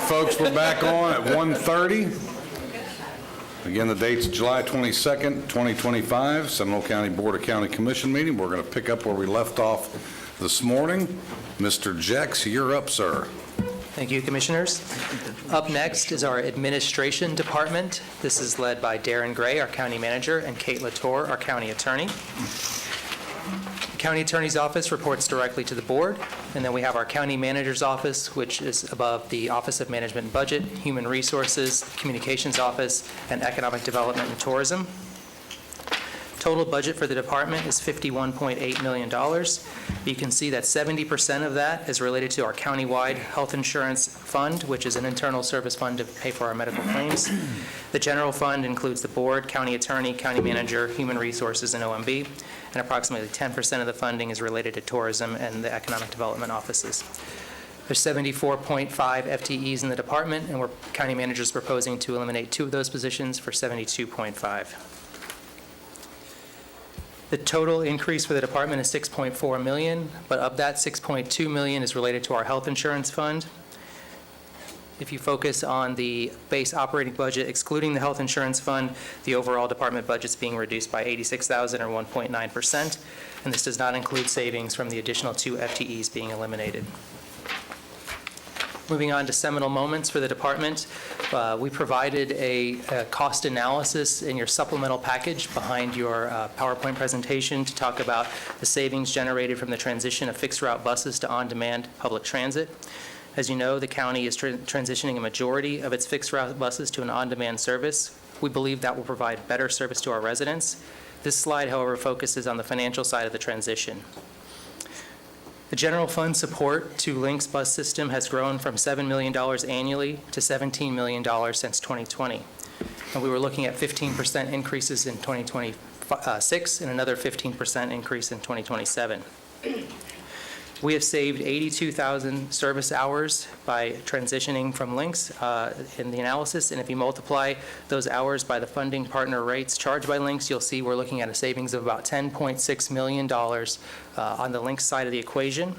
folks, we're back on at 1:30. Again, the date's July 22nd, 2025, Seminole County Board of County Commission meeting. We're going to pick up where we left off this morning. Mr. Jex, you're up, sir. Thank you, Commissioners. Up next is our Administration Department. This is led by Darren Gray, our County Manager, and Kate Latour, our County Attorney. The County Attorney's Office reports directly to the Board, and then we have our County Manager's Office, which is above the Office of Management and Budget, Human Resources, Communications Office, and Economic Development and Tourism. Total budget for the department is $51.8 million. You can see that 70% of that is related to our countywide health insurance fund, which is an internal service fund to pay for our medical claims. The general fund includes the board, county attorney, county manager, human resources, and OMB, and approximately 10% of the funding is related to tourism and the economic development offices. There's 74.5 FTEs in the department, and county managers proposing to eliminate 2 of those positions for 72.5. The total increase for the department is $6.4 million, but of that, $6.2 million is related to our health insurance fund. If you focus on the base operating budget, excluding the health insurance fund, the overall department budget is being reduced by $86,000 or 1.9%, and this does not include savings from the additional 2 FTEs being eliminated. Moving on to seminal moments for the department, we provided a cost analysis in your supplemental package behind your PowerPoint presentation to talk about the savings generated from the transition of fixed route buses to on-demand public transit. As you know, the county is transitioning a majority of its fixed route buses to an on-demand service. We believe that will provide better service to our residents. This slide, however, focuses on the financial side of the transition. The general fund support to Link's bus system has grown from $7 million annually to $17 million since 2020. And we were looking at 15% increases in 2026 and another 15% increase in 2027. We have saved 82,000 service hours by transitioning from Links in the analysis, and if you multiply those hours by the funding partner rates charged by Links, you'll see we're looking at a savings of about $10.6 million on the Links side of the equation,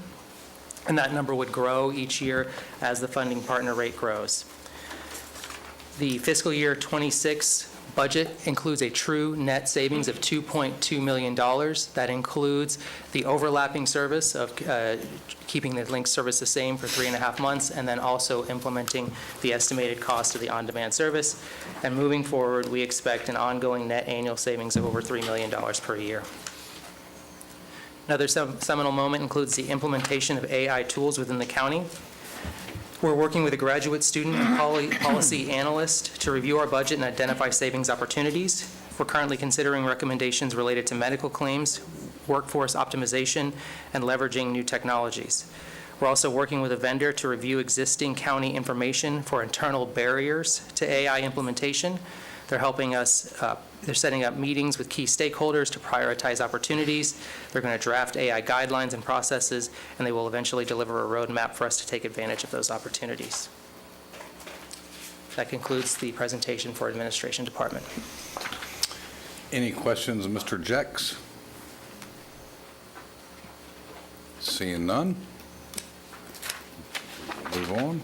and that number would grow each year as the funding partner rate grows. The fiscal year 26 budget includes a true net savings of $2.2 million. That includes the overlapping service of keeping the Link service the same for 3.5 months, and then also implementing the estimated cost of the on-demand service. And moving forward, we expect an ongoing net annual savings of over $3 million per year. Another seminal moment includes the implementation of AI tools within the county. We're working with a graduate student and policy analyst to review our budget and identify savings opportunities. We're currently considering recommendations related to medical claims, workforce optimization, and leveraging new technologies. We're also working with a vendor to review existing county information for internal barriers to AI implementation. They're helping us, they're setting up meetings with key stakeholders to prioritize opportunities. They're going to draft AI guidelines and processes, and they will eventually deliver a roadmap for us to take advantage of those opportunities. That concludes the presentation for Administration Department. Any questions of Mr. Jex? Seeing none. Move on.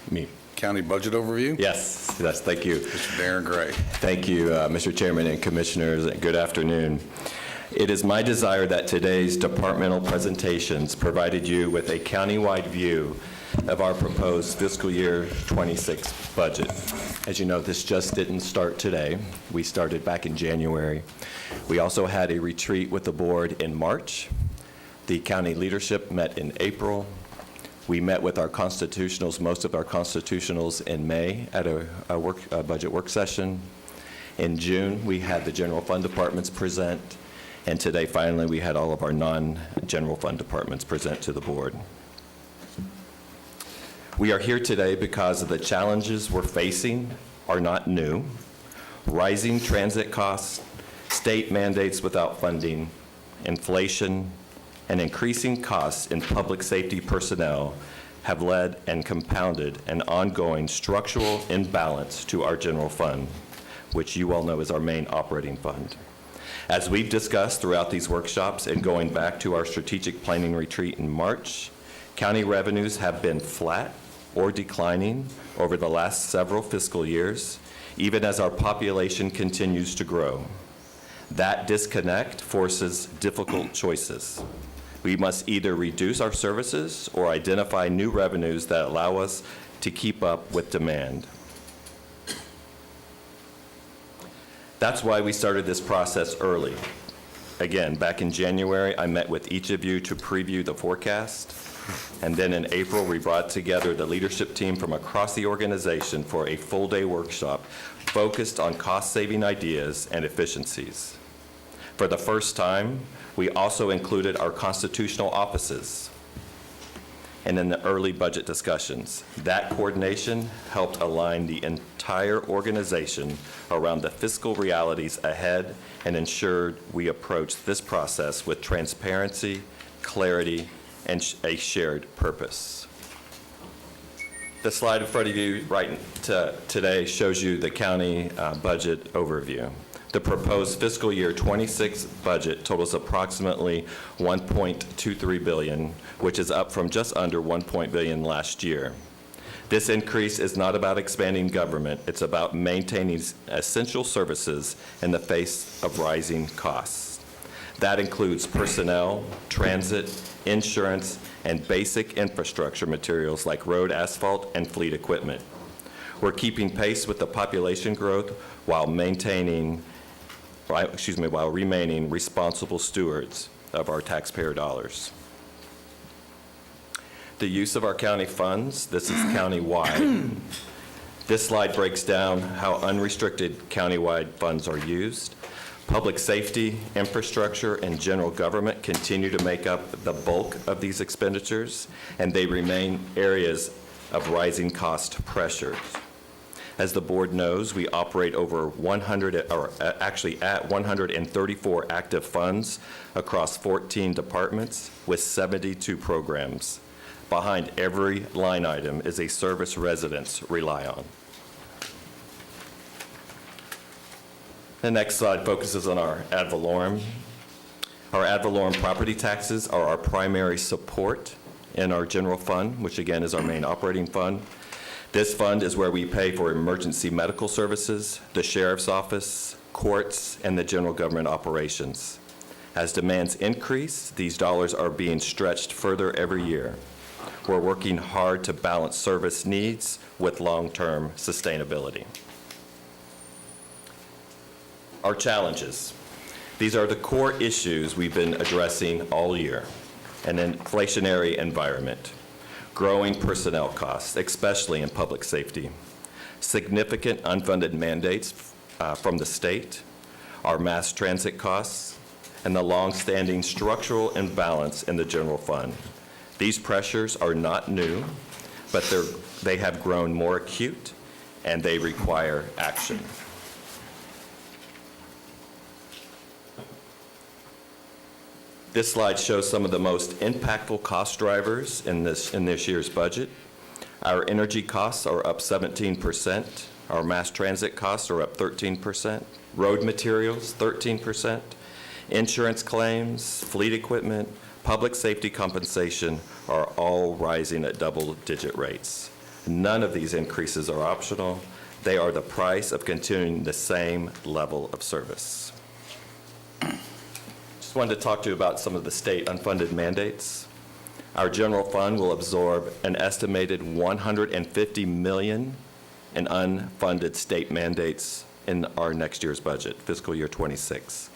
Me. County budget overview? Yes, thank you. Mr. Darren Gray. Thank you, Mr. Chairman and Commissioners, and good afternoon. It is my desire that today's departmental presentations provided you with a countywide view of our proposed fiscal year 26 budget. As you know, this just didn't start today. We started back in January. We also had a retreat with the board in March. The county leadership met in April. We met with our constitutionals, most of our constitutionals, in May at a budget work session. In June, we had the general fund departments present, and today, finally, we had all of our non-general fund departments present to the board. We are here today because of the challenges we're facing are not new. Rising transit costs, state mandates without funding, inflation, and increasing costs in public safety personnel have led and compounded an ongoing structural imbalance to our general fund, which you all know is our main operating fund. As we've discussed throughout these workshops and going back to our strategic planning retreat in March, county revenues have been flat or declining over the last several fiscal years, even as our population continues to grow. That disconnect forces difficult choices. We must either reduce our services or identify new revenues that allow us to keep up with demand. That's why we started this process early. Again, back in January, I met with each of you to preview the forecast. And then in April, we brought together the leadership team from across the organization for a full-day workshop focused on cost-saving ideas and efficiencies. For the first time, we also included our constitutional offices. And in the early budget discussions, that coordination helped align the entire organization around the fiscal realities ahead and ensured we approached this process with transparency, clarity, and a shared purpose. The slide in front of you today shows you the county budget overview. The proposed fiscal year 26 budget totals approximately $1.23 billion, which is up from just under $1 billion last year. This increase is not about expanding government, it's about maintaining essential services in the face of rising costs. That includes personnel, transit, insurance, and basic infrastructure materials like road asphalt and fleet equipment. We're keeping pace with the population growth while remaining responsible stewards of our taxpayer dollars. The use of our county funds, this is county-wide. This slide breaks down how unrestricted countywide funds are used. Public safety, infrastructure, and general government continue to make up the bulk of these expenditures, and they remain areas of rising cost pressures. As the board knows, we operate over 134 active funds across 14 departments with 72 programs. Behind every line item is a service residents rely on. The next slide focuses on our ad valorem. Our ad valorem property taxes are our primary support in our general fund, which again is our main operating fund. This fund is where we pay for emergency medical services, the sheriff's office, courts, and the general government operations. As demands increase, these dollars are being stretched further every year. We're working hard to balance service needs with long-term sustainability. Our challenges. These are the core issues we've been addressing all year. An inflationary environment, growing personnel costs, especially in public safety, significant unfunded mandates from the state, our mass transit costs, and the long-standing structural imbalance in the general fund. These pressures are not new, but they have grown more acute, and they require action. This slide shows some of the most impactful cost drivers in this year's budget. Our energy costs are up 17%. Our mass transit costs are up 13%. Road materials, 13%. Insurance claims, fleet equipment, public safety compensation are all rising at double-digit rates. None of these increases are optional. They are the price of continuing the same level of service. Just wanted to talk to you about some of the state unfunded mandates. Our general fund will absorb an estimated $150 million in unfunded state mandates in our next year's budget, fiscal year 26.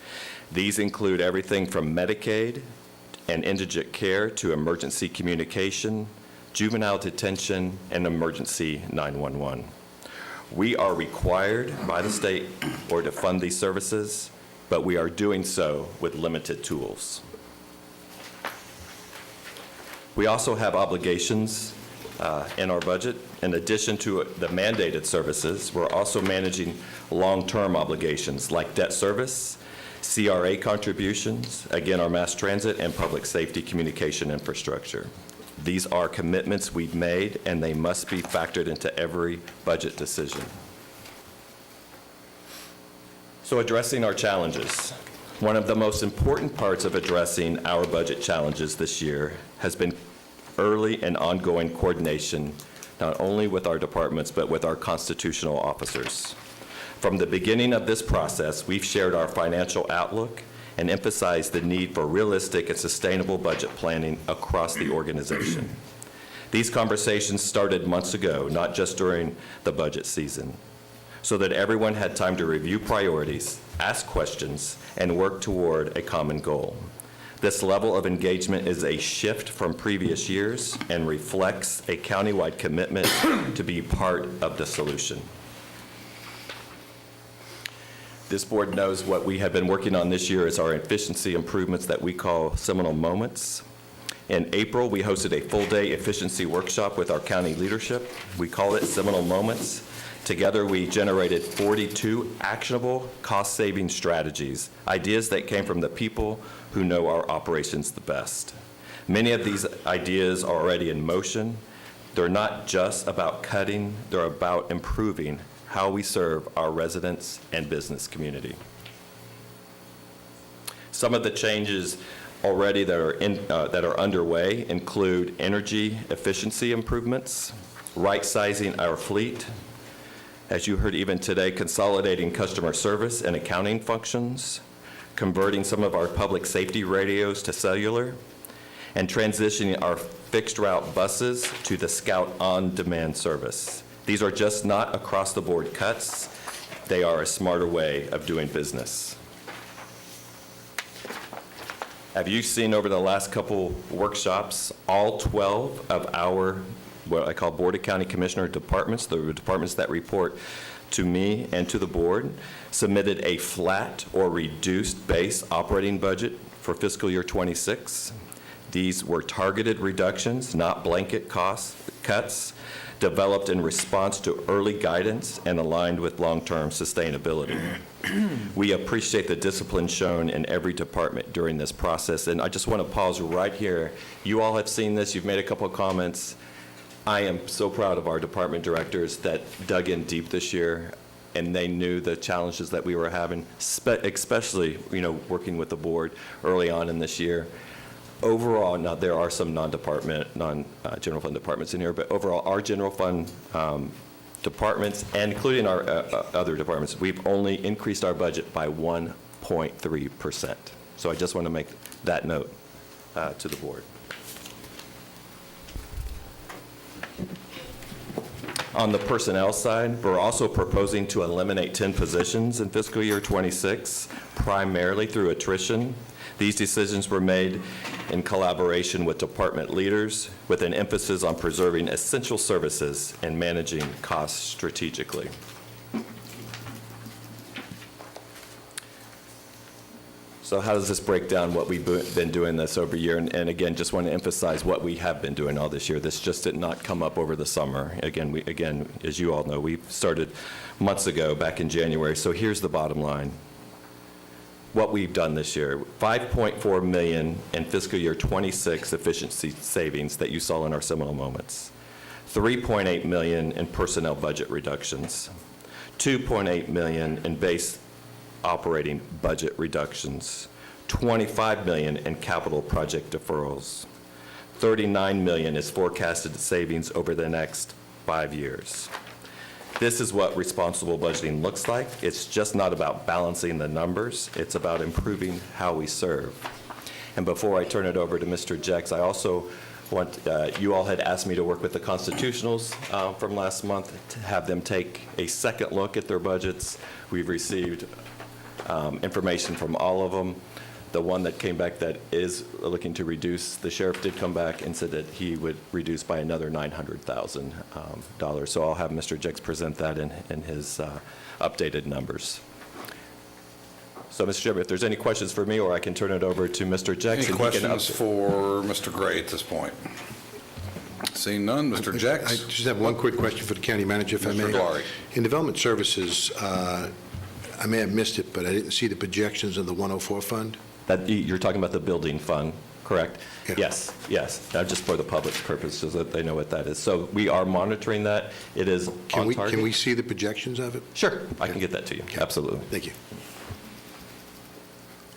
These include everything from Medicaid and indigent care to emergency communication, juvenile detention, and emergency 911. We are required by the state board to fund these services, but we are doing so with limited tools. We also have obligations in our budget. In addition to the mandated services, we're also managing long-term obligations like debt service, CRA contributions, again, our mass transit and public safety communication infrastructure. These are commitments we've made, and they must be factored into every budget decision. So addressing our challenges. One of the most important parts of addressing our budget challenges this year has been early and ongoing coordination, not only with our departments, but with our constitutional officers. From the beginning of this process, we've shared our financial outlook and emphasized the need for realistic and sustainable budget planning across the organization. These conversations started months ago, not just during the budget season, so that everyone had time to review priorities, ask questions, and work toward a common goal. This level of engagement is a shift from previous years and reflects a countywide commitment to be part of the solution. This board knows what we have been working on this year is our efficiency improvements that we call Seminole Moments. In April, we hosted a full-day efficiency workshop with our county leadership. We call it Seminole Moments. Together, we generated 42 actionable cost-saving strategies, ideas that came from the people who know our operations the best. Many of these ideas are already in motion. They're not just about cutting, they're about improving how we serve our residents and business community. Some of the changes already that are underway include energy efficiency improvements, right-sizing our fleet, as you heard even today, consolidating customer service and accounting functions, converting some of our public safety radios to cellular, and transitioning our fixed route buses to the Scout on-demand service. These are just not across-the-board cuts. They are a smarter way of doing business. Have you seen over the last couple workshops, all 12 of our, what I call Board of County Commissioner departments, the departments that report to me and to the board, submitted a flat or reduced base operating budget for fiscal year 26. These were targeted reductions, not blanket cost cuts, developed in response to early guidance and aligned with long-term sustainability. We appreciate the discipline shown in every department during this process, and I just want to pause right here. You all have seen this, you've made a couple of comments. I am so proud of our department directors that dug in deep this year, and they knew the challenges that we were having, especially, working with the board early on in this year. Overall, now there are some non-general fund departments in here, but overall, our general fund departments, and including our other departments, we've only increased our budget by 1.3%. So I just want to make that note to the board. On the personnel side, we're also proposing to eliminate 10 positions in fiscal year 26, primarily through attrition. These decisions were made in collaboration with department leaders with an emphasis on preserving essential services and managing costs strategically. So how does this break down what we've been doing this over a year? And again, just want to emphasize what we have been doing all this year. This just did not come up over the summer. Again, as you all know, we started months ago, back in January. So here's the bottom line. What we've done this year, $5.4 million in fiscal year 26 efficiency savings that you saw in our Seminole Moments, $3.8 million in personnel budget reductions, $2.8 million in base operating budget reductions, $25 million in capital project deferrals, $39 million is forecasted savings over the next 5 years. This is what responsible budgeting looks like. It's just not about balancing the numbers. It's about improving how we serve. And before I turn it over to Mr. Jex, I also want, you all had asked me to work with the constitutionals from last month to have them take a second look at their budgets. We've received information from all of them. The one that came back that is looking to reduce, the sheriff did come back and said that he would reduce by another $900,000. So I'll have Mr. Jex present that in his updated numbers. So, Mr. Chairman, if there's any questions for me, or I can turn it over to Mr. Jex. Any questions for Mr. Gray at this point? Seeing none, Mr. Jex? I just have one quick question for the county manager, if I may. Mr. Glory. In development services, I may have missed it, but I didn't see the projections of the 104 fund. You're talking about the building fund, correct? Yeah. Yes. Just for the public's purpose, so that they know what that is. So we are monitoring that. It is on target. Can we see the projections of it? Sure, I can get that to you. Okay. Absolutely. Thank you.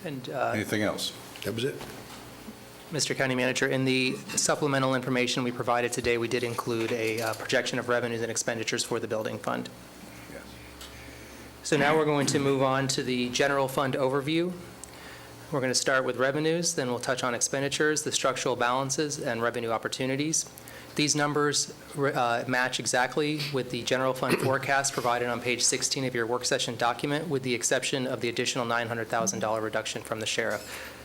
And Anything else? That was it? Mr. County Manager, in the supplemental information we provided today, we did include a projection of revenues and expenditures for the building fund. Yes. So now we're going to move on to the general fund overview. We're going to start with revenues, then we'll touch on expenditures, the structural balances, and revenue opportunities. These numbers match exactly with the general fund forecast provided on page 16 of your work session document, with the exception of the additional $900,000 reduction from the sheriff.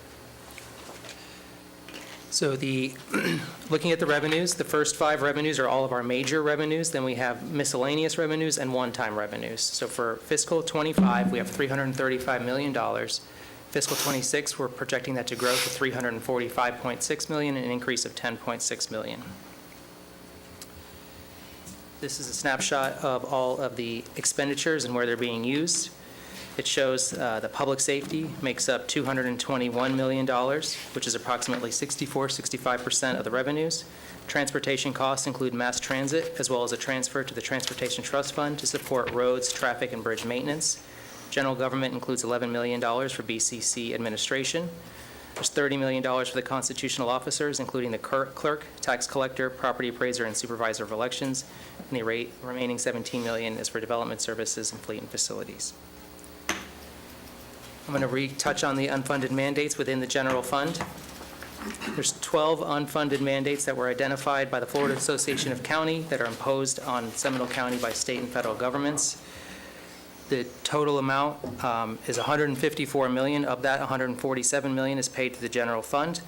So looking at the revenues, the first 5 revenues are all of our major revenues. Then we have miscellaneous revenues and one-time revenues. So for fiscal 25, we have $335 million. Fiscal 26, we're projecting that to grow to $345.6 million, an increase of $10.6 million. This is a snapshot of all of the expenditures and where they're being used. It shows the public safety makes up $221 million, which is approximately 65% of the revenues. Transportation costs include mass transit, as well as a transfer to the Transportation Trust Fund to support roads, traffic, and bridge maintenance. General government includes $11 million for BCC administration. There's $30 million for the constitutional officers, including the clerk, tax collector, property appraiser, and supervisor of elections. And the remaining $17 million is for development services and fleet and facilities. I'm going to retouch on the unfunded mandates within the general fund. There's 12 unfunded mandates that were identified by the Florida Association of County that are imposed on Seminole County by state and federal governments. The total amount is $154 million. Of that, $147 million is paid to the general fund.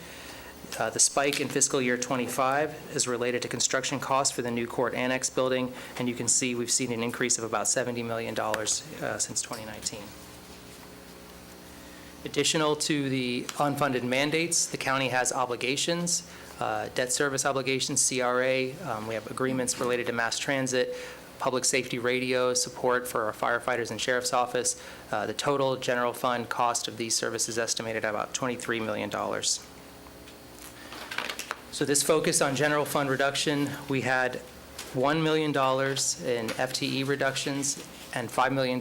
The spike in fiscal year 25 is related to construction costs for the new court annex building, and you can see we've seen an increase of about $70 million since 2019. Additional to the unfunded mandates, the county has obligations, debt service obligations, CRA. We have agreements related to mass transit, public safety radio, support for our firefighters and sheriff's office. The total general fund cost of these services estimated at about $23 million. So this focus on general fund reduction, we had $1 million in FTE reductions and $5 million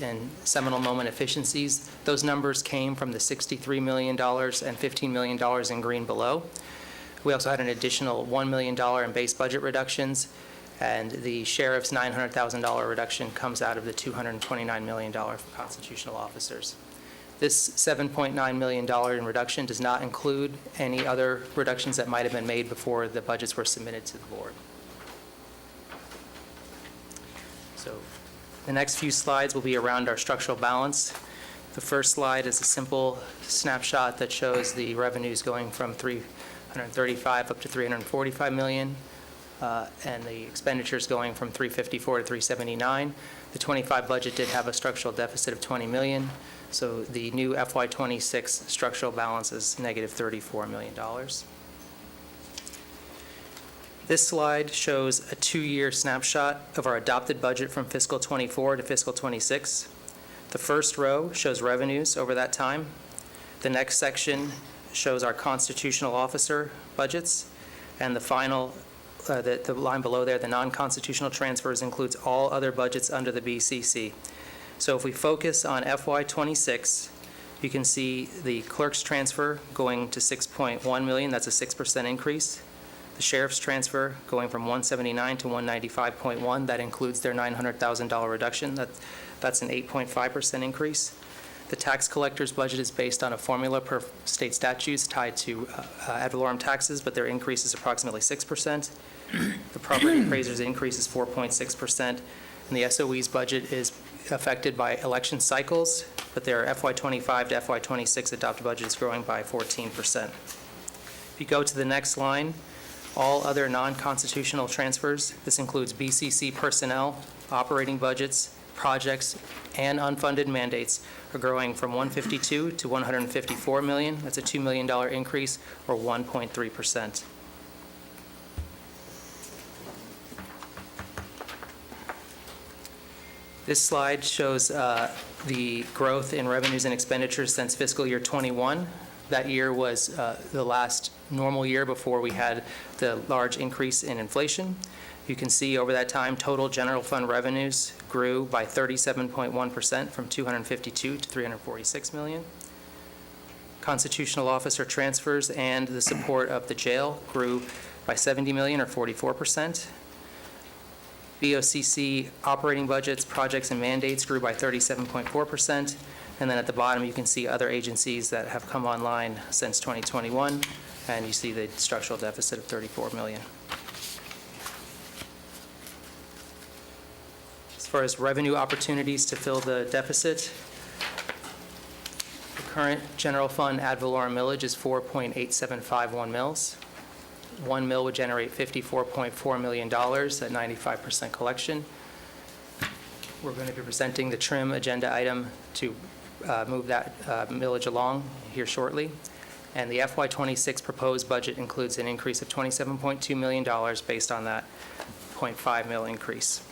in seminal moment efficiencies. Those numbers came from the $63 million and $15 million in green below. We also had an additional $1 million in base budget reductions, and the sheriff's $900,000 reduction comes out of the $229 million for constitutional officers. This $7.9 million in reduction does not include any other reductions that might have been made before the budgets were submitted to the board. So the next few slides will be around our structural balance. The first slide is a simple snapshot that shows the revenues going from 335 up to 345 million, and the expenditures going from 354 to 379. The 25 budget did have a structural deficit of 20 million, so the new FY26 structural balance is negative $34 million. This slide shows a 2-year snapshot of our adopted budget from fiscal 24 to fiscal 26. The first row shows revenues over that time. The next section shows our constitutional officer budgets, and the final, the line below there, the non-constitutional transfers, includes all other budgets under the BCC. So if we focus on FY26, you can see the clerk's transfer going to 6.1 million. That's a 6% increase. The sheriff's transfer going from 179 to 195.1. That includes their $900,000 reduction. That's an 8.5% increase. The tax collector's budget is based on a formula per state statutes tied to ad valorem taxes, but their increase is approximately 6%. The property appraiser's increase is 4.6%, and the SOE's budget is affected by election cycles, but their FY25 to FY26 adopted budget is growing by 14%. If you go to the next line, all other non-constitutional transfers, this includes BCC personnel, operating budgets, projects, and unfunded mandates, are growing from 152 to 154 million. That's a $2 million increase, or 1.3%. This slide shows the growth in revenues and expenditures since fiscal year 21. That year was the last normal year before we had the large increase in inflation. You can see over that time, total general fund revenues grew by 37.1% from 252 to 346 million. Constitutional officer transfers and the support of the jail grew by $70 million, or 44%. BOCC operating budgets, projects, and mandates grew by 37.4%. And then at the bottom, you can see other agencies that have come online since 2021, and you see the structural deficit of $34 million. As far as revenue opportunities to fill the deficit, the current general fund ad valorem millage is 4.8751 mils. 1 mil would generate $54.4 million at 95% collection. We're going to be presenting the trim agenda item to move that millage along here shortly. And the FY26 proposed budget includes an increase of $27.2 million based on that 0.5 mil increase.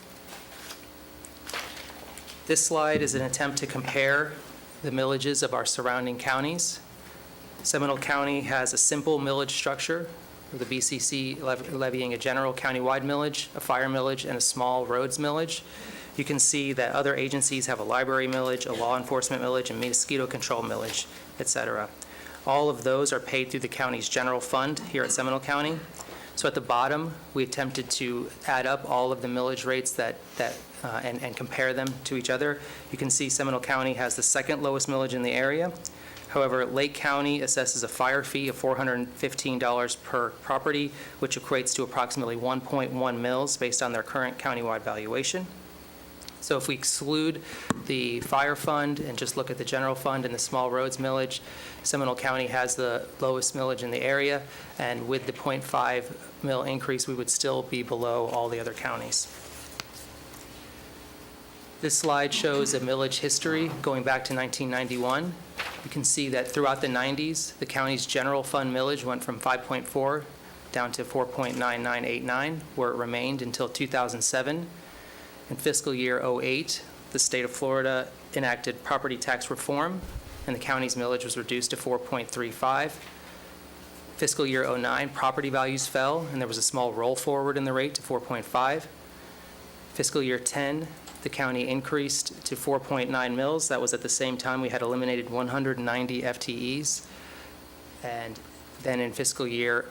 This slide is an attempt to compare the millages of our surrounding counties. Seminole County has a simple millage structure, with the BCC levying a general countywide millage, a fire millage, and a small roads millage. You can see that other agencies have a library millage, a law enforcement millage, a mosquito control millage, et cetera. All of those are paid through the county's general fund here at Seminole County. So at the bottom, we attempted to add up all of the millage rates and compare them to each other. You can see Seminole County has the second lowest millage in the area. However, Lake County assesses a fire fee of $415 per property, which equates to approximately 1.1 mils based on their current countywide valuation. So if we exclude the fire fund and just look at the general fund and the small roads millage, Seminole County has the lowest millage in the area, and with the 0.5 mil increase, we would still be below all the other counties. This slide shows a millage history going back to 1991. You can see that throughout the 90s, the county's general fund millage went from 5.4 down to 4.9989, where it remained until 2007. In fiscal year 08, the state of Florida enacted property tax reform, and the county's millage was reduced to 4.35. Fiscal year 09, property values fell, and there was a small roll forward in the rate to 4.5. Fiscal year 10, the county increased to 4.9 mils. That was at the same time we had eliminated 190 FTEs. And then in fiscal year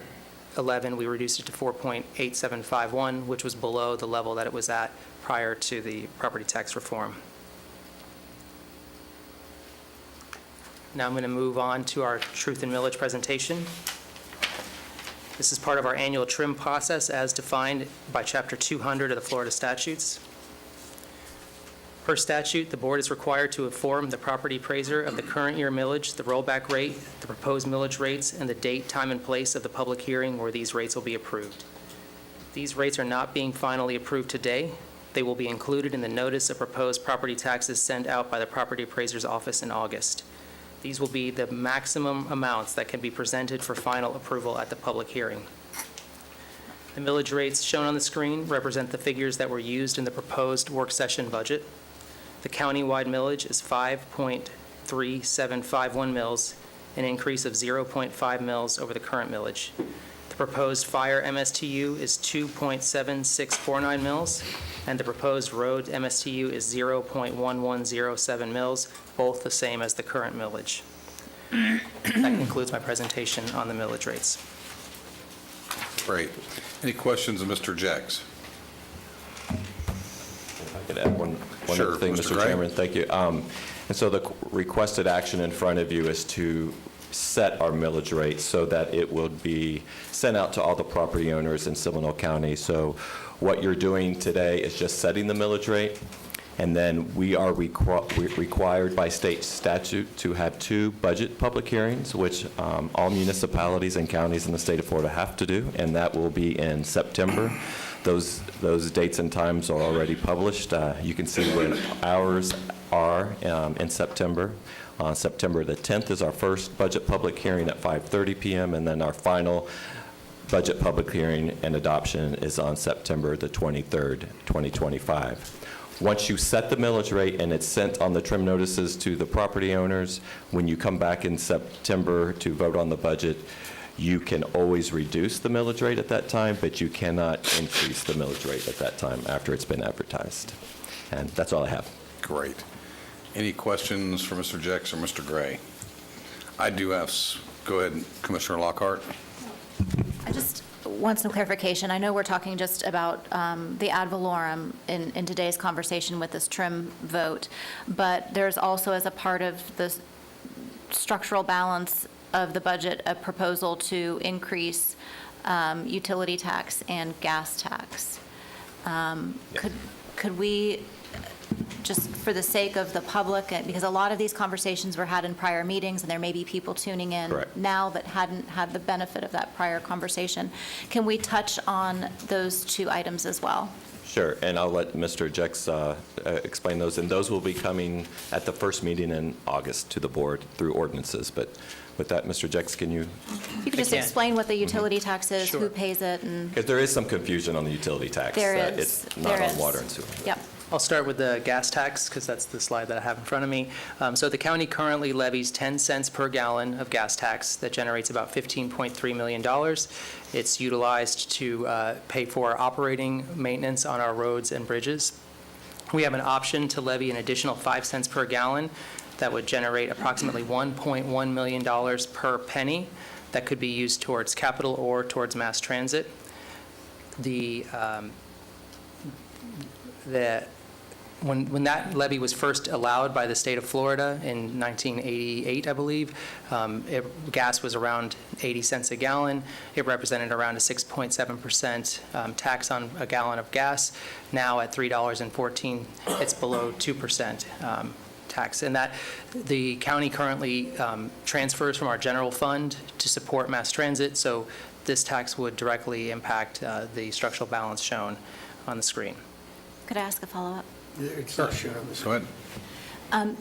11, we reduced it to 4.8751, which was below the level that it was at prior to the property tax reform. Now I'm going to move on to our truth and millage presentation. This is part of our annual trim process as defined by Chapter 200 of the Florida statutes. Per statute, the board is required to inform the property appraiser of the current year millage, the rollback rate, the proposed millage rates, and the date, time, and place of the public hearing where these rates will be approved. These rates are not being finally approved today. They will be included in the notice of proposed property taxes sent out by the property appraiser's office in August. These will be the maximum amounts that can be presented for final approval at the public hearing. The millage rates shown on the screen represent the figures that were used in the proposed work session budget. The countywide millage is 5.3751 mils, an increase of 0.5 mils over the current millage. The proposed fire MSTU is 2.7649 mils, and the proposed road MSTU is 0.1107 mils, both the same as the current millage. That concludes my presentation on the millage rates. Great. Any questions of Mr. Jex? I could add one Sure, other thing, Mr. Mr. Gray. Chairman. Thank you. And so the requested action in front of you is to set our millage rate so that it will be sent out to all the property owners in Seminole County. So what you're doing today is just setting the millage rate, and then we are required by state statute to have 2 budget public hearings, which all municipalities and counties in the state of Florida have to do, and that will be in September. Those dates and times are already published. You can see where ours are in September. September the 10th is our first budget public hearing at 5:30 p.m., and then our final budget public hearing and adoption is on September the 23rd, 2025. Once you set the millage rate and it's sent on the trim notices to the property owners, when you come back in September to vote on the budget, you can always reduce the millage rate at that time, but you cannot increase the millage rate at that time after it's been advertised. And that's all I have. Great. Any questions for Mr. Jex or Mr. Gray? I do have, go ahead, Commissioner Lockhart. I just want some clarification. I know we're talking just about the ad valorem in today's conversation with this trim vote, but there's also, as a part of the structural balance of the budget, a proposal to increase utility tax and gas tax. Could we, just for the sake of the public, because a lot of these conversations were had in prior meetings, and there may be people tuning in Correct. now that hadn't had the benefit of that prior conversation, can we touch on those two items as well? Sure, and I'll let Mr. Jex explain those, and those will be coming at the first meeting in August to the board through ordinances. But with that, Mr. Jex, can you, If you could just can. explain what the utility tax is, who Sure. pays it, and because there is some confusion on the utility tax. there is. It's not there on is. water and sewer. Yep. I'll start with the gas tax, because that's the slide that I have in front of me. So the county currently levies 10 cents per gallon of gas tax. That generates about $15.3 million. It's utilized to pay for operating maintenance on our roads and bridges. We have an option to levy an additional 5 cents per gallon. That would generate approximately $1.1 million per penny that could be used towards capital or towards mass transit. When that levy was first allowed by the state of Florida in 1988, I believe, gas was around 80 cents a gallon. It represented around a 6.7% tax on a gallon of gas. Now at $3.14, it's below 2% tax. And that the county currently transfers from our general fund to support mass transit, so this tax would directly impact the structural balance shown on the screen. Could I ask a follow-up? Go ahead.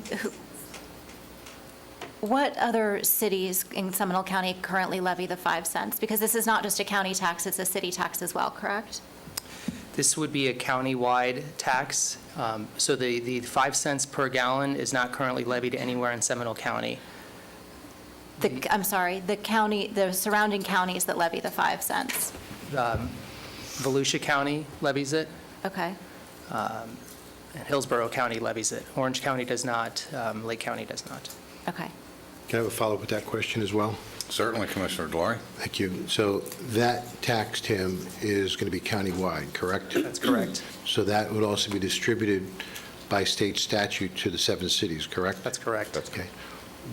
What other cities in Seminole County currently levy the 5 cents? Because this is not just a county tax, it's a city tax as well, correct? This would be a county-wide tax. So the 5 cents per gallon is not currently levied anywhere in Seminole County. I'm sorry, the surrounding counties that levy the 5 cents. Volusia County levies it, Okay. and Hillsborough County levies it. Orange County does not, Lake County does not. Okay. Can I have a follow-up with that question as well? Certainly, Commissioner Delory. Thank you. So that tax, Tim, is going to be countywide, correct? That's correct. So that would also be distributed by state statute to the 7 cities, correct? That's correct. Okay.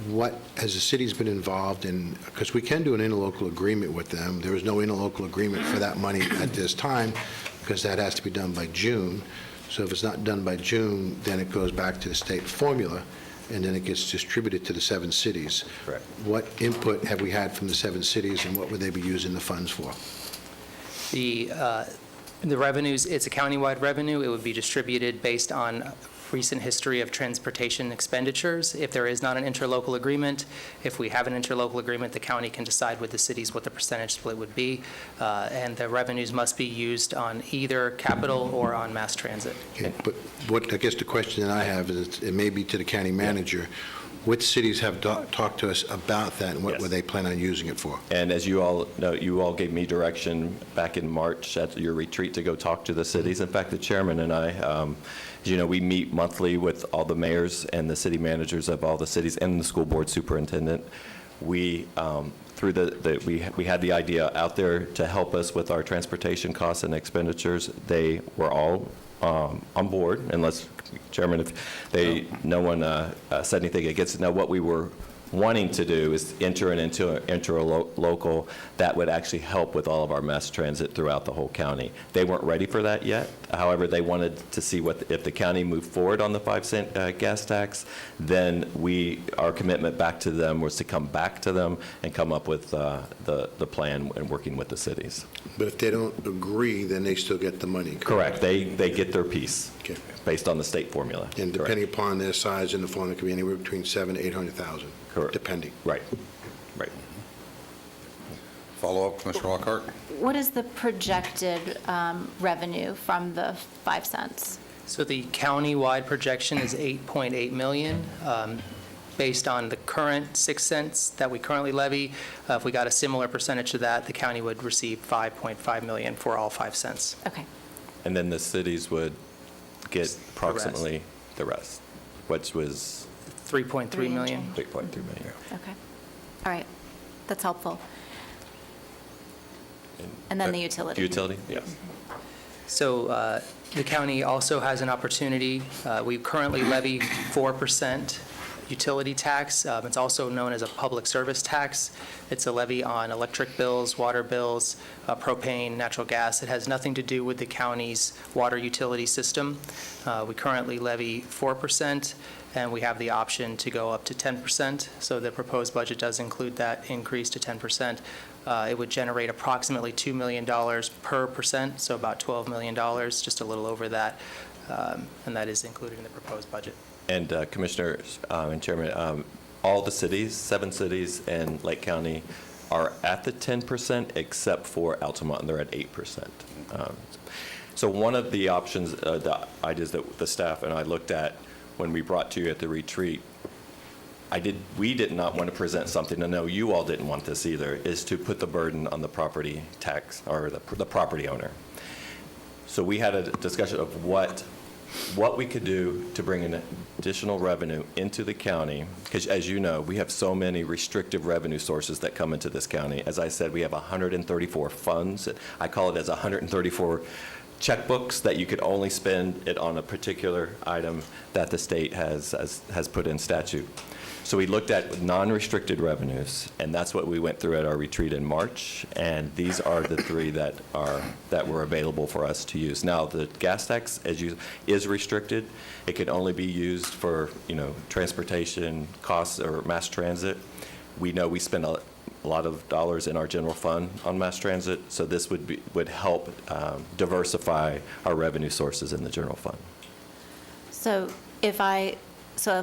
What, has the city's been involved in, because we can do an interlocal agreement with them. There is no interlocal agreement for that money at this time, because that has to be done by June. So if it's not done by June, then it goes back to the state formula, and then it gets distributed to the 7 cities. Correct. What input have we had from the 7 cities, and what would they be using the funds for? The revenues, it's a countywide revenue. It would be distributed based on recent history of transportation expenditures. If there is not an interlocal agreement, if we have an interlocal agreement, the county can decide with the cities what the percentage split would be, and the revenues must be used on either capital or on mass transit. Okay, but what, I guess the question that I have is, it may be to the county manager, which cities have talked to us about that, and what Yes. would they plan on using it for? And as you all know, you all gave me direction back in March at your retreat to go talk to the cities. In fact, the chairman and I, as you know, we meet monthly with all the mayors and the city managers of all the cities and the school board superintendent. We, through we had the idea out there to help us with our transportation costs and expenditures. They were all on board, unless, Chairman, if no one said anything against it. Now, what we were wanting to do is enter a local that would actually help with all of our mass transit throughout the whole county. They weren't ready for that yet. However, they wanted to see if the county moved forward on the 5 cent gas tax, then our commitment back to them was to come back to them and come up with the plan and working with the cities. But if they don't agree, then they still get the money? Correct. They get their piece Okay. based on the state formula. And Correct. depending upon their size and the formula, it could be anywhere between $700,000 to $800,000? Correct. Depending. Right. Right. Follow-up, Commissioner Lockhart. What is the projected revenue from the 5 cents? So the county-wide projection is $8.8 million. Based on the current 6 cents that we currently levy, if we got a similar percentage to that, the county would receive $5.5 million for all 5 cents. Okay. And then the cities would get approximately the rest, which was $3.3 Three and million. change. 3.3 million. Okay. All right, that's helpful. And then the utility. Utility, yes. So the county also has an opportunity. We currently levy 4% utility tax. It's also known as a public service tax. It's a levy on electric bills, water bills, propane, natural gas. It has nothing to do with the county's water utility system. We currently levy 4%, and we have the option to go up to 10%. So the proposed budget does include that increase to 10%. It would generate approximately $2 million per percent, so about $12 million, just a little over that, and that is included in the proposed budget. And Commissioners and Chairman, all the cities, 7 cities and Lake County are at the 10% except for Altamont, and they're at 8%. So one of the options, the ideas that the staff and I looked at when we brought to you at the retreat, we did not want to present something, and no, you all didn't want this either, is to put the burden on the property tax, or the property owner. So we had a discussion of what we could do to bring in additional revenue into the county, because as you know, we have so many restrictive revenue sources that come into this county. As I said, we have 134 funds. I call it as 134 checkbooks that you could only spend it on a particular item that the state has put in statute. So we looked at non-restricted revenues, and that's what we went through at our retreat in March, and these are the 3 that were available for us to use. Now, the gas tax is restricted. It can only be used for, transportation costs or mass transit. We know we spend a lot of dollars in our general fund on mass transit, so this would help diversify our revenue sources in the general fund. So if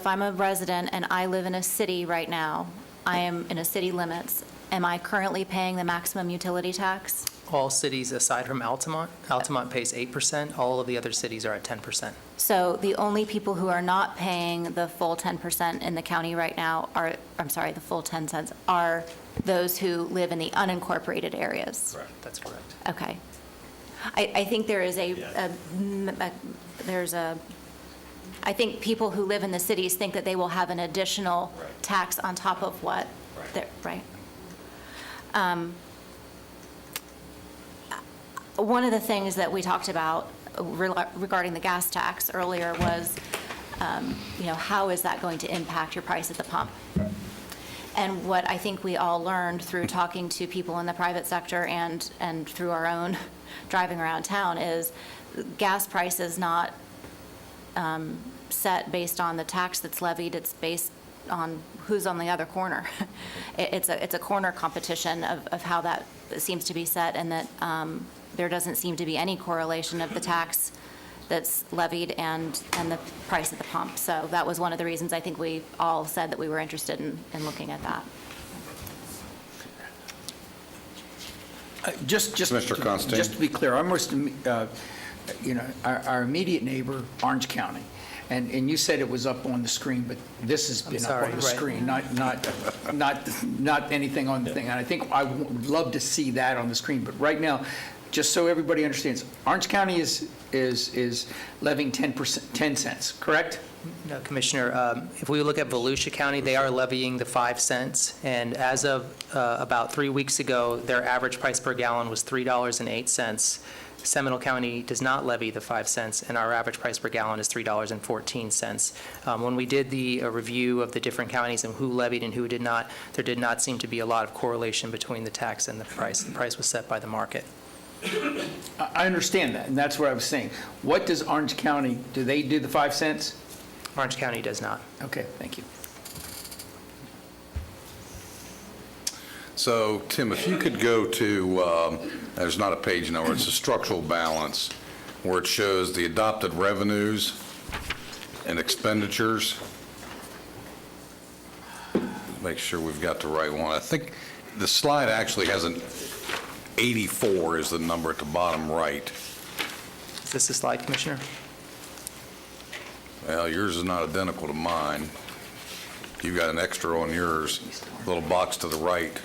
I'm a resident and I live in a city right now, I am in a city limits, am I currently paying the maximum utility tax? All cities aside from Altamont pays 8%. All of the other cities are at 10%. So the only people who are not paying the full 10% in the county right now the full 10 cents, are those who live in the unincorporated areas? Correct. That's correct. Okay. I think there is I think people who live in the cities think that they will have an additional tax on top of what, right? One of the things that we talked about regarding the gas tax earlier was, how is that going to impact your price at the pump? And what I think we all learned through talking to people in the private sector and through our own driving around town is gas price is not set based on the tax that's levied. It's based on who's on the other corner. It's a corner competition of how that seems to be set, and that there doesn't seem to be any correlation of the tax that's levied and the price at the pump. So that was one of the reasons I think we all said that we were interested in looking at that. Mr. Constantine. Just to be clear, our immediate neighbor, Orange County, and you said it was up on the screen, but this has been up on the screen, not anything on the thing. And I think I would love to see that on the screen. But right now, just so everybody understands, Orange County is levying 10 cents, correct? No, Commissioner, if we look at Volusia County, they are levying the 5 cents, and as of about 3 weeks ago, their average price per gallon was $3.08. Seminole County does not levy the 5 cents, and our average price per gallon is $3.14. When we did the review of the different counties and who levied and who did not, there did not seem to be a lot of correlation between the tax and the price. The price was set by the market. I understand that, and that's what I was saying. What does Orange County, do they do the 5 cents? Orange County does not. Okay, thank you. So, Tim, if you could go to, there's not a page number, it's a structural balance, where it shows the adopted revenues and expenditures. Make sure we've got the right one. I think the slide actually has an 84 is the number at the bottom right. Is this the slide, Commissioner? Well, yours is not identical to mine. You've got an extra on yours, little box to the right.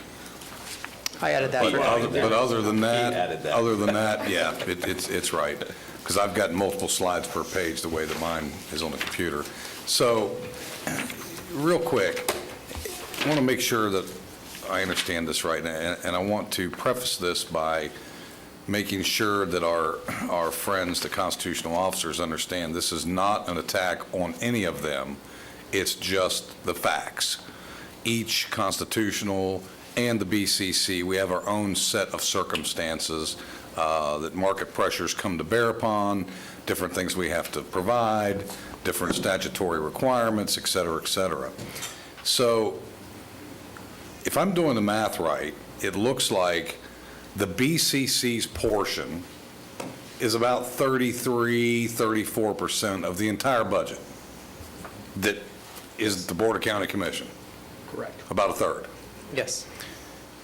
I added that. But other than added that, yeah, it's right. Because I've got multiple slides per page the way that mine is on the computer. So, real quick, I want to make sure that I understand this right, and I want to preface this by making sure that our friends, the constitutional officers, understand this is not an attack on any of them. It's just the facts. Each constitutional and the BCC, we have our own set of circumstances that market pressures come to bear upon, different things we have to provide, different statutory requirements, et cetera, et cetera. So if I'm doing the math right, it looks like the BCC's portion is about 34% of the entire budget that is the Board of County Commission, Correct. about a third. Yes,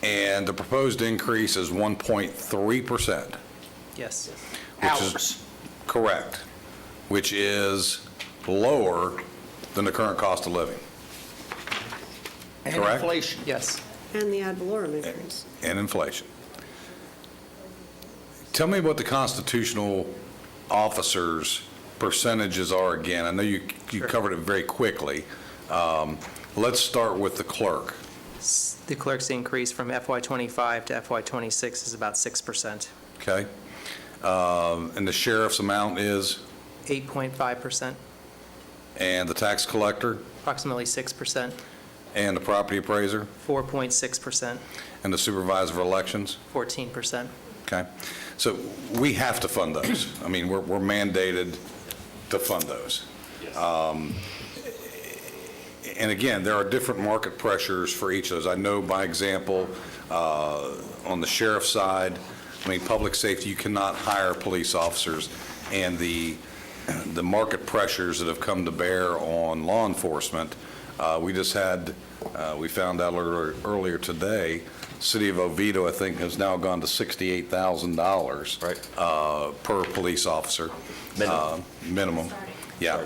And the proposed increase is 1.3%. yes. Which is- Hours. Correct, which is lower than the current cost of living And Correct. inflation. Yes. And the ad valorem increase. and inflation. Tell me what the constitutional officers' percentages are again. I know you Sure. covered it very quickly. Let's start with the clerk. The clerk's increase from FY25 to FY26 is about 6%, Okay? And the sheriff's amount is, 8.5%, and the tax collector, approximately 6%, and the property appraiser, 4.6%, and the supervisor of elections? 14%. Okay? So we have to fund those. I mean, we're mandated to fund those. And again, there are different market pressures for each of those. I know, by example, on the sheriff's side, I mean, public safety, you cannot hire police officers, and the market pressures that have come to bear on law enforcement, we just had, we found out earlier today, City of Oviedo, I think, has now gone to $68,000 per police officer. Minimum. Yeah.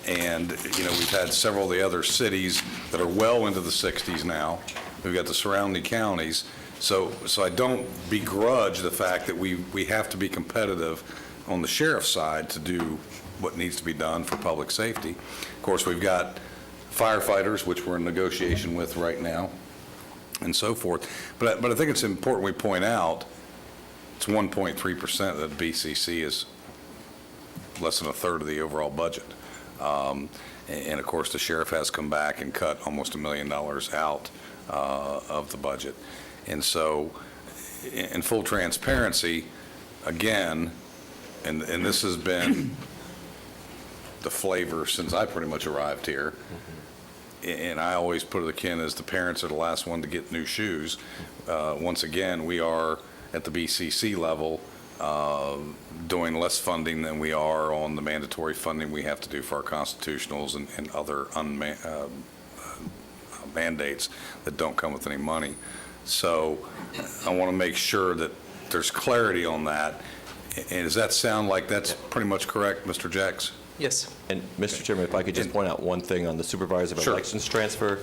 And, you know, we've had several of the other cities that are well into the 60s now. We've got the surrounding counties. So I don't begrudge the fact that we have to be competitive on the sheriff's side to do what needs to be done for public safety. Of course, we've got firefighters, which we're in negotiation with right now, and so forth. But I think it's important we point out, it's 1.3% that BCC is less than a third of the overall budget. And of course, the sheriff has come back and cut almost $1 million out of the budget. And so, in full transparency, again, and this has been the flavor since I pretty much arrived here, and I always put it akin as the parents are the last one to get new shoes. Once again, we are at the BCC level doing less funding than we are on the mandatory funding we have to do for our constitutionals and other mandates that don't come with any money. So I want to make sure that there's clarity on that. And does that sound like that's pretty much correct, Mr. Jacks? Yes. And Mr. Chairman, if I could just point out one thing on the supervisor of Sure. elections transfer.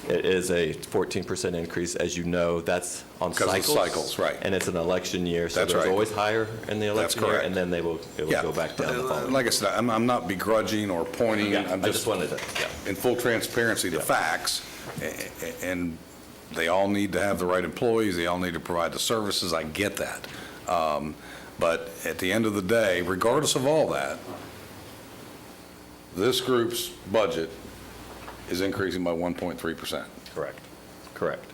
It is a 14% increase. As you know, that's on Because of cycles. cycles, right. And it's an election year, so That's there's right. always higher in the That's election year, correct. and then it will go back down the following. Like I said, I'm not begrudging or pointing. Yeah, I'm I just wanted to, yeah. in full transparency, the Yeah. facts, and they all need to have the right employees, they all need to provide the services, I get that. But at the end of the day, regardless of all that, this group's budget is increasing by 1.3%. Correct. Correct.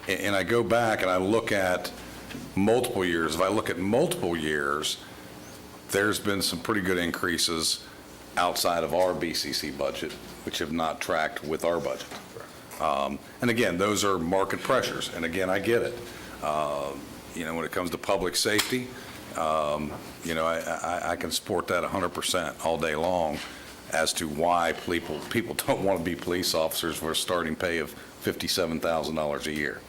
And I go back and I look at multiple years. If I look at multiple years, there's been some pretty good increases outside of our BCC budget, which have not tracked with our budget. And again, those are market pressures. And again, I get it. You know, when it comes to public safety, you know, I can support that 100% all day long as to why people don't want to be police officers for a starting pay of $57,000 a year.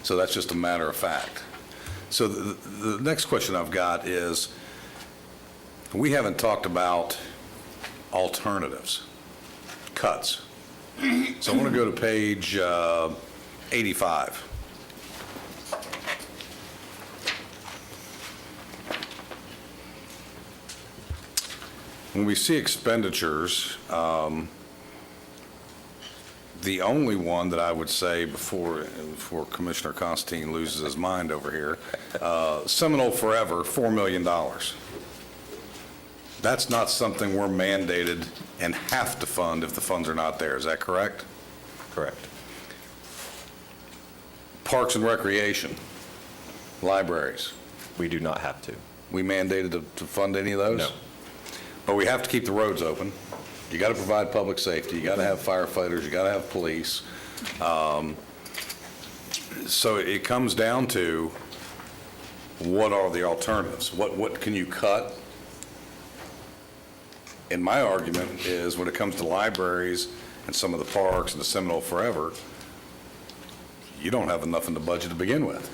So that's just a matter of fact. So the next question I've got is, we haven't talked about alternatives, cuts. So I want to go to page 85. When we see expenditures, The only one that I would say before Commissioner Constantine loses his mind over here, Seminole Forever, $4 million. That's not something we're mandated and have to fund if the funds are not there. Is that correct? Correct. Parks and Recreation, libraries, We do not have to. we mandated to fund any of those? No. But we have to keep the roads open. You got to provide public safety, you got to have firefighters, you got to have police. So it comes down to, what are the alternatives? What can you cut? And my argument is, when it comes to libraries and some of the parks and the Seminole Forever, you don't have enough in the budget to begin with.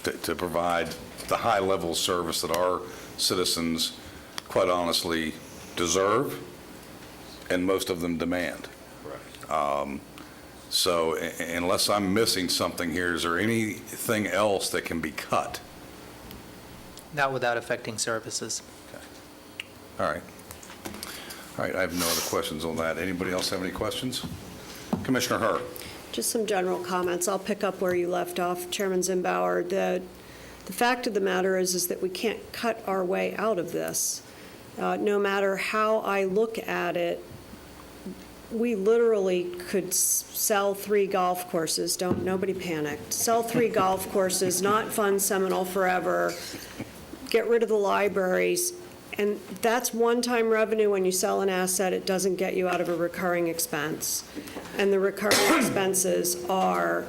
To provide the high level of service that our citizens, quite honestly, deserve, and most of them demand. So unless I'm missing something here, is there anything else that can be cut? Not without affecting services. All right. All right, I have no other questions on that. Anybody else have any questions? Commissioner Herr. Just some general comments. I'll pick up where you left off, Chairman Zimbauer. The fact of the matter is that we can't cut our way out of this. No matter how I look at it, we literally could sell 3 golf courses. Nobody panicked. Sell 3 golf courses, not fund Seminole Forever, get rid of the libraries, and that's one-time revenue. When you sell an asset, it doesn't get you out of a recurring expense. And the recurring expenses are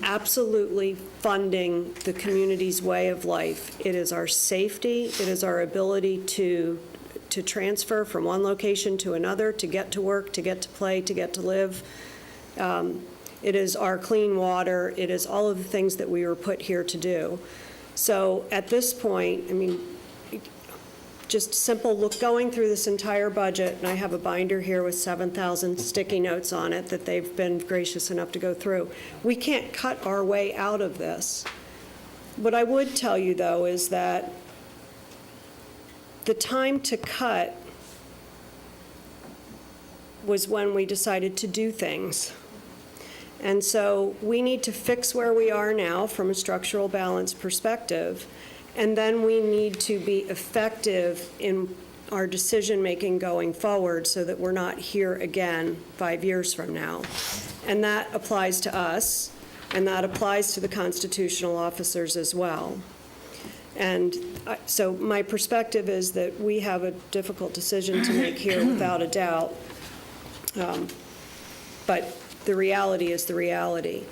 absolutely funding the community's way of life. It is our safety, it is our ability to transfer from one location to another, to get to work, to get to play, to get to live. It is our clean water, it is all of the things that we were put here to do. So at this point, I mean, just simple look, going through this entire budget, and I have a binder here with 7,000 sticky notes on it that they've been gracious enough to go through. We can't cut our way out of this. What I would tell you, though, is that the time to cut was when we decided to do things. And so we need to fix where we are now from a structural balance perspective, and then we need to be effective in our decision-making going forward so that we're not here again 5 years from now. And that applies to us, and that applies to the constitutional officers as well. And so my perspective is that we have a difficult decision to make here without a doubt. But the reality is the reality.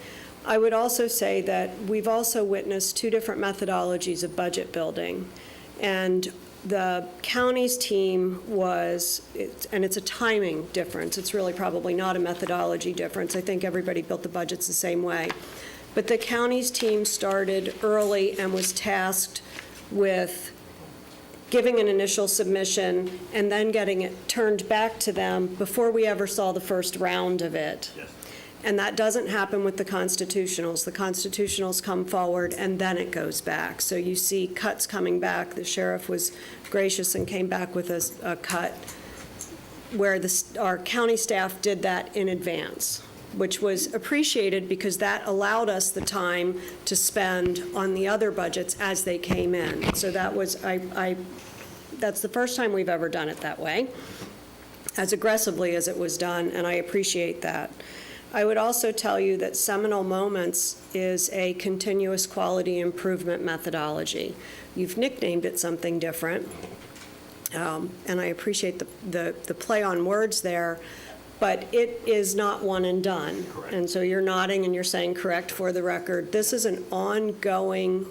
I would also say that we've also witnessed 2 different methodologies of budget building. And the county's team and it's a timing difference. It's really probably not a methodology difference. I think everybody built the budgets the same way. But the county's team started early and was tasked with giving an initial submission and then getting it turned back to them before we ever saw the first round of it. Yes. And that doesn't happen with the constitutionals. The constitutionals come forward and then it goes back. So you see cuts coming back. The sheriff was gracious and came back with a cut where our county staff did that in advance, which was appreciated because that allowed us the time to spend on the other budgets as they came in. So that was, that's the first time we've ever done it that way, as aggressively as it was done, and I appreciate that. I would also tell you that Seminole Moments is a continuous quality improvement methodology. You've nicknamed it something different, and I appreciate the play on words there, but it is not one and done. Correct. And so you're nodding and you're saying correct for the record. This is an ongoing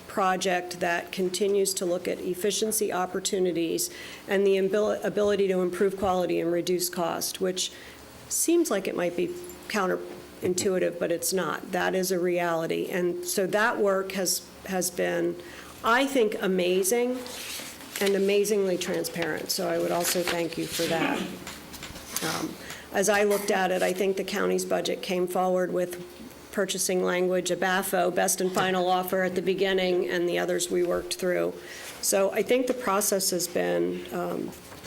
project that continues to look at efficiency opportunities and the ability to improve quality and reduce cost, which seems like it might be counterintuitive, but it's not. That is a reality. And so that work has been, I think, amazing and amazingly transparent. So I would also thank you for that. As I looked at it, I think the county's budget came forward with purchasing language, a BAFO, best and final offer at the beginning, and the others we worked through. So I think the process has been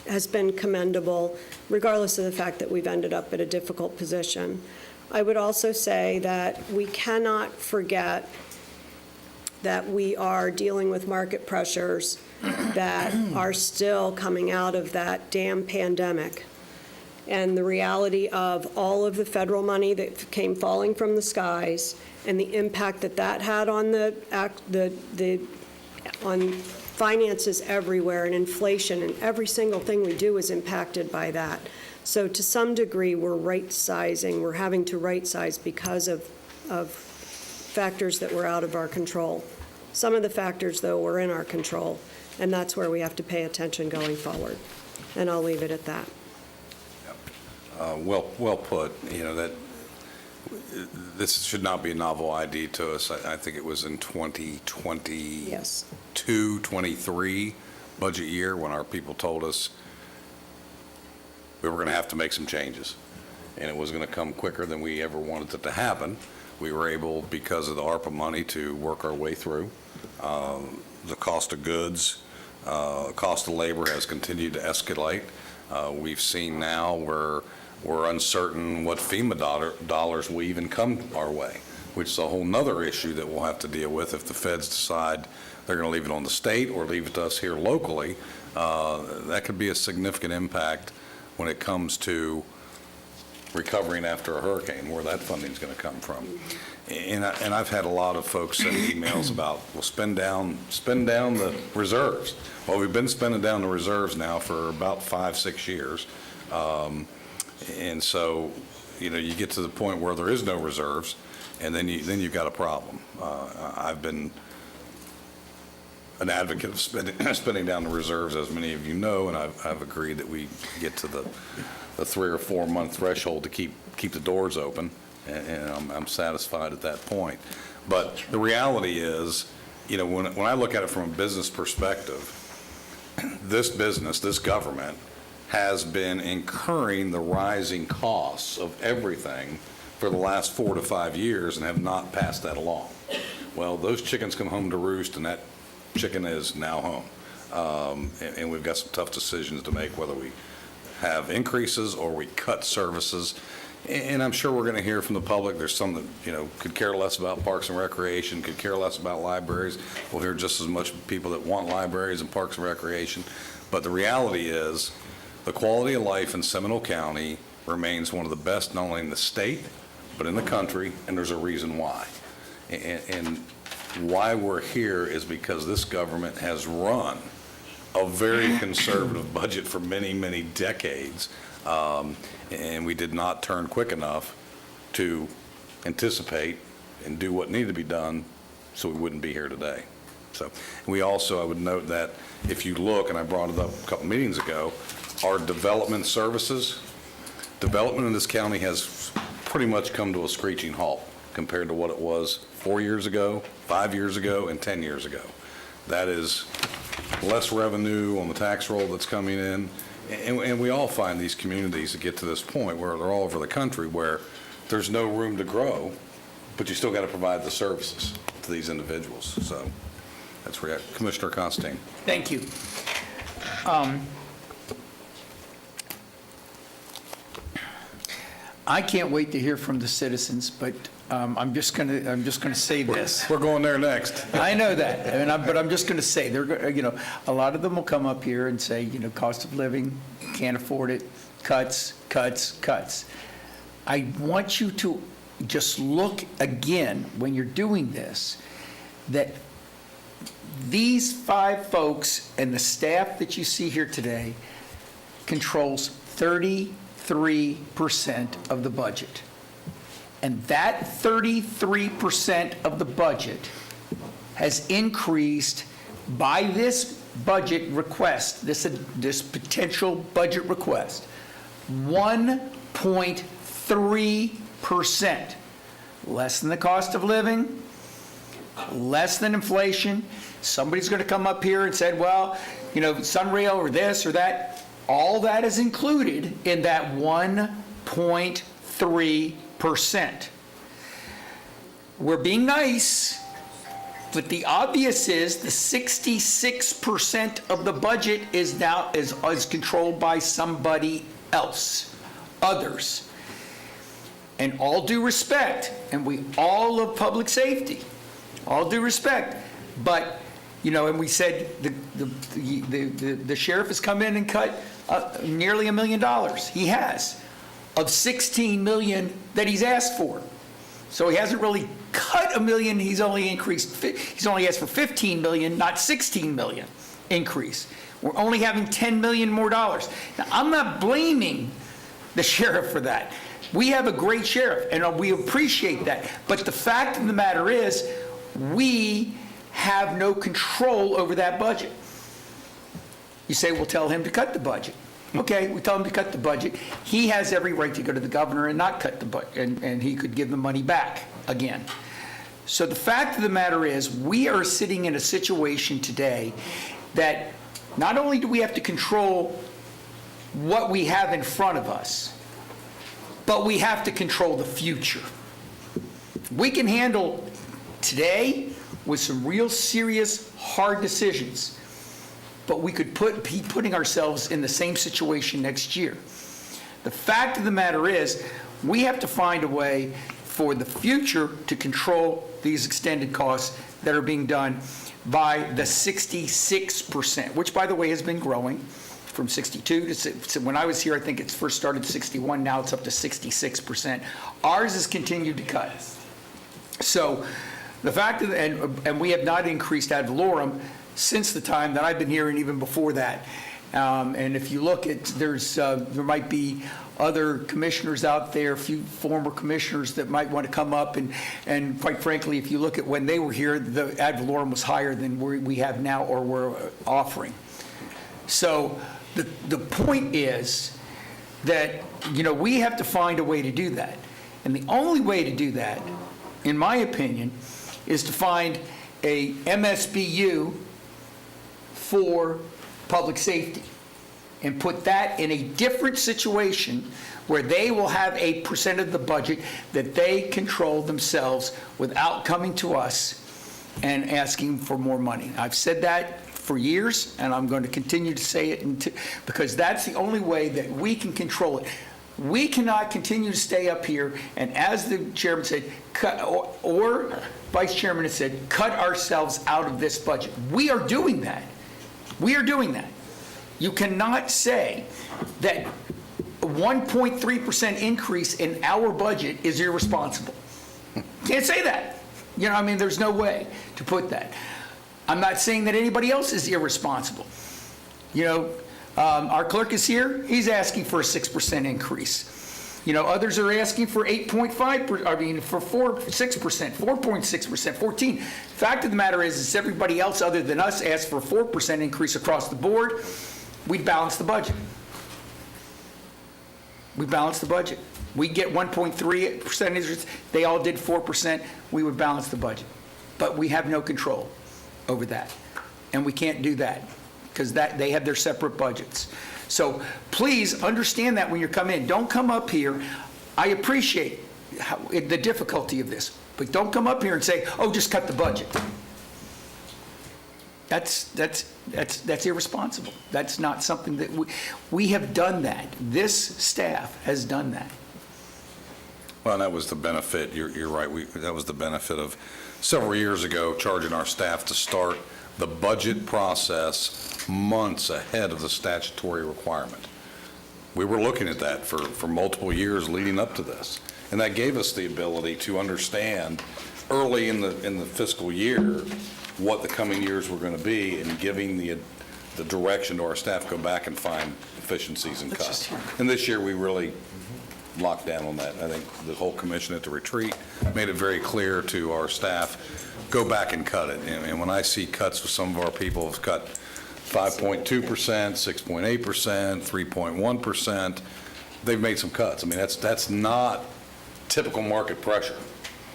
has been commendable, regardless of the fact that we've ended up at a difficult position. I would also say that we cannot forget that we are dealing with market pressures that are still coming out of that damn pandemic. And the reality of all of the federal money that came falling from the skies and the impact that that had on on finances everywhere, and inflation, and every single thing we do is impacted by that. So to some degree, we're right-sizing, we're having to right-size because of factors that were out of our control. Some of the factors, though, were in our control, and that's where we have to pay attention going forward. And I'll leave it at that. Well put. You know, that this should not be a novel idea to us. I think it was in 2022, Yes. 23 budget year when our people told us we were going to have to make some changes, and it was going to come quicker than we ever wanted it to happen. We were able, because of the ARPA money, to work our way through. The cost of goods, cost of labor has continued to escalate. We've seen now where we're uncertain what FEMA dollars will even come our way, which is a whole nother issue that we'll have to deal with if the feds decide they're going to leave it on the state or leave it to us here locally. That could be a significant impact when it comes to recovering after a hurricane, where that funding is going to come from. And I've had a lot of folks send emails about, well, spend down the reserves. Well, we've been spending down the reserves now for about 5-6 years. And so, you know, you get to the point where there is no reserves, and then you've got a problem. I've been an advocate of spending down the reserves, as many of you know, and I've agreed that we get to the 3 or 4 month threshold to keep the doors open, and I'm satisfied at that point. But the reality is, you know, when I look at it from a business perspective, this government has been incurring the rising costs of everything for the last 4 to 5 years and have not passed that along. Well, those chickens come home to roost, and that chicken is now home. And we've got some tough decisions to make, whether we have increases or we cut services. And I'm sure we're going to hear from the public. There's some that, you know, could care less about parks and recreation, could care less about libraries. We'll hear just as much people that want libraries and parks and recreation. But the reality is, the quality of life in Seminole County remains one of the best, not only in the state, but in the country, and there's a reason why. And why we're here is because this government has run a very conservative budget for many, many decades, and we did not turn quick enough to anticipate and do what needed to be done so we wouldn't be here today. So we also, I would note that if you look, and I brought it up a couple meetings ago, our development services, development in this county has pretty much come to a screeching halt compared to what it was 4 years ago, 5 years ago, and 10 years ago. That is less revenue on the tax roll that's coming in. And we all find these communities that get to this point where they're all over the country where there's no room to grow, but you still got to provide the services to these individuals. So that's where Commissioner Constantine. Thank you. I can't wait to hear from the citizens, but I'm just gonna say this. We're going there next. I know that, but I'm just gonna say, you know, a lot of them will come up here and say, you know, cost of living, can't afford it, cuts, cuts, cuts. I want you to just look again, when you're doing this, that these 5 folks and the staff that you see here today controls 33% of the budget. And that 33% of the budget has increased by this budget request, this potential budget request, 1.3%. Less than the cost of living, less than inflation. Somebody's going to come up here and say, well, you know, Sunrail or this or that. All that is included in that 1.3%. We're being nice But the obvious is the 66% of the budget is now is controlled by somebody else, others. And all due respect, and we all love public safety, all due respect, but, you know, and we said the sheriff has come in and cut nearly $1 million. He has, of 16 million that he's asked for. So he hasn't really cut $1 million, he's only asked for 15 million, not 16 million increase. We're only having $10 million more dollars. Now, I'm not blaming the sheriff for that. We have a great sheriff, and we appreciate that. But the fact of the matter is, we have no control over that budget. You say, we'll tell him to cut the budget. Okay, we tell him to cut the budget. He has every right to go to the governor and not cut the budget, and he could give the money back again. So the fact of the matter is, we are sitting in a situation today that not only do we have to control what we have in front of us, but we have to control the future. We can handle today with some real serious, hard decisions, but we could be putting ourselves in the same situation next year. The fact of the matter is, we have to find a way for the future to control these extended costs that are being done by the 66%, which, by the way, has been growing from 62 to, when I was here, I think it first started 61, now it's up to 66%. Ours has continued to cut. So the fact of, and we have not increased ad valorem since the time that I've been here and even before that. And if you look at, there might be other commissioners out there, a few former commissioners that might want to come up, and quite frankly, if you look at when they were here, the ad valorem was higher than we have now or we're offering. So the point is that, you know, we have to find a way to do that. And the only way to do that, in my opinion, is to find a MSBU for public safety and put that in a different situation where they will have a percent of the budget that they control themselves without coming to us and asking for more money. I've said that for years, and I'm going to continue to say it because that's the only way that we can control it. We cannot continue to stay up here and, as the chairman said, cut, or vice chairman has said, cut ourselves out of this budget. We are doing that. We are doing that. You cannot say that 1.3% increase in our budget is irresponsible. Can't say that. You know, I mean, there's no way to put that. I'm not saying that anybody else is irresponsible. You know, our clerk is here. He's asking for a 6% increase. You know, others are asking for 8.5%, I mean, for 6%, 4.6%, 14. Fact of the matter is everybody else other than us asked for a 4% increase across the board. We'd balance the budget. We balance the budget. We get 1.3%, they all did 4%, we would balance the budget. But we have no control over that. And we can't do that because they have their separate budgets. So please understand that when you come in. Don't come up here. I appreciate the difficulty of this, but don't come up here and say, oh, just cut the budget. That's irresponsible. That's not something that we have done that. This staff has done that. Well, and that was the benefit, you're right, that was the benefit of several years ago charging our staff to start the budget process months ahead of the statutory requirement. We were looking at that for multiple years leading up to this, and that gave us the ability to understand early in the fiscal year what the coming years were going to be, and giving the direction to our staff to go back and find efficiencies and cuts. And this year we really locked down on that. I think the whole commission at the retreat made it very clear to our staff, go back and cut it. And when I see cuts with some of our people have cut 5.2%, 6.8%, 3.1%, they've made some cuts. I mean, that's not typical market pressure.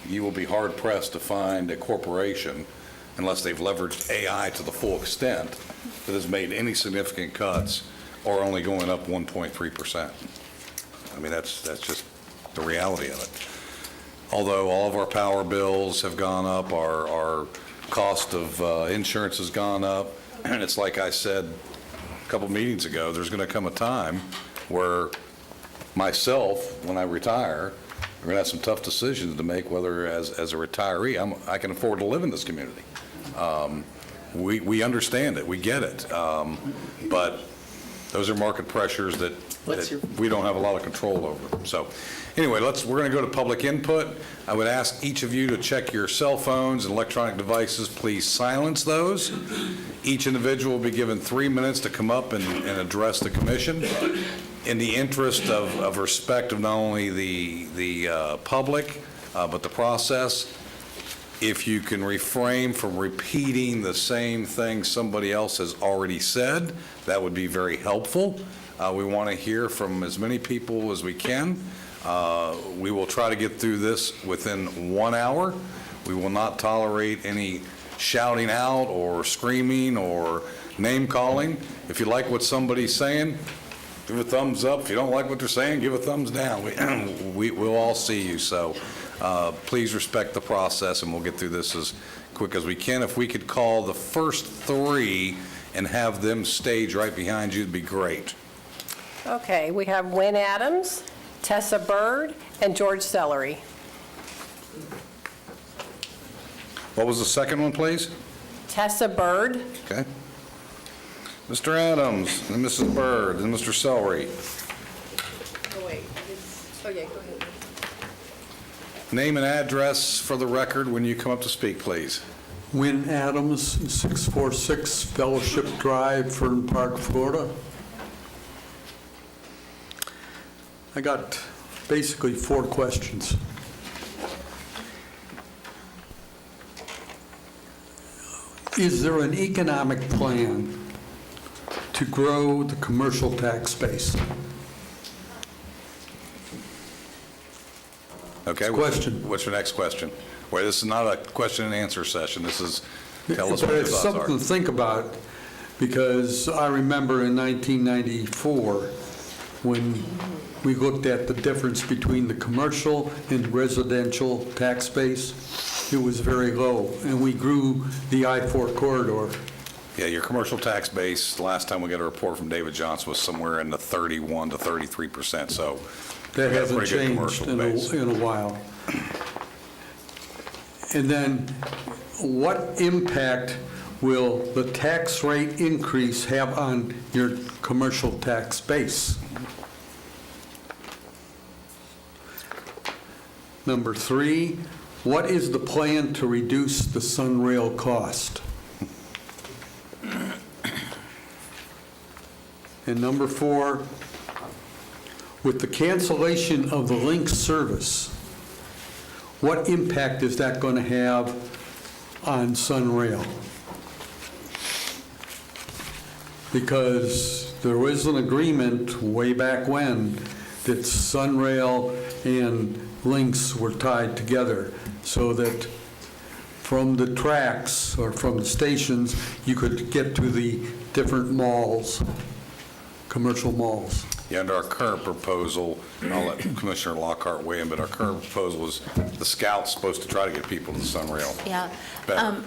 You will be hard pressed to find a corporation, unless they've leveraged AI to the full extent, that has made any significant cuts or only going up 1.3%. I mean, that's just the reality of it. Although all of our power bills have gone up, our cost of insurance has gone up, and it's like I said a couple meetings ago, there's going to come a time where myself, when I retire, we're going to have some tough decisions to make, whether as a retiree, I can afford to live in this community. We understand it, we get it, but those are market pressures that we don't have a lot of control over. So anyway, we're going to go to public input. I would ask each of you to check your cell phones and electronic devices. Please silence those. Each individual will be given 3 minutes to come up and address the commission. In the interest of respect of not only the public, but the process, if you can refrain from repeating the same thing somebody else has already said, that would be very helpful. We want to hear from as many people as we can. We will try to get through this within 1 hour. We will not tolerate any shouting out or screaming or name calling. If you like what somebody's saying, give a thumbs up. If you don't like what they're saying, give a thumbs down. We'll all see you. So please respect the process, and we'll get through this as quick as we can. If we could call the first 3 and have them stage right behind you, it'd be great. Okay, we have Wynn Adams, Tessa Bird, and George Sellery. What was the second one, please? Tessa Bird, Okay. Mr. Adams, and Mrs. Bird, and Mr. Sellery. oh wait, oh yeah, go ahead. Name and address for the record when you come up to speak, please. Wynn Adams, 646 Fellowship Drive, Fern Park, Florida. I got basically 4 questions. Is there an economic plan to grow the commercial tax base? Okay. Question. What's your next question? Well, this is not a question and answer session. This is, tell us But what your it's thoughts something are. to think about, because I remember in 1994, when we looked at the difference between the commercial and residential tax base, it was very low, and we grew the I-4 corridor. Yeah, your commercial tax base, last time we got a report from David Johnson, was somewhere in the 31 to 33%, so. That we got a hasn't pretty good changed commercial in base. a while. And then, what impact will the tax rate increase have on your commercial tax base? Number 3, what is the plan to reduce the Sunrail cost? And number 4, with the cancellation of the link service, what impact is that going to have on Sunrail? Because there was an agreement way back when that Sunrail and links were tied together so that from the tracks or from the stations, you could get to the different malls, commercial malls. Yeah, under our current proposal, and I'll let Commissioner Lockhart weigh in, but our current proposal is the Scout's supposed to try to get people to the Sunrail. Yeah. Better.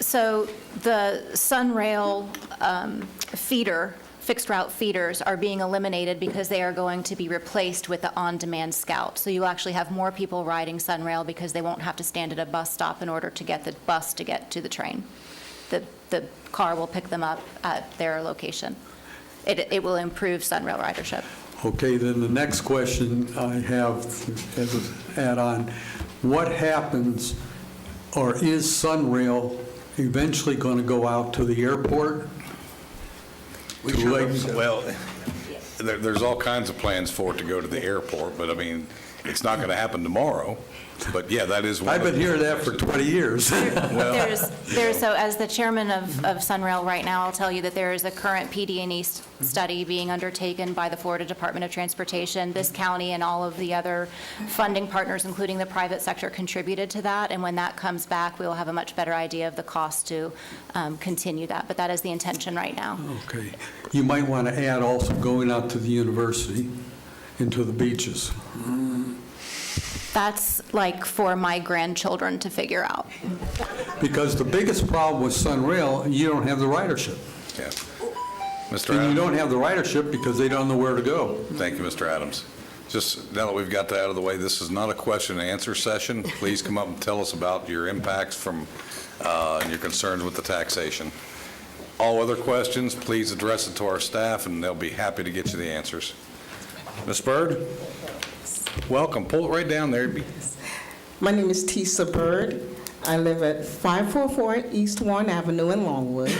So the Sunrail feeder, fixed route feeders are being eliminated because they are going to be replaced with the on-demand Scout. So you actually have more people riding Sunrail because they won't have to stand at a bus stop in order to get the bus to get to the train. The car will pick them up at their location. It will improve Sunrail ridership. Okay, then the next question I have as an add-on, what happens, or is Sunrail eventually going to go out to the airport? Well, there's all kinds of plans for it to go to the airport, but I mean, it's not going to happen tomorrow. But yeah, that is one I've of been the- hearing that for 20 years. So as the chairman of Sunrail right now, I'll tell you that there is a current PD&E study being undertaken by the Florida Department of Transportation. This county and all of the other funding partners, including the private sector, contributed to that. And when that comes back, we will have a much better idea of the cost to continue that. But that is the intention right now. Okay. You might want to add also going out to the university and to the beaches. that's like for my grandchildren to figure out. Because the biggest problem with Sunrail, you don't have the ridership. Yeah. Mr. And you Adams? don't have the ridership because they don't know where to go. Thank you, Mr. Adams. Just now that we've got that out of the way, this is not a question and answer session. Please come up and tell us about your impacts from, and your concerns with the taxation. All other questions, please address it to our staff, and they'll be happy to get you the answers. Ms. Byrd? Welcome. Pull it right down there. My name is Tisa Bird. I live at 544 East Warren Avenue in Longwood.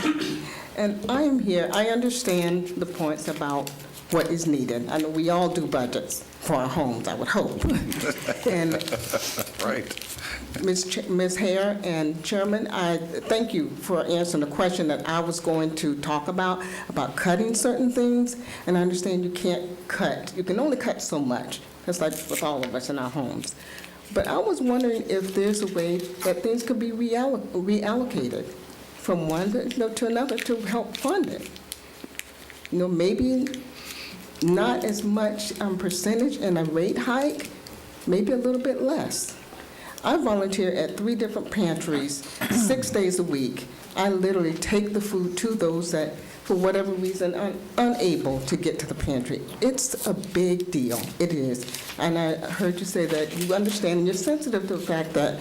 And I am here, I understand the points about what is needed. I know we all do budgets for our homes, I would hope. And Right. Ms. Hare and Chairman, I thank you for answering the question that I was going to talk about cutting certain things. And I understand you can't cut, you can only cut so much, just like with all of us in our homes. But I was wondering if there's a way that things could be reallocated from one to another to help fund it. Maybe not as much percentage and a rate hike, maybe a little bit less. I volunteer at 3 different pantries 6 days a week. I literally take the food to those that, for whatever reason, are unable to get to the pantry. It's a big deal. It is. And I heard you say that you understand and you're sensitive to the fact that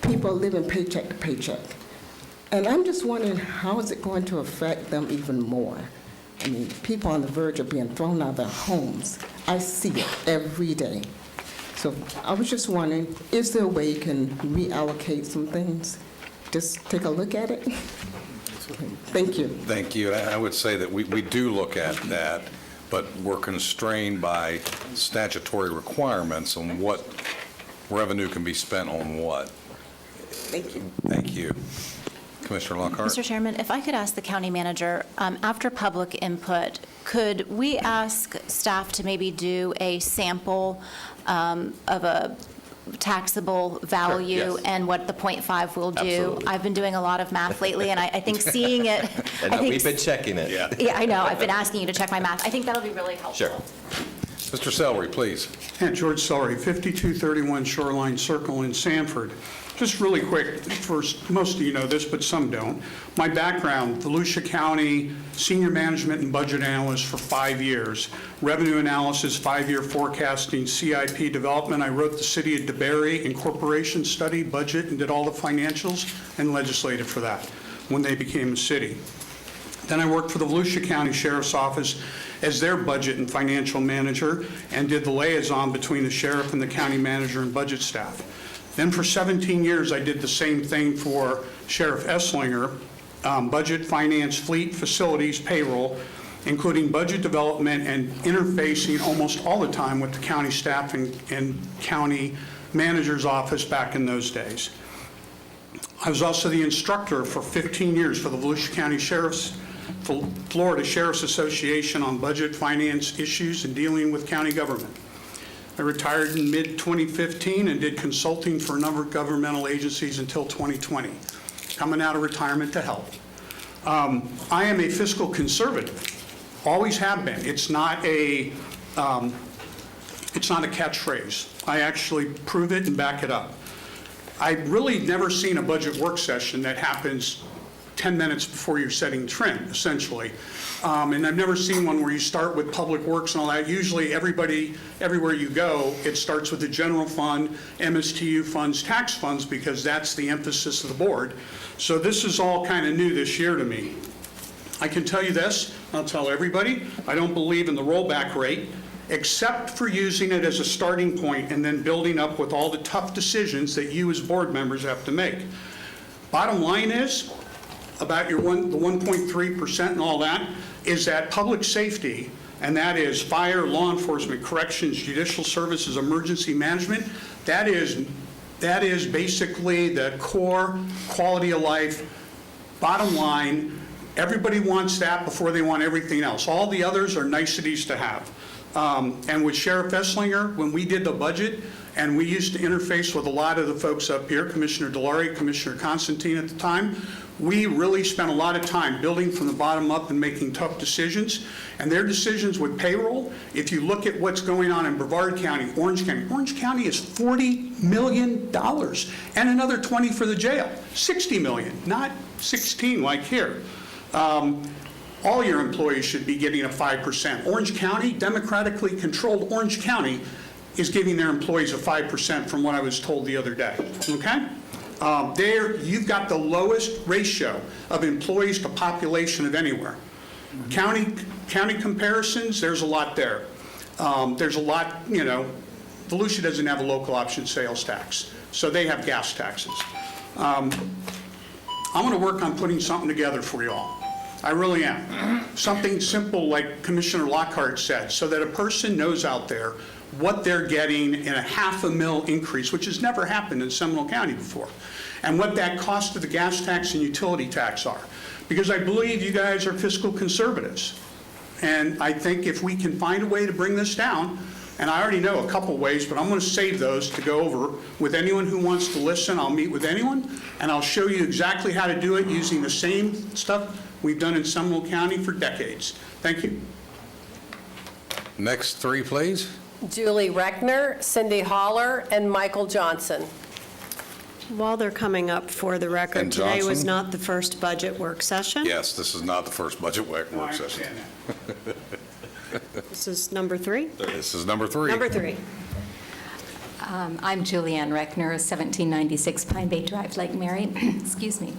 people are living paycheck to paycheck. And I'm just wondering, how is it going to affect them even more? I mean, people on the verge of being thrown out of their homes. I see it every day. So I was just wondering, is there a way you can reallocate some things? Just take a look at it? Thank you. Thank you. I would say that we do look at that, but we're constrained by statutory requirements on what revenue can be spent on what. Thank you. Thank you. Commissioner Lockhart? Mr. Chairman, if I could ask the county manager, after public input, could we ask staff to maybe do a sample of a taxable value yes. and what the .5 will do? Absolutely. I've been doing a lot of math lately, and I think seeing it. And we've been checking it. Yeah. Yeah, I know. I've been asking you to check my math. I think that'll be really helpful. Sure. Mr. Sellery, please. Yeah, George Sellery, 5231 Shoreline Circle in Sanford. Just really quick, first, most of you know this, but some don't. My background, Volusia County Senior Management and Budget Analyst for 5 years. Revenue analysis, 5-year forecasting, CIP development. I wrote the City of DeBerry Incorporation study, budget, and did all the financials and legislated for that when they became a city. Then I worked for the Volusia County Sheriff's Office as their budget and financial manager and did the liaison between the sheriff and the county manager and budget staff. Then for 17 years, I did the same thing for Sheriff Esslinger, budget, finance, fleet, facilities, payroll, including budget development and interfacing almost all the time with the county staff and county manager's office back in those days. I was also the instructor for 15 years for the Volusia County Florida Sheriff's Association on budget, finance issues, and dealing with county government. I retired in mid-2015 and did consulting for a number of governmental agencies until 2020. Coming out of retirement to help. I am a fiscal conservative, always have been. It's not a catchphrase. I actually prove it and back it up. I've really never seen a budget work session that happens 10 minutes before you're setting trim, essentially. And I've never seen one where you start with public works and all that. Usually everybody, everywhere you go, it starts with the general fund, MSTU funds, tax funds, because that's the emphasis of the board. So this is all kind of new this year to me. I can tell you this, I'll tell everybody, I don't believe in the rollback rate, except for using it as a starting point and then building up with all the tough decisions that you as board members have to make. Bottom line is, about the 1.3% and all that, is that public safety, and that is fire, law enforcement, corrections, judicial services, emergency management, that is basically the core quality of life. Bottom line, everybody wants that before they want everything else. All the others are niceties to have. And with Sheriff Esslinger, when we did the budget, and we used to interface with a lot of the folks up here, Commissioner Delarey, Commissioner Constantine at the time, We really spent a lot of time building from the bottom up and making tough decisions. And their decisions with payroll, if you look at what's going on in Brevard County, Orange County is $40 million and another 20 for the jail. 60 million, not 16 like here. All your employees should be getting a 5%. Orange County, democratically controlled Orange County, is giving their employees a 5% from what I was told the other day, okay? There, you've got the lowest ratio of employees to population of anywhere. County comparisons, there's a lot there. There's a lot, you know, Volusia doesn't have a local option sales tax, so they have gas taxes. I'm going to work on putting something together for you all. I really am. Something simple like Commissioner Lockhart said, so that a person knows out there what they're getting in a $500,000 increase, which has never happened in Seminole County before, and what that cost of the gas tax and utility tax are. Because I believe you guys are fiscal conservatives. And I think if we can find a way to bring this down, and I already know a couple ways, but I'm going to save those to go over with anyone who wants to listen. I'll meet with anyone, and I'll show you exactly how to do it using the same stuff we've done in Seminole County for decades. Thank you. Next three, please. Julie Reckner, Cindy Holler, and Michael Johnson. While they're coming up, for the record, And today was Johnson? not the first budget work session. Yes, this is not the first budget work session. This is number 3? This is number 3. Number 3. I'm Julianne Reckner, 1796 Pine Bay Drive, Lake Mary. Excuse me.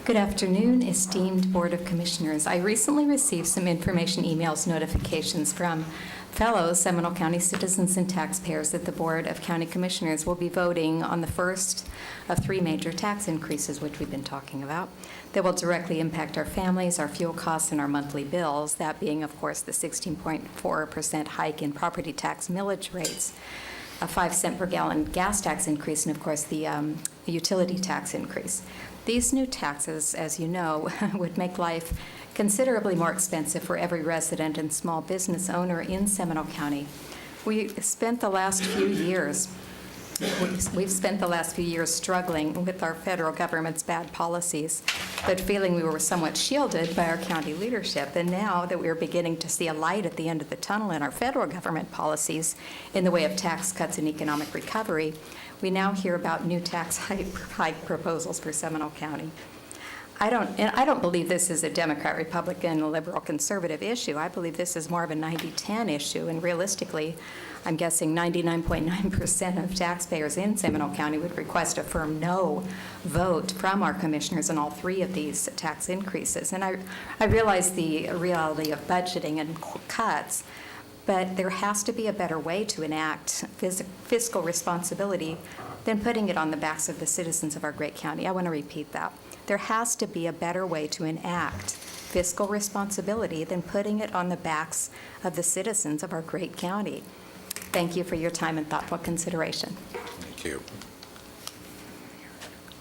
Good afternoon, esteemed Board of Commissioners. I recently received some information emails notifications from fellow Seminole County citizens and taxpayers that the Board of County Commissioners will be voting on the first of 3 major tax increases, which we've been talking about, that will directly impact our families, our fuel costs, and our monthly bills, that being, of course, the 16.4% hike in property tax millage rates, a 5-cent per gallon gas tax increase, and, of course, the utility tax increase. These new taxes, as you know, would make life considerably more expensive for every resident and small business owner in Seminole County. We've spent the last few years struggling with our federal government's bad policies, but feeling we were somewhat shielded by our county leadership. And now that we're beginning to see a light at the end of the tunnel in our federal government policies in the way of tax cuts and economic recovery, we now hear about new tax hike proposals for Seminole County. I don't believe this is a Democrat, Republican, liberal, conservative issue. I believe this is more of a 90-10 issue, and realistically, I'm guessing 99.9% of taxpayers in Seminole County would request a firm no vote from our commissioners on all 3 of these tax increases. And I realize the reality of budgeting and cuts, but there has to be a better way to enact fiscal responsibility than putting it on the backs of the citizens of our great county. I want to repeat that. There has to be a better way to enact fiscal responsibility than putting it on the backs of the citizens of our great county. Thank you for your time and thoughtful consideration. Thank you.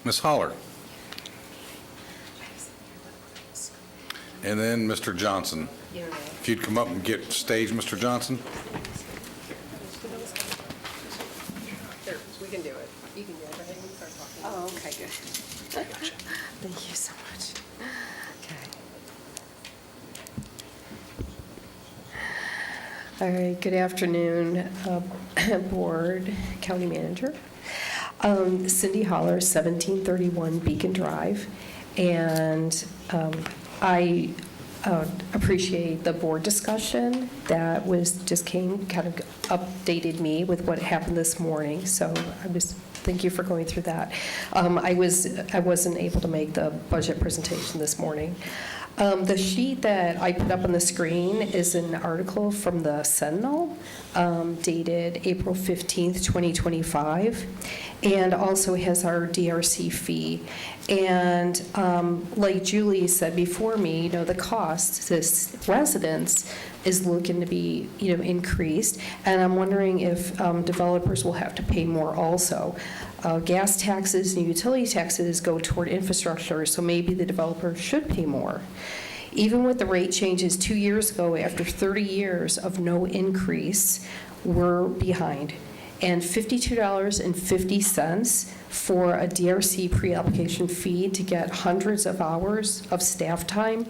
Ms. Holler. And then Mr. Johnson. If you'd come up and get stage, Mr. Johnson. Here, we can do it. You can do everything. We start talking. Oh, okay, good. Thank you so much. Okay. All right, good afternoon, Board, County Manager. Cindy Holler, 1731 Beacon Drive, and I appreciate the board discussion that kind of updated me with what happened this morning, so thank you for going through that. I wasn't able to make the budget presentation this morning. The sheet that I put up on the screen is an article from the Sentinel dated April 15th, 2025, and also has our DRC fee. And like Julie said before me, the cost to residents is looking to be, increased, and I'm wondering if developers will have to pay more also. Gas taxes and utility taxes go toward infrastructure, so maybe the developer should pay more. Even with the rate changes 2 years ago, after 30 years of no increase, we're behind. and $52.50 for a DRC pre-application fee to get hundreds of hours of staff time,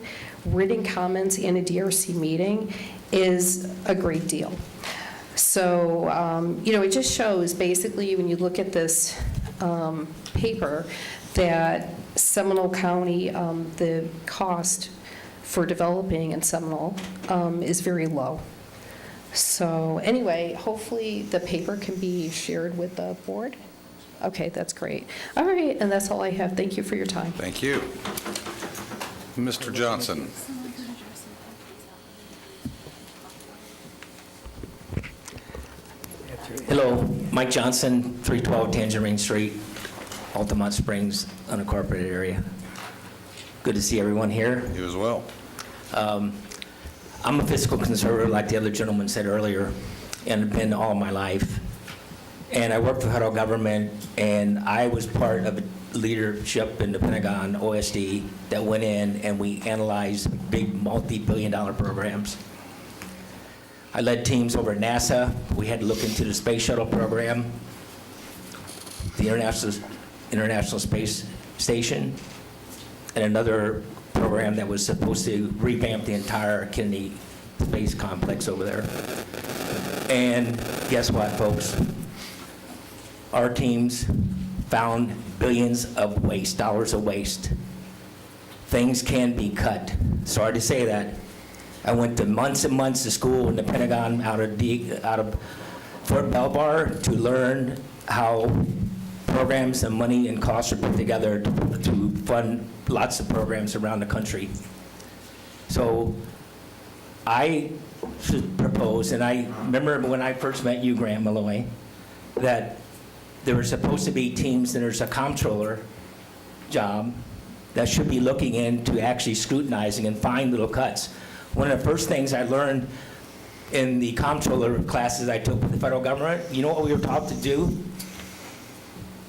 written comments, and a DRC meeting is a great deal. So, it just shows, basically, when you look at this paper, that Seminole County, the cost for developing in Seminole is very low. So anyway, hopefully the paper can be shared with the board. Okay, that's great. All right, and that's all I have. Thank you for your time. Thank you. Mr. Johnson. Hello, Mike Johnson, 312 Tangerine Street, Altamont Springs, unincorporated area. Good to see everyone here. You as well. I'm a fiscal conservative, like the other gentleman said earlier, and have been all my life. And I worked for the federal government, and I was part of leadership in the Pentagon, OSD, that went in and we analyzed big multi-billion-dollar programs. I led teams over at NASA. We had to look into the space shuttle program, the International Space Station, and another program that was supposed to revamp the entire Kennedy Space Complex over there. And guess what, folks? Our teams found billions of waste, dollars of waste. Things can be cut. Sorry to say that. I went to months and months of school in the Pentagon out of Fort Belvoir to learn how programs and money and costs are put together to fund lots of programs around the country. So I should propose, and I remember when I first met you, Graham Malloy, that there were supposed to be teams, and there's a comptroller job that should be looking into actually scrutinizing and find little cuts. One of the first things I learned in the comptroller classes I took with the federal government, you know what we were taught to do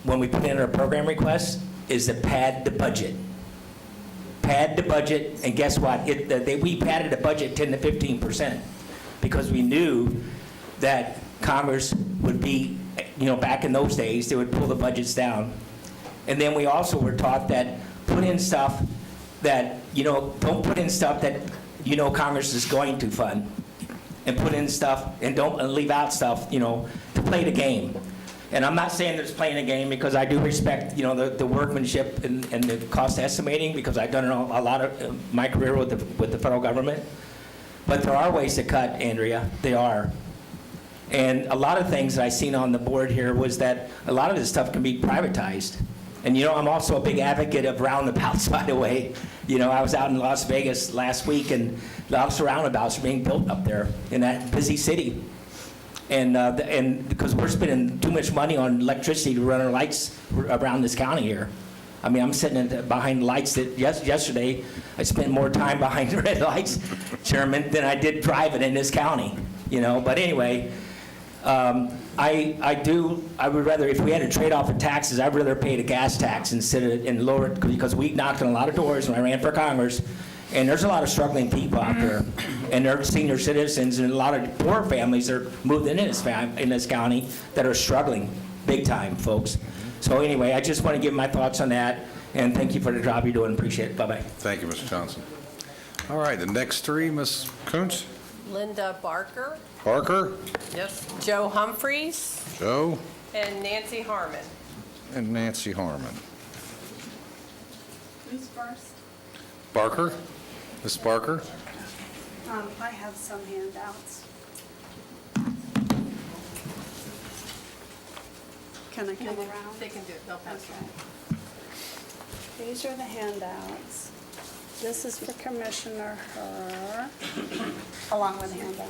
when we put in our program requests, is to pad the budget. Pad the budget, and guess what? We padded the budget 10 to 15% because we knew that Congress would be, back in those days, they would pull the budgets down. And then we also were taught that put in stuff that, don't put in stuff that Congress is going to fund, and put in stuff, and don't leave out stuff, to play the game. And I'm not saying that it's playing a game, because I do respect, the workmanship and the cost estimating, because I've done a lot of my career with the federal government. But there are ways to cut, Andrea. They are. And a lot of things that I seen on the board here was that a lot of this stuff can be privatized. And I'm also a big advocate of roundabouts, by the way. I was out in Las Vegas last week, and lots of roundabouts are being built up there in that busy city. And because we're spending too much money on electricity to run our lights around this county here. I mean, I'm sitting behind lights that yesterday, I spent more time behind the red lights, Chairman, than I did driving in this county, But anyway, I would rather, if we had a trade-off of taxes, I'd rather pay the gas tax instead of, and lower it, because we knocked on a lot of doors when I ran for Congress, and there's a lot of struggling people out there, and they're senior citizens, and a lot of poor families are moved in this county that are struggling big time, folks. So anyway, I just want to give my thoughts on that, and thank you for the job you're doing. Appreciate it. Bye-bye. Thank you, Mr. Johnson. All right, the next three, Ms. Kuntz. Linda Barker. Barker. Yes. Joe Humphreys. Joe. And Nancy Harmon. And Nancy Harmon. Who's first? Barker. Ms. Barker. I have some handouts. Can I come around? They can do it. They'll pass it. Okay. These are the handouts. This is for Commissioner Herr, along with the handout.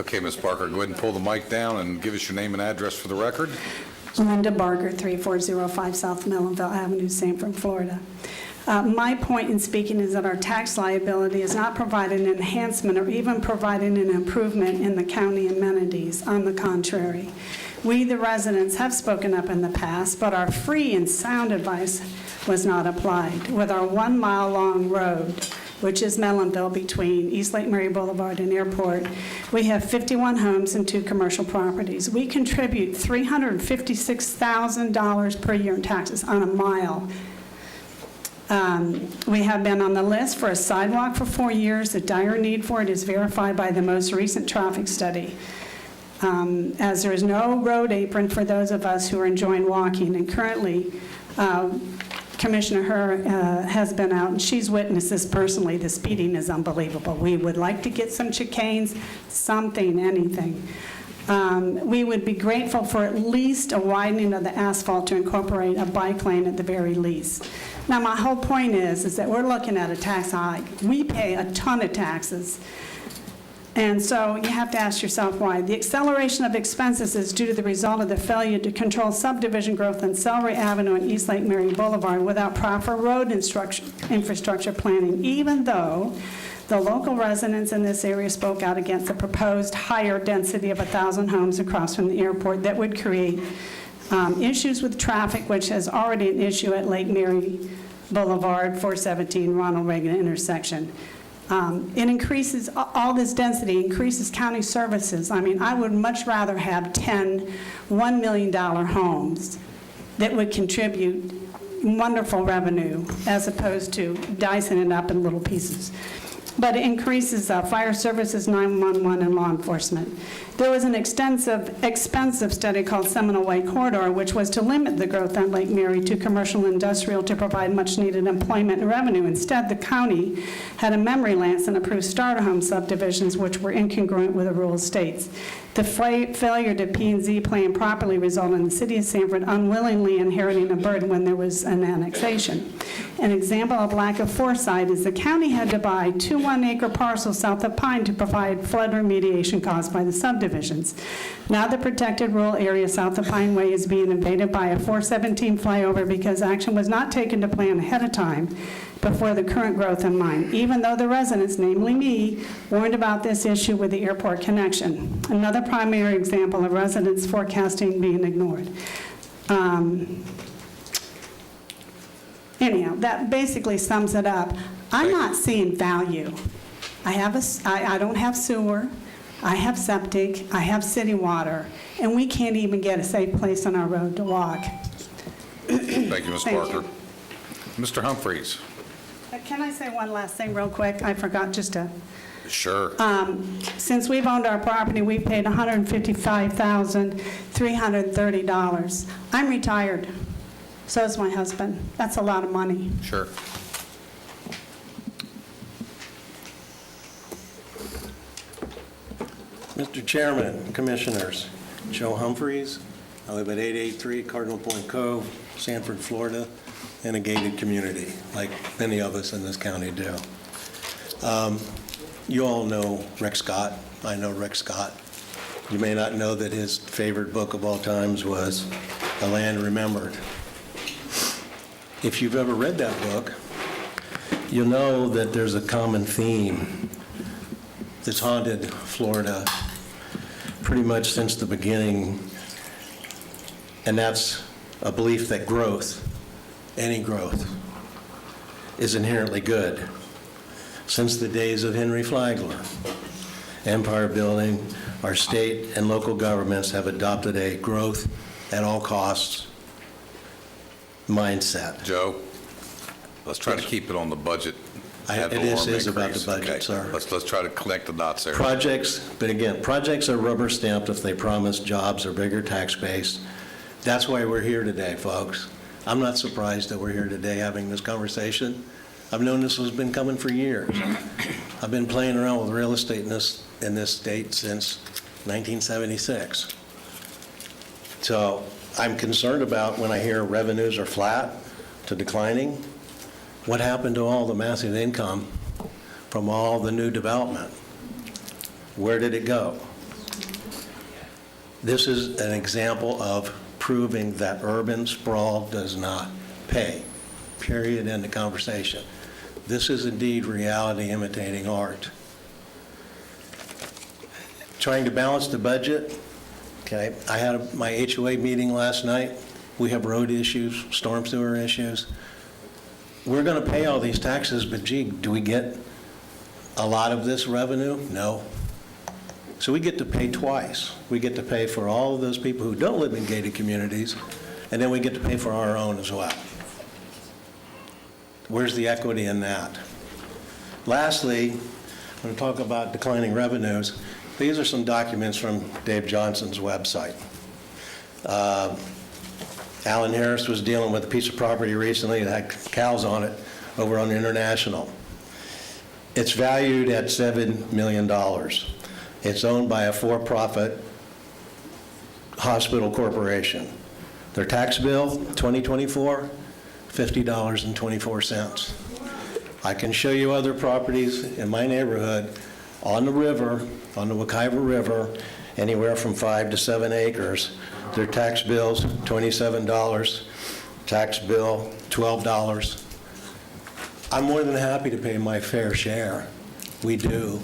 Okay, Ms. Barker, go ahead and pull the mic down and give us your name and address for the record. Linda Barker, 3405 South Mellonville Avenue, Sanford, Florida. My point in speaking is that our tax liability is not providing an enhancement or even providing an improvement in the county amenities. On the contrary, we, the residents, have spoken up in the past, but our free and sound advice was not applied. With our 1 mile long road, which is Mellonville between East Lake Mary Boulevard and Airport, we have 51 homes and 2 commercial properties. We contribute $356,000 per year in taxes on a mile. We have been on the list for a sidewalk for 4 years. The dire need for it is verified by the most recent traffic study. As there is no road apron for those of us who are enjoying walking, and currently Commissioner Herr has been out, and she's witnessed this personally. The speeding is unbelievable. We would like to get some chicanes, something, anything. We would be grateful for at least a widening of the asphalt to incorporate a bike lane at the very least. Now, my whole point is that we're looking at a tax hike. We pay a ton of taxes. And so you have to ask yourself why. The acceleration of expenses is due to the result of the failure to control subdivision growth on Celery Avenue and East Lake Mary Boulevard without proper road infrastructure planning, even though the local residents in this area spoke out against the proposed higher density of 1,000 homes across from the airport that would create issues with traffic, which is already an issue at Lake Mary Boulevard, 417 Ronald Reagan intersection. It increases, all this density increases county services. I mean, I would much rather have 10 $1 million homes that would contribute wonderful revenue as opposed to dicing it up in little pieces. But it increases fire services, 911, and law enforcement. There was an expensive study called Seminole Way Corridor, which was to limit the growth on Lake Mary to commercial and industrial to provide much-needed employment and revenue. Instead, the county had a memory lapse and approved starter home subdivisions, which were incongruent with the rural states. The failure to P&Z plan properly resulted in the city of Sanford unwillingly inheriting a burden when there was an annexation. An example of lack of foresight is the county had to buy 2 one-acre parcels south of Pine to provide flood remediation caused by the subdivisions. Now the protected rural area south of Pine Way is being invaded by a 417 flyover because action was not taken to plan ahead of time before the current growth in mind, even though the residents, namely me, warned about this issue with the airport connection. Another primary example of residents forecasting being ignored. Anyhow, that basically sums it up. I'm not seeing value. I don't have sewer, I have septic, I have city water, and we can't even get a safe place on our road to walk. Thank you, Ms. Parker. Mr. Humphreys. Can I say one last thing real quick? I forgot just to. Sure. Since we've owned our property, we've paid $155,330. I'm retired. So is my husband. That's a lot of money. Sure. Mr. Chairman, Commissioners, Joe Humphreys. I live at 883 Cardinal Point Cove, Sanford, Florida, in a gated community, like many of us in this county do. You all know Rick Scott. I know Rick Scott. You may not know that his favorite book of all times was A Land Remembered. If you've ever read that book, you'll know that there's a common theme that's haunted Florida pretty much since the beginning, and that's a belief that growth, any growth, is inherently good. Since the days of Henry Flagler, empire building, our state and local governments have adopted a growth at all costs mindset. Joe, let's try to keep it on the budget. It is about the budget, okay. sir. Let's try to connect the dots there. Projects, but again, projects are rubber stamped if they promise jobs or bigger tax base. That's why we're here today, folks. I'm not surprised that we're here today having this conversation. I've known this has been coming for years. I've been playing around with real estate in this state since 1976. So I'm concerned about when I hear revenues are flat to declining. What happened to all the massive income from all the new development? Where did it go? This is an example of proving that urban sprawl does not pay. Period. End of conversation. This is indeed reality imitating art. Trying to balance the budget. Okay, I had my HOA meeting last night. We have road issues, storm sewer issues. we're going to pay all these taxes, but gee, do we get a lot of this revenue? No. So we get to pay twice. We get to pay for all of those people who don't live in gated communities, and then we get to pay for our own as well. Where's the equity in that? Lastly, I'm going to talk about declining revenues. These are some documents from Dave Johnson's website. Alan Harris was dealing with a piece of property recently that had cows on it over on International. It's valued at $7 million. It's owned by a for-profit hospital corporation. Their tax bill, 2024, $50.24. I can show you other properties in my neighborhood on the river, on the Wekiva River, anywhere from 5 to 7 acres. Their tax bill's $27, tax bill $12. I'm more than happy to pay my fair share. We do.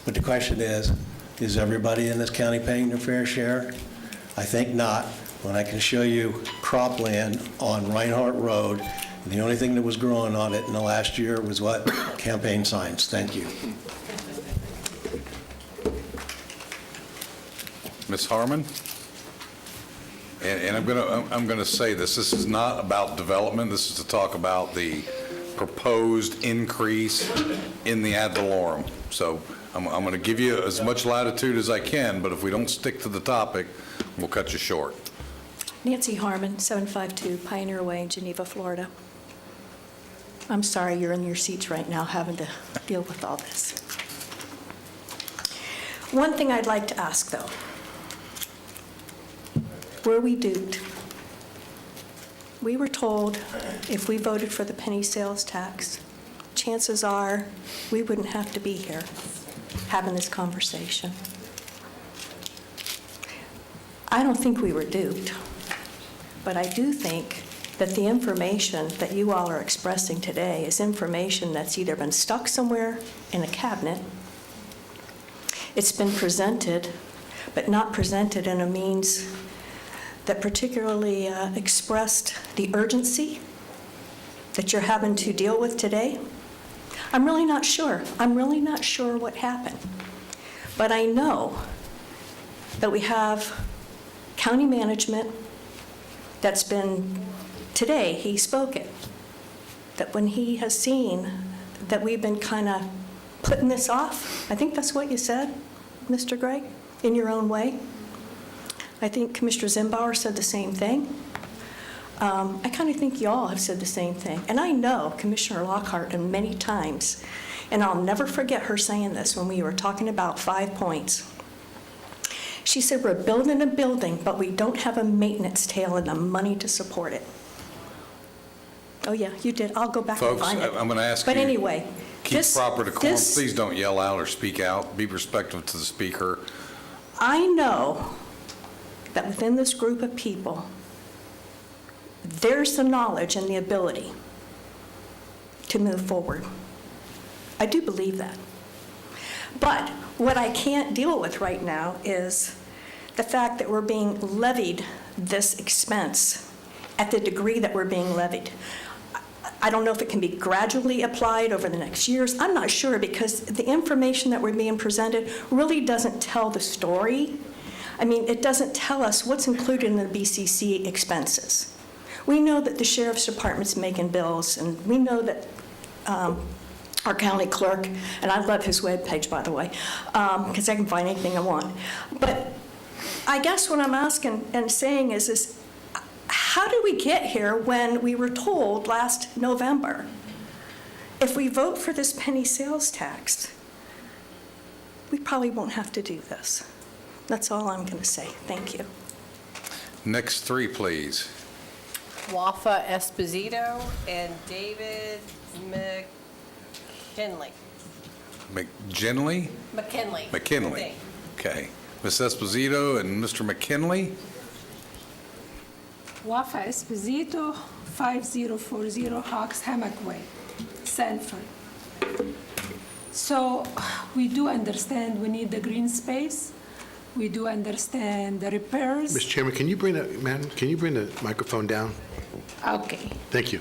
But the question is everybody in this county paying their fair share? I think not. When I can show you cropland on Reinhardt Road, and the only thing that was growing on it in the last year was what? Campaign signs. Thank you. Ms. Harmon? And I'm gonna say this is not about development. This is to talk about the proposed increase in the ad valorem. So I'm going to give you as much latitude as I can, but if we don't stick to the topic, we'll cut you short. Nancy Harmon, 752 Pioneer Way, Geneva, Florida. I'm sorry you're in your seats right now having to deal with all this. One thing I'd like to ask, though. Were we duped? We were told if we voted for the penny sales tax, chances are we wouldn't have to be here having this conversation. I don't think we were duped, but I do think that the information that you all are expressing today is information that's either been stuck somewhere in a cabinet, it's been presented, but not presented in a means that particularly expressed the urgency that you're having to deal with today. I'm really not sure. I'm really not sure what happened. But I know that we have county management that's been, today he spoke it, that when he has seen that we've been kind of putting this off, I think that's what you said, Mr. Gregg, in your own way. I think Commissioner Zimbauer said the same thing. I kind of think you all have said the same thing. And I know Commissioner Lockhart, and many times, and I'll never forget her saying this when we were talking about 5 points. She said, we're building a building, but we don't have a maintenance tail and the money to support it. Oh, yeah, you did. I'll go back and find it. Folks, I'm going to ask you. But anyway, Keep proper decorum. Please don't yell out or speak out. Be respectful to the speaker. I know that within this group of people, there's the knowledge and the ability to move forward. I do believe that. But what I can't deal with right now is the fact that we're being levied this expense at the degree that we're being levied. I don't know if it can be gradually applied over the next years. I'm not sure, because the information that we're being presented really doesn't tell the story. I mean, it doesn't tell us what's included in the BCC expenses. We know that the sheriff's department's making bills, and we know that our county clerk, and I love his webpage, by the way, because I can find anything I want. But I guess what I'm asking and saying is how did we get here when we were told last November, if we vote for this penny sales tax, we probably won't have to do this? That's all I'm going to say. Thank you. Next three, please. Wafa Esposito and David McKinley. McGinley? McKinley. McKinley. Okay. Ms. Esposito and Mr. McKinley? Wafa Esposito, 5040 Hawks Hammock Way, Sanford. So we do understand we need the green space. We do understand the repairs. Mr. Chairman, can you bring the microphone down? Okay. Thank you.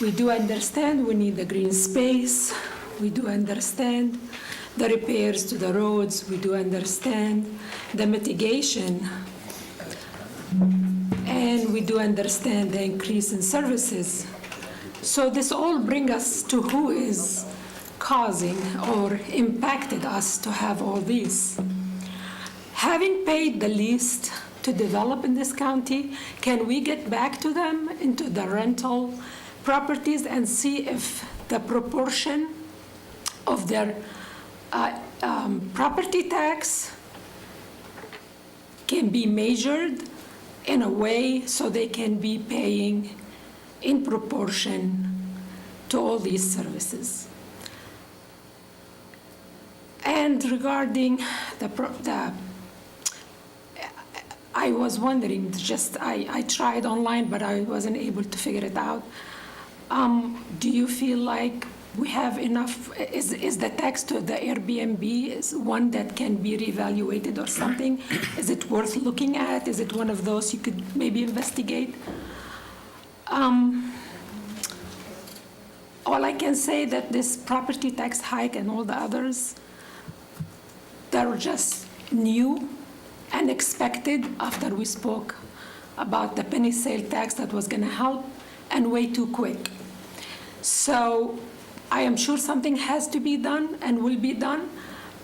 We do understand we need the green space. We do understand the repairs to the roads. We do understand the mitigation. And we do understand the increase in services. So this all brings us to who is causing or impacted us to have all these. Having paid the least to develop in this county, can we get back to them into the rental properties and see if the proportion of their property tax can be measured in a way so they can be paying in proportion to all these services? And regarding I was wondering, I tried online, but I wasn't able to figure it out. Do you feel like we have enough, is the tax to the Airbnb is one that can be reevaluated or something? Is it worth looking at? Is it one of those you could maybe investigate? All I can say that this property tax hike and all the others, they're just new and expected after we spoke about the penny sale tax that was going to help, and way too quick. So I am sure something has to be done and will be done,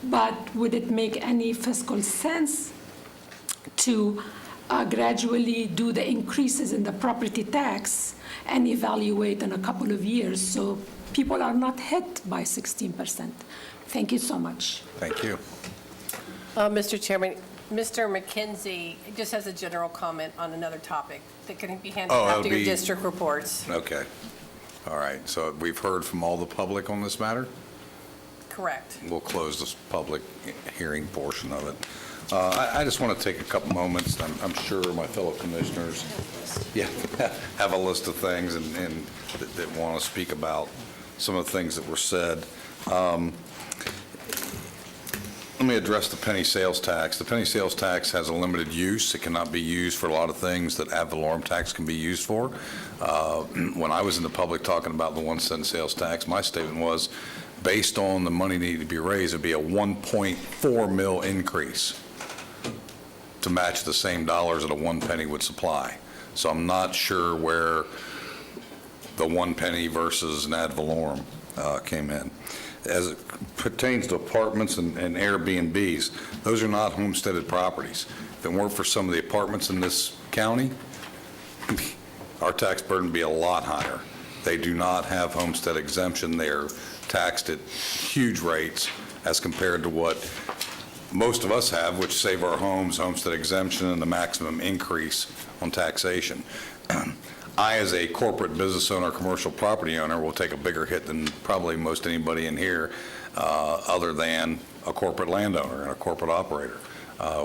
but would it make any fiscal sense to gradually do the increases in the property tax and evaluate in a couple of years so people are not hit by 16%? Thank you so much. Thank you. Mr. Chairman, Mr. McKenzie just has a general comment on another topic that can be handled after your district reports. Okay. All right. So we've heard from all the public on this matter? Correct. We'll close this public hearing portion of it. I just want to take a couple moments. I'm sure my fellow commissioners have a list of things and that want to speak about some of the things that were said. Let me address the penny sales tax. The penny sales tax has a limited use. It cannot be used for a lot of things that ad valorem tax can be used for. When I was in the public talking about the 1 cent sales tax, my statement was, based on the money needed to be raised, it'd be a 1.4 mil increase to match the same dollars that a 1 penny would supply. So I'm not sure where the 1 penny versus an ad valorem came in. As it pertains to apartments and Airbnbs, those are not homesteaded properties. If it weren't for some of the apartments in this county, our tax burden would be a lot higher. They do not have homestead exemption. They're taxed at huge rates as compared to what most of us have, which save our homes, homestead exemption, and the maximum increase on taxation. I, as a corporate business owner, commercial property owner, will take a bigger hit than probably most anybody in here, other than a corporate landowner and a corporate operator.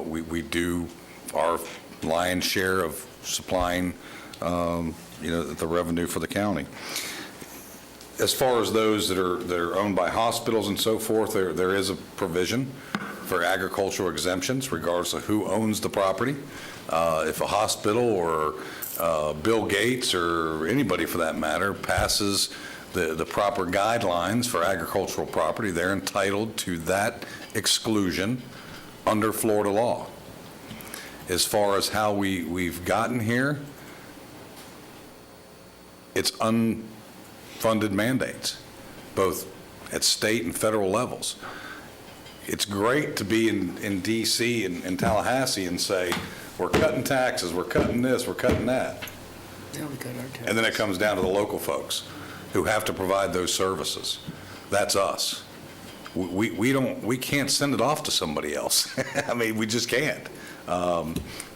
We do our lion's share of supplying, the revenue for the county. As far as those that are owned by hospitals and so forth, there is a provision for agricultural exemptions, regardless of who owns the property. If a hospital or Bill Gates or anybody for that matter passes the proper guidelines for agricultural property, they're entitled to that exclusion under Florida law. As far as how we've gotten here, it's unfunded mandates, both at state and federal levels. It's great to be in D.C. and Tallahassee and say, we're cutting taxes, we're cutting this, we're cutting that. And then it comes down to the local folks who have to provide those services. That's us. We can't send it off to somebody else. I mean, we just can't.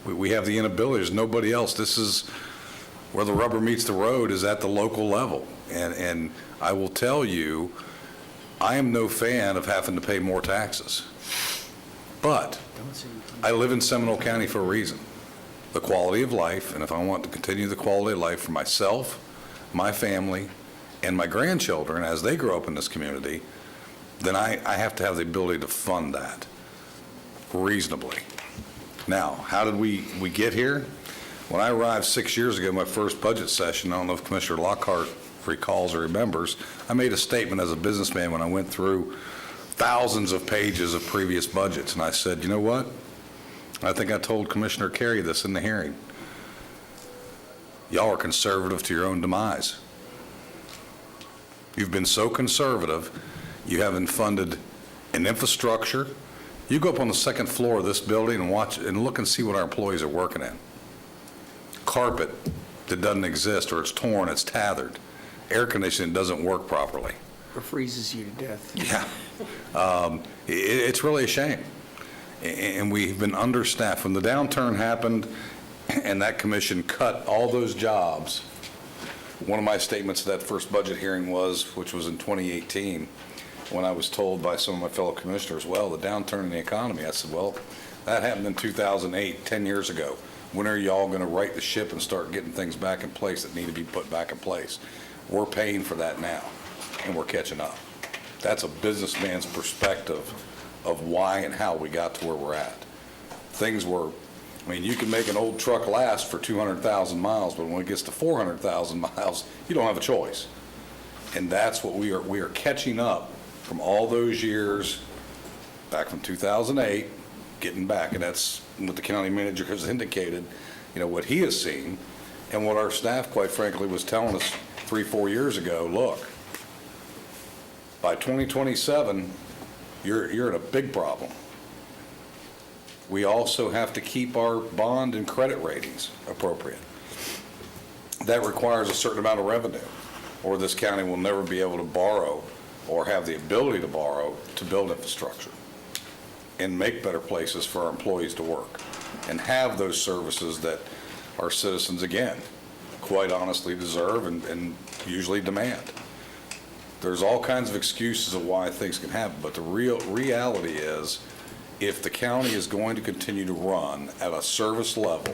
We have the inability. There's nobody else. This is where the rubber meets the road, is at the local level. And I will tell you, I am no fan of having to pay more taxes. But I live in Seminole County for a reason. The quality of life, and if I want to continue the quality of life for myself, my family, and my grandchildren as they grow up in this community, then I have to have the ability to fund that reasonably. Now, how did we get here? When I arrived 6 years ago, my first budget session, I don't know if Commissioner Lockhart recalls or remembers, I made a statement as a businessman when I went through thousands of pages of previous budgets, and I said, you know what? I think I told Commissioner Carey this in the hearing. Y'all are conservative to your own demise. You've been so conservative, you haven't funded an infrastructure. You go up on the second floor of this building and watch and look and see what our employees are working in. Carpet that doesn't exist, or it's torn, it's tethered. Air conditioning doesn't work properly. Or freezes you to death. Yeah. It's really a shame. And we've been understaffed. When the downturn happened and that commission cut all those jobs, one of my statements at that first budget hearing was, which was in 2018, when I was told by some of my fellow commissioners, well, the downturn in the economy, I said, well, that happened in 2008, 10 years ago. When are y'all going to right the ship and start getting things back in place that need to be put back in place? We're paying for that now, and we're catching up. That's a businessman's perspective of why and how we got to where we're at. Things were, I mean, you can make an old truck last for 200,000 miles, but when it gets to 400,000 miles, you don't have a choice. And that's what we are catching up from all those years back from 2008, getting back. And that's what the county manager has indicated, you know, what he has seen, and what our staff, quite frankly, was telling us 3-4 years ago. Look, by 2027, you're in a big problem. We also have to keep our bond and credit ratings appropriate. That requires a certain amount of revenue, or this county will never be able to borrow or have the ability to borrow to build infrastructure and make better places for our employees to work and have those services that our citizens, again, quite honestly deserve and usually demand. There's all kinds of excuses of why things can happen, but the real reality is, if the county is going to continue to run at a service level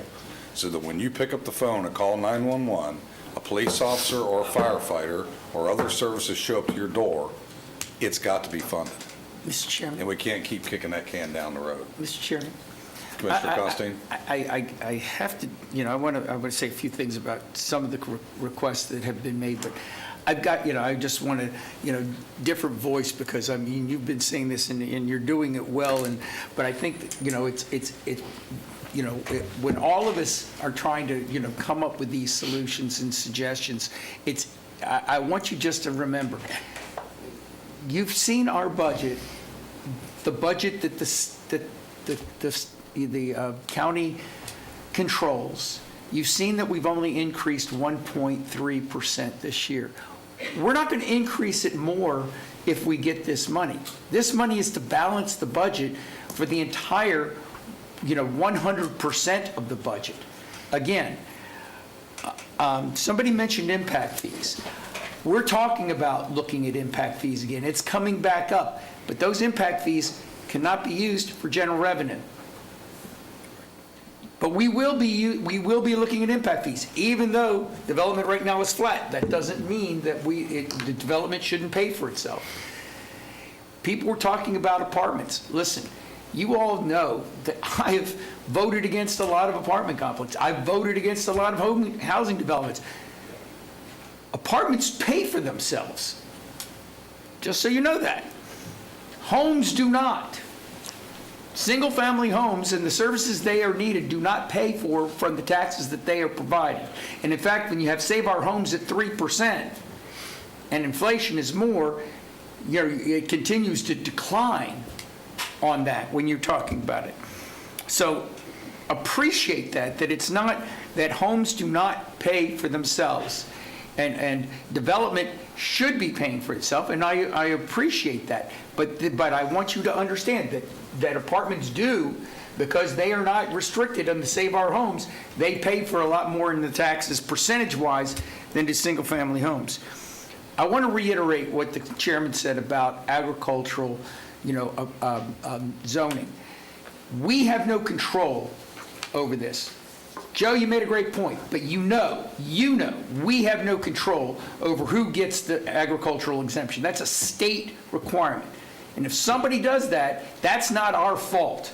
so that when you pick up the phone and call 911, a police officer or a firefighter or other services show up to your door, it's got to be funded. Mr. Chairman. And we can't keep kicking that can down the road. Mr. Chairman. Commissioner Costine? I have to, I want to say a few things about some of the requests that have been made, but I've got, I just want to, different voice, because, I mean, you've been saying this and you're doing it well, but I think, that, when all of us are trying to, come up with these solutions and suggestions, I want you just to remember, you've seen our budget, the budget that the county controls. You've seen that we've only increased 1.3% this year. We're not going to increase it more if we get this money. This money is to balance the budget for the entire, 100% of the budget. Again, somebody mentioned impact fees. We're talking about looking at impact fees again. It's coming back up, but those impact fees cannot be used for general revenue. But we will be looking at impact fees, even though development right now is flat. That doesn't mean that the development shouldn't pay for itself. People were talking about apartments. Listen, you all know that I have voted against a lot of apartment complexes. I've voted against a lot of housing developments. Apartments pay for themselves, just so you know that. Homes do not. Single-family homes and the services they are needed do not pay for from the taxes that they are providing. And in fact, when you have Save Our Homes at 3% and inflation is more, it continues to decline on that when you're talking about it. So appreciate that it's not that homes do not pay for themselves. And development should be paying for itself, and I appreciate that. But I want you to understand that apartments do, because they are not restricted on the Save Our Homes. They pay for a lot more in the taxes percentage-wise than do single-family homes. I want to reiterate what the chairman said about agricultural, zoning. We have no control over this. Joe, you made a great point, but we have no control over who gets the agricultural exemption. That's a state requirement. And if somebody does that, that's not our fault.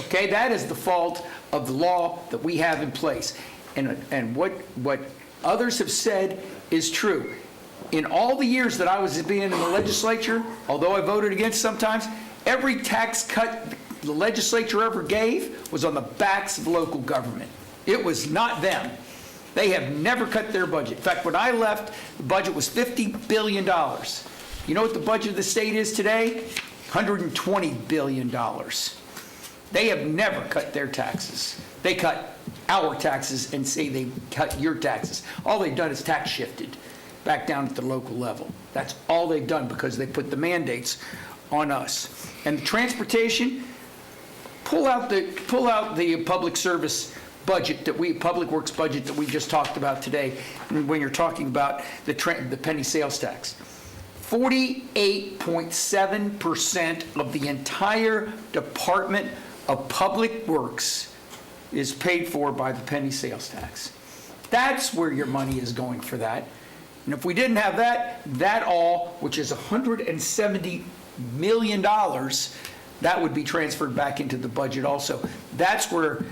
Okay, that is the fault of the law that we have in place. And what others have said is true. in all the years that I was being in the legislature, although I voted against sometimes, every tax cut the legislature ever gave was on the backs of local government. It was not them. They have never cut their budget. In fact, when I left, the budget was $50 billion. You know what the budget of the state is today? $120 billion. They have never cut their taxes. They cut our taxes and say they cut your taxes. All they've done is tax shifted back down at the local level. That's all they've done because they put the mandates on us. And the transportation, pull out the public service budget public works budget that we just talked about today, when you're talking about the penny sales tax. 48.7% of the entire Department of Public Works is paid for by the penny sales tax. That's where your money is going for that. And if we didn't have that all, which is $170 million, that would be transferred back into the budget also. That's where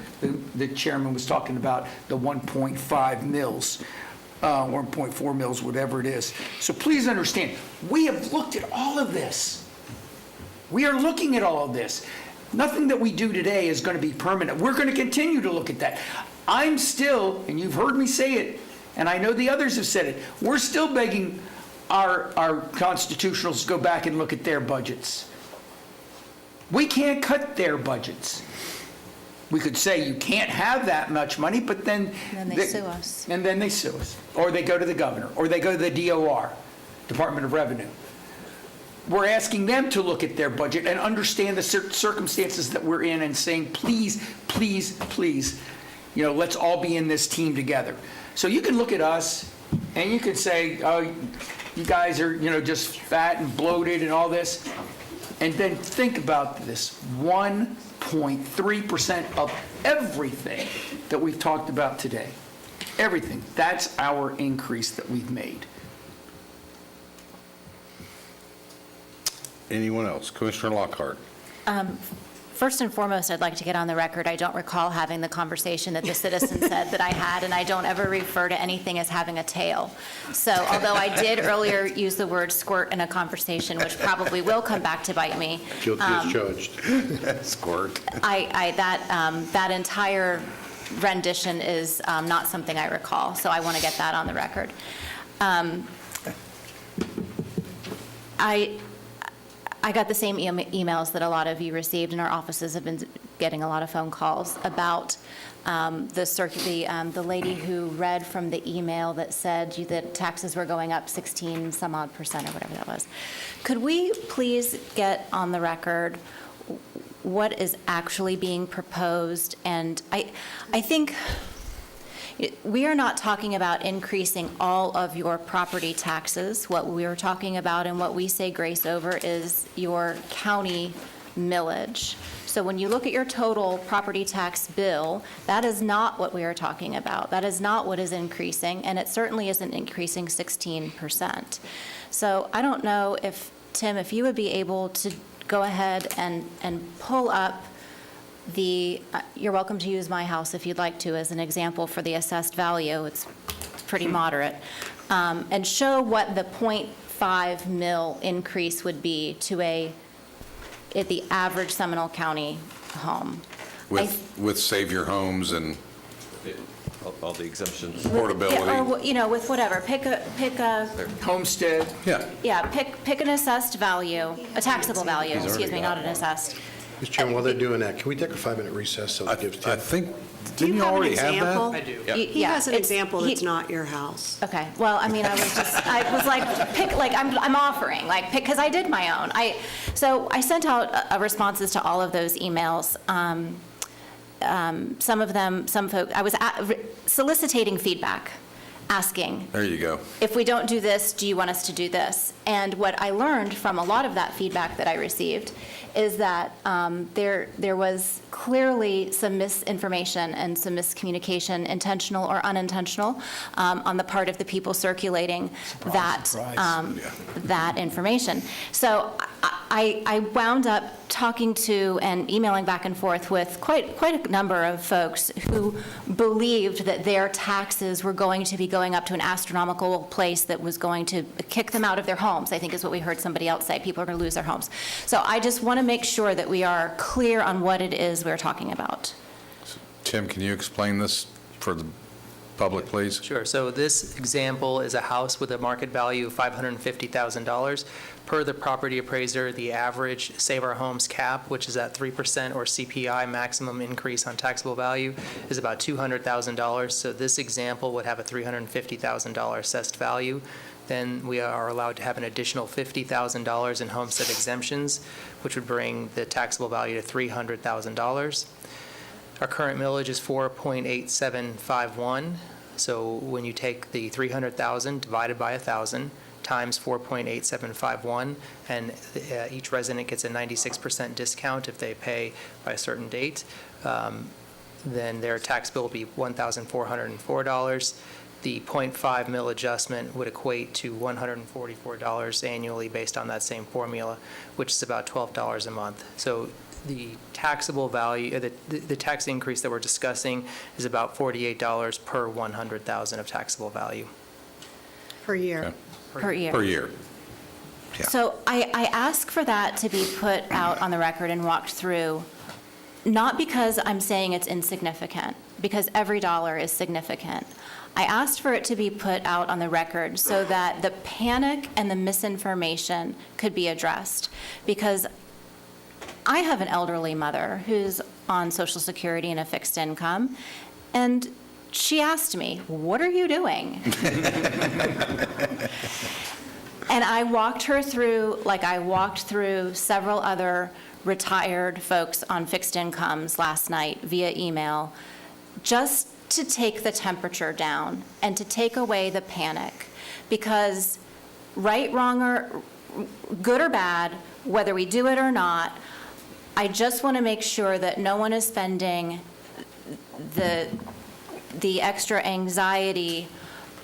the chairman was talking about the 1.5 mils, 1.4 mils, whatever it is. So please understand, we have looked at all of this. We are looking at all of this. Nothing that we do today is going to be permanent. We're going to continue to look at that. I'm still, and you've heard me say it, and I know the others have said it, we're still begging our constitutionals to go back and look at their budgets. We can't cut their budgets. We could say you can't have that much money, but then they sue us. And then they sue us. Or they go to the governor, or they go to the DOR, Department of Revenue. We're asking them to look at their budget and understand the circumstances that we're in and saying, please, please, please, let's all be in this team together. So you can look at us and you can say, oh, you guys are, just fat and bloated and all this. And then think about this, 1.3% of everything that we've talked about today. Everything. That's our increase that we've made. Anyone else? Commissioner Lockhart. First and foremost, I'd like to get on the record, I don't recall having the conversation that the citizen said that I had, and I don't ever refer to anything as having a tail. So although I did earlier use the word squirt in a conversation, which probably will come back to bite me. Guilty as charged. Squirt. That entire rendition is not something I recall, so I want to get that on the record. I got the same emails that a lot of you received, and our offices have been getting a lot of phone calls about the lady who read from the email that said that taxes were going up 16 some odd percent or whatever that was. Could we please get on the record what is actually being proposed? And I think we are not talking about increasing all of your property taxes. What we are talking about and what we say grace over is your county millage. So when you look at your total property tax bill, that is not what we are talking about. That is not what is increasing, and it certainly isn't increasing 16%. So I don't know if, Tim, if you would be able to go ahead and pull up you're welcome to use my house if you'd like to as an example for the assessed value. It's pretty moderate. And show what the 0.5 mil increase would be to at the average Seminole County home. With Save Your Homes and all the exemptions. Portability. Or, with whatever. Pick a homestead. Yeah, pick an assessed value, a taxable value, excuse me, not an assessed. Mr. Chairman, while they're doing that, can we take a 5-minute recess so it gives Tim? I think, didn't you already have that? I do. He has an example that's not your house. Okay, well, I was like, I'm offering, because I did my own. So I sent out responses to all of those emails. Some of them, I was soliciting feedback, asking. There you go. If we don't do this, do you want us to do this? And what I learned from a lot of that feedback that I received is that there was clearly some misinformation and some miscommunication, intentional or unintentional, on the part of the people circulating that information. So I wound up talking to and emailing back and forth with quite a number of folks who believed that their taxes were going to be going going up to an astronomical place that was going to kick them out of their homes, I think is what we heard somebody else say. People are going to lose their homes. So I just want to make sure that we are clear on what it is we're talking about. Tim, can you explain this for the public, please? Sure. So this example is a house with a market value of $550,000. Per the property appraiser, the average Save Our Homes cap, which is at 3% or CPI maximum increase on taxable value, is about $200,000. So this example would have a $350,000 assessed value. Then we are allowed to have an additional $50,000 in homestead exemptions, which would bring the taxable value to $300,000. Our current millage is 4.8751. So when you take the 300,000 divided by 1,000 times 4.8751, and each resident gets a 96% discount if they pay by a certain date, then their tax bill will be $1,404. The 0.5 mil adjustment would equate to $144 annually based on that same formula, which is about $12 a month. So the taxable value, the tax increase that we're discussing is about $48 per 100,000 of taxable value. Per year. Okay. Per year. Per year. Yeah. So I ask for that to be put out on the record and walked through, not because I'm saying it's insignificant, because every dollar is significant. I asked for it to be put out on the record so that the panic and the misinformation could be addressed, because I have an elderly mother who's on Social Security and a fixed income, and she asked me, "What are you doing?" And I walked her through, like I walked through several other retired folks on fixed incomes last night via email, just to take the temperature down and to take away the panic. Because right, wrong, or good or bad, whether we do it or not, I just want to make sure that no one is spending the extra anxiety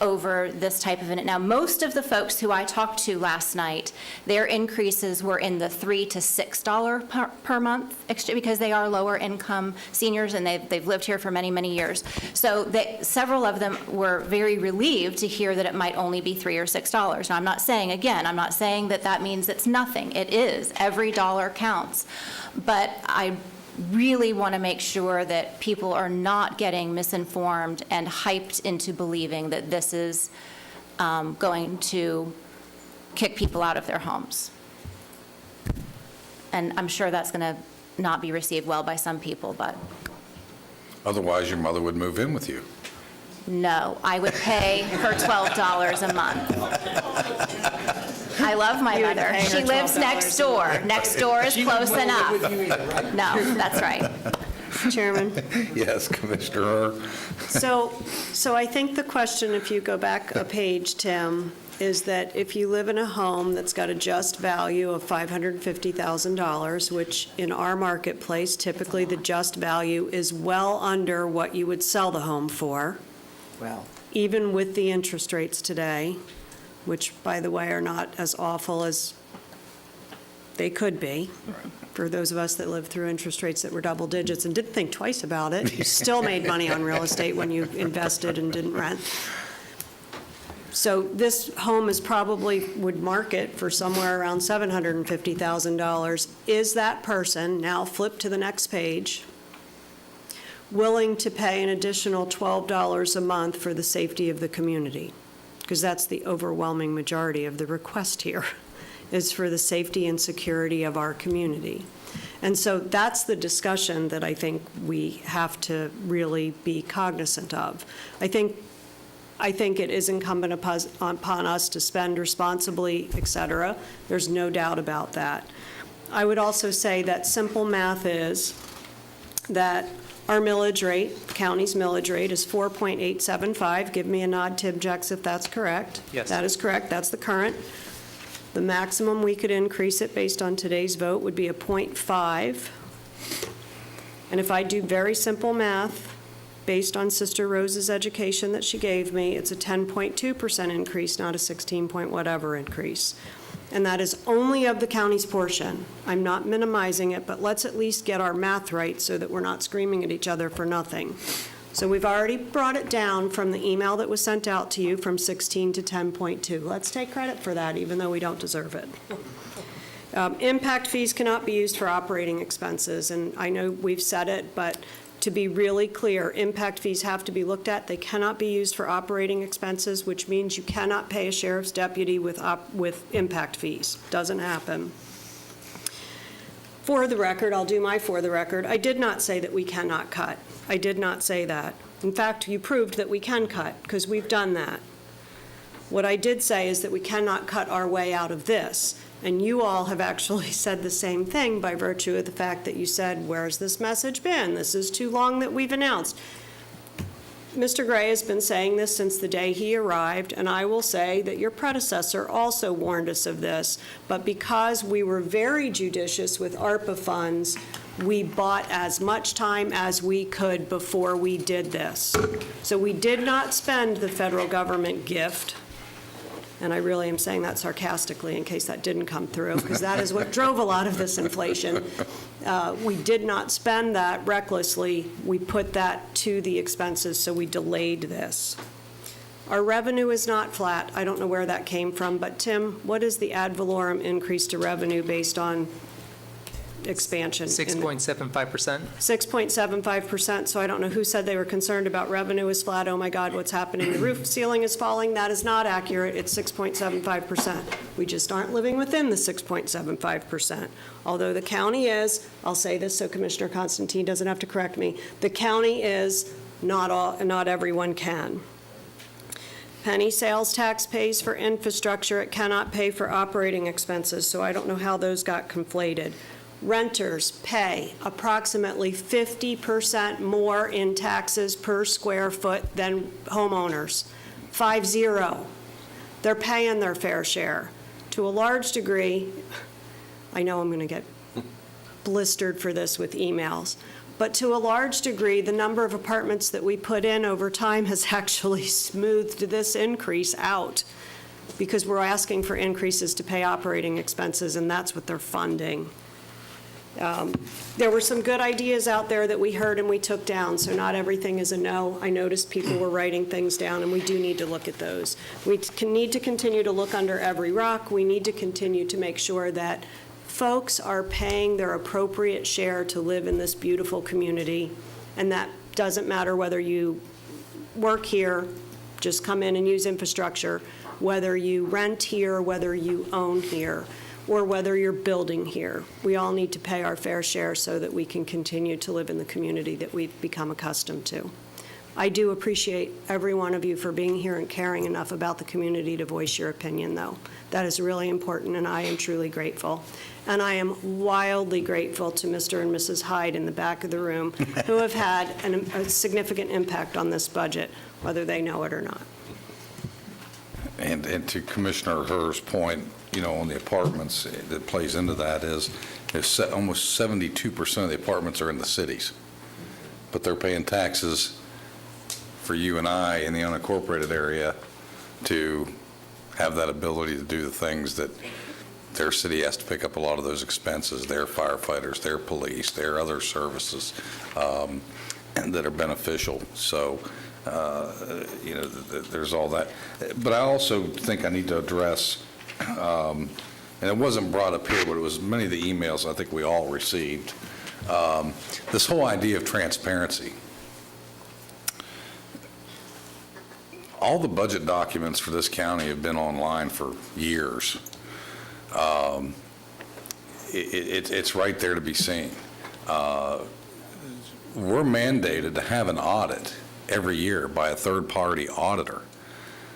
over this type of Now, most of the folks who I talked to last night, their increases were in the $3 to $6 per month, because they are lower income seniors and they've lived here for many, many years. So several of them were very relieved to hear that it might only be $3 or $6. Now, I'm not saying that that means it's nothing. It is. Every dollar counts. But I really want to make sure that people are not getting misinformed and hyped into believing that this is going to kick people out of their homes. And I'm sure that's going to not be received well by some people, but Otherwise, your mother would move in with you. no, I would pay her $12 a month. I love my You would mother. pay her She lives $12 next door. Next door is close enough. No, that's right. Chairman? Yes, Commissioner Herr. So I think the question, if you go back a page, Tim, is that if you live in a home that's got a just value of $550,000, which in our marketplace, typically the just value is well under what you would sell the home for, Well, even with the interest rates today, which, by the way, are not as awful as they could be. For those of us that lived through interest rates that were double digits and didn't think twice about it, you still made money on real estate when you invested and didn't rent. So this home is probably, would market for somewhere around $750,000. Is that person, now flip to the next page, willing to pay an additional $12 a month for the safety of the community? Because that's the overwhelming majority of the request here, is for the safety and security of our community. And so that's the discussion that I think we have to really be cognizant of. I think it is incumbent upon us to spend responsibly, et cetera. There's no doubt about that. I would also say that simple math is that our millage rate, county's millage rate, is 4.875. Give me a nod, Tim Jex, if that's correct. Yes. That is correct. That's the current. The maximum we could increase it based on today's vote would be a 0.5. And if I do very simple math, based on Sister Rose's education that she gave me, it's a 10.2% increase, not a 16 point whatever increase. And that is only of the county's portion. I'm not minimizing it, but let's at least get our math right so that we're not screaming at each other for nothing. So we've already brought it down from the email that was sent out to you from 16 to 10.2. Let's take credit for that, even though we don't deserve it. Impact fees cannot be used for operating expenses, and I know we've said it, but to be really clear, impact fees have to be looked at. They cannot be used for operating expenses, which means you cannot pay a sheriff's deputy with impact fees. Doesn't happen. For the record, I'll do my for the record, I did not say that we cannot cut. I did not say that. In fact, you proved that we can cut, because we've done that. What I did say is that we cannot cut our way out of this. And you all have actually said the same thing by virtue of the fact that you said, where's this message been? This is too long that we've announced. Mr. Gray has been saying this since the day he arrived, and I will say that your predecessor also warned us of this. But because we were very judicious with ARPA funds, we bought as much time as we could before we did this. So we did not spend the federal government gift. And I really am saying that sarcastically in case that didn't come through, because that is what drove a lot of this inflation. We did not spend that recklessly. We put that to the expenses, so we delayed this. Our revenue is not flat. I don't know where that came from, but Tim, what is the ad valorem increase to revenue based on expansion? 6.75%. 6.75%, so I don't know who said they were concerned about revenue is flat. Oh my God, what's happening? The roof ceiling is falling. That is not accurate. It's 6.75%. We just aren't living within the 6.75%. Although the county is, I'll say this so Commissioner Constantine doesn't have to correct me, the county is, not everyone can. Penny sales tax pays for infrastructure. It cannot pay for operating expenses, so I don't know how those got conflated. Renters pay approximately 50% more in taxes per square foot than homeowners. 50. They're paying their fair share. To a large degree, I know I'm going to get blistered for this with emails, but to a large degree, the number of apartments that we put in over time has actually smoothed this increase out, because we're asking for increases to pay operating expenses, and that's what they're funding. There were some good ideas out there that we heard and we took down, so not everything is a no. I noticed people were writing things down, and we do need to look at those. We need to continue to look under every rock. We need to continue to make sure that folks are paying their appropriate share to live in this beautiful community, and that doesn't matter whether you work here, just come in and use infrastructure, whether you rent here, whether you own here, or whether you're building here. We all need to pay our fair share so that we can continue to live in the community that we've become accustomed to. I do appreciate every one of you for being here and caring enough about the community to voice your opinion, though. That is really important, and I am truly grateful. And I am wildly grateful to Mr. and Mrs. Hyde in the back of the room who have had a significant impact on this budget, whether they know it or not. And to Commissioner Herr's point, on the apartments, that plays into that is almost 72% of the apartments are in the cities, but they're paying taxes for you and I in the unincorporated area to have that ability to do the things that their city has to pick up a lot of those expenses, their firefighters, their police, their other services, and that are beneficial. So, there's all that. But I also think I need to address, and it wasn't brought up here, but it was many of the emails I think we all received, this whole idea of transparency. All the budget documents for this county have been online for years. It's right there to be seen. We're mandated to have an audit every year by a third-party auditor.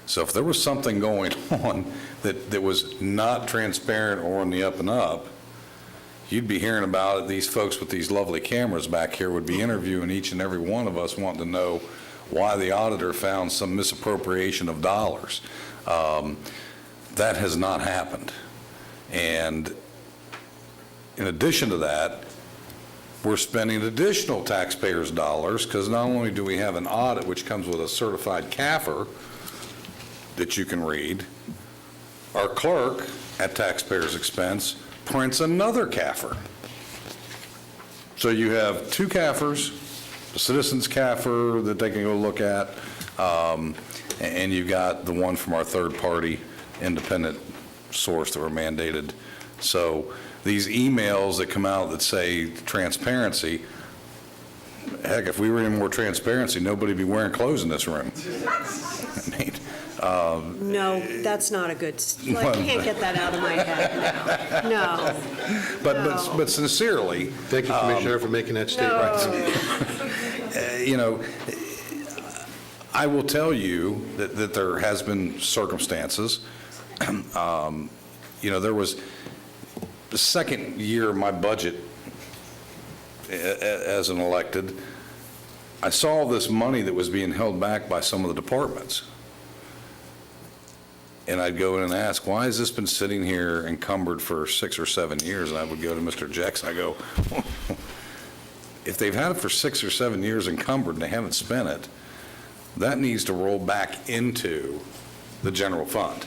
So if there was something going on that was not transparent or on the up and up, you'd be hearing about it. These folks with these lovely cameras back here would be interviewing each and every one of us, wanting to know why the auditor found some misappropriation of dollars. That has not happened. And in addition to that, we're spending additional taxpayers' dollars, because not only do we have an audit which comes with a certified CAFR that you can read, our clerk at taxpayers' expense prints another CAFR. So you have two CAFRs Citizens CAFR that they can go look at, and you've got the one from our third-party independent source that were mandated. So these emails that come out that say transparency, heck, if we were any more transparency, nobody'd be wearing clothes in this room. I mean, No, that's not a good, I can't get that out of my head now. No. But sincerely. Thank you, Commissioner, for making that statement. You know, I will tell you that there has been circumstances. You know, there was the second year of my budget as an elected, I saw this money that was being held back by some of the departments. And I'd go in and ask, why has this been sitting here encumbered for 6 or 7 years? And I would go to Mr. Jackson, I go, if they've had it for 6 or 7 years encumbered and they haven't spent it, that needs to roll back into the general fund.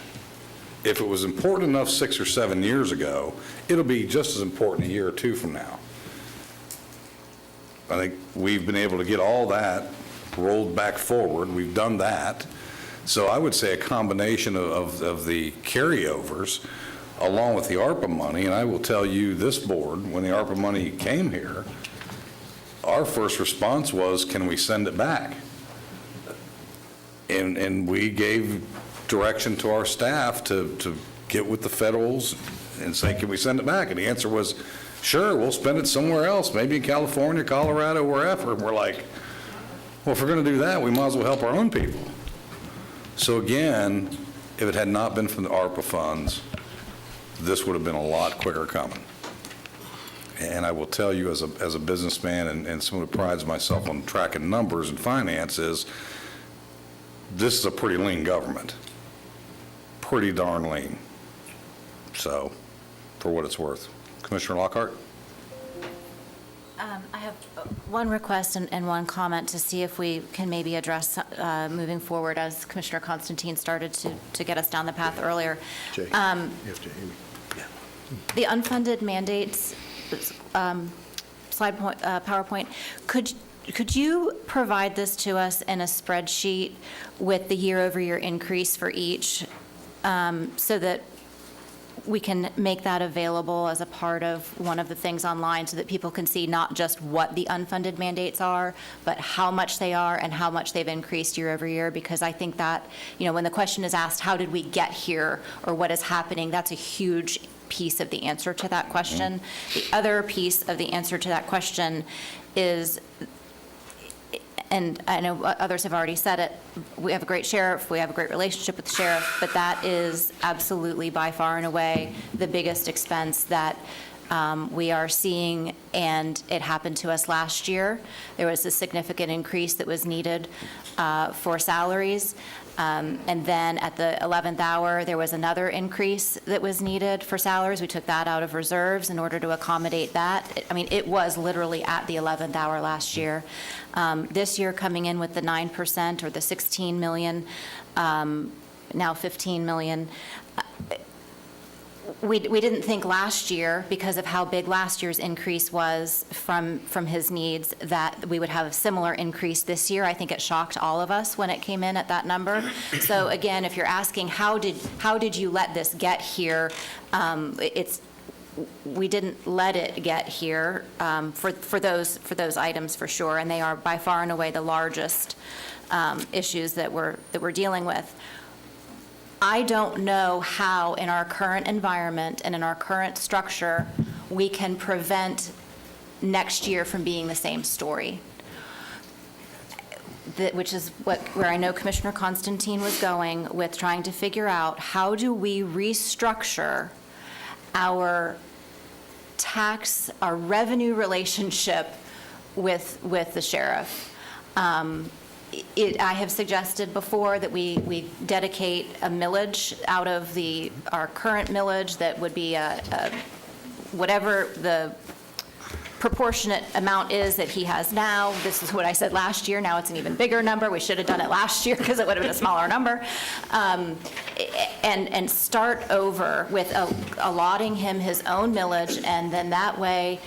If it was important enough 6 or 7 years ago, it'll be just as important a year or two from now. I think we've been able to get all that rolled back forward. We've done that. So I would say a combination of the carryovers along with the ARPA money, and I will tell you this board, when the ARPA money came here, our first response was, can we send it back? And we gave direction to our staff to get with the federals and say, can we send it back? And the answer was, sure, we'll spend it somewhere else, maybe in California, Colorado, wherever. And we're like, well, if we're going to do that, we might as well help our own people. So again, if it had not been from the ARPA funds, this would have been a lot quicker coming. And I will tell you, as a businessman and someone who prides myself on tracking numbers and finances, this is a pretty lean government. Pretty darn lean. So, for what it's worth. Commissioner Lockhart? I have one request and one comment to see if we can maybe address moving forward, as Commissioner Constantine started to get us down the path earlier. Jay, you have to hear me. The unfunded mandates PowerPoint, could you provide this to us in a spreadsheet with the year-over-year increase for each, so that we can make that available as a part of one of the things online, so that people can see not just what the unfunded mandates are, but how much they are and how much they've increased year over year? Because I think that, you know, when the question is asked, how did we get here, or what is happening, that's a huge piece of the answer to that question. The other piece of the answer to that question is, and I know others have already said it, we have a great sheriff, we have a great relationship with the sheriff, but that is absolutely by far and away the biggest expense that we are seeing, and it happened to us last year. There was a significant increase that was needed for salaries. And then at the 11th hour, there was another increase that was needed for salaries. We took that out of reserves in order to accommodate that. I mean, it was literally at the 11th hour last year. This year, coming in with the 9% or the 16 million, now 15 million, we didn't think last year, because of how big last year's increase was from his needs, that we would have a similar increase this year. I think it shocked all of us when it came in at that number. So again, if you're asking how did you let this get here, we didn't let it get here for those items for sure, and they are by far and away the largest issues that we're dealing with. I don't know how, in our current environment and in our current structure, we can prevent next year from being the same story, which is where I know Commissioner Constantine was going with trying to figure out, how do we restructure our revenue relationship with the sheriff. I have suggested before that we dedicate a millage out of our current millage that would be whatever the proportionate amount is that he has now. This is what I said last year. Now it's an even bigger number. We should have done it last year because it would have been a smaller number. And start over with allotting him his own millage, and then that way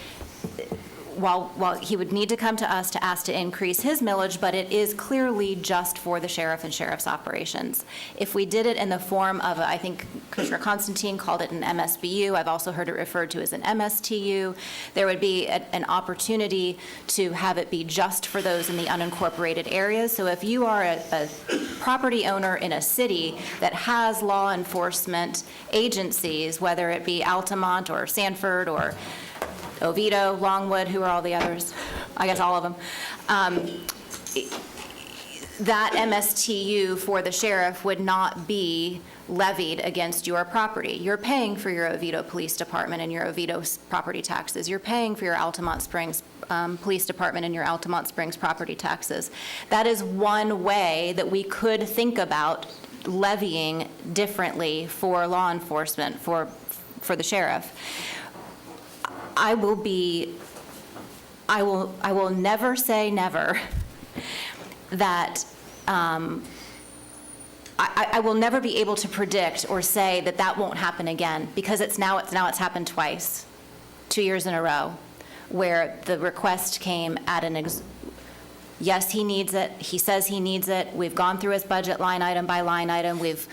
while he would need to come to us to ask to increase his millage, but it is clearly just for the sheriff and sheriff's operations. If we did it in the form of, I think Commissioner Constantine called it an MSBU, I've also heard it referred to as an MSTU, there would be an opportunity to have it be just for those in the unincorporated areas. So if you are a property owner in a city that has law enforcement agencies, whether it be Altamont or Sanford or Oviedo, Longwood, who are all the others? I guess all of them. That MSTU for the sheriff would not be levied against your property. You're paying for your Oviedo Police Department and your Oviedo property taxes. You're paying for your Altamont Springs Police Department and your Altamont Springs property taxes. That is one way that we could think about levying differently for law enforcement, for the sheriff. I will never say never that I will never be able to predict or say that that won't happen again, because it's happened twice, 2 years in a row, where the request came at yes, he needs it. He says he needs it. We've gone through his budget line item by line item. We've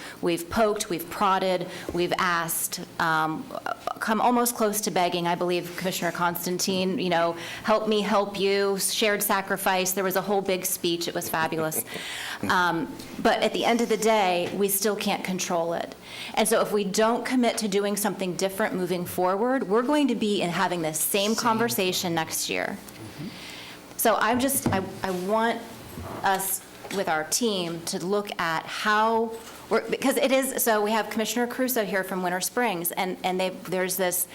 poked, we've prodded, we've asked, come almost close to begging. I believe Commissioner Constantine, help me, help you, shared sacrifice. There was a whole big speech. It was fabulous. But at the end of the day, we still can't control it. And so if we don't commit to doing something different moving forward, we're going to be having this same conversation next year. So I want us with our team to look at how, because it is, so we have Commissioner Crusoe here from Winter Springs, and there's this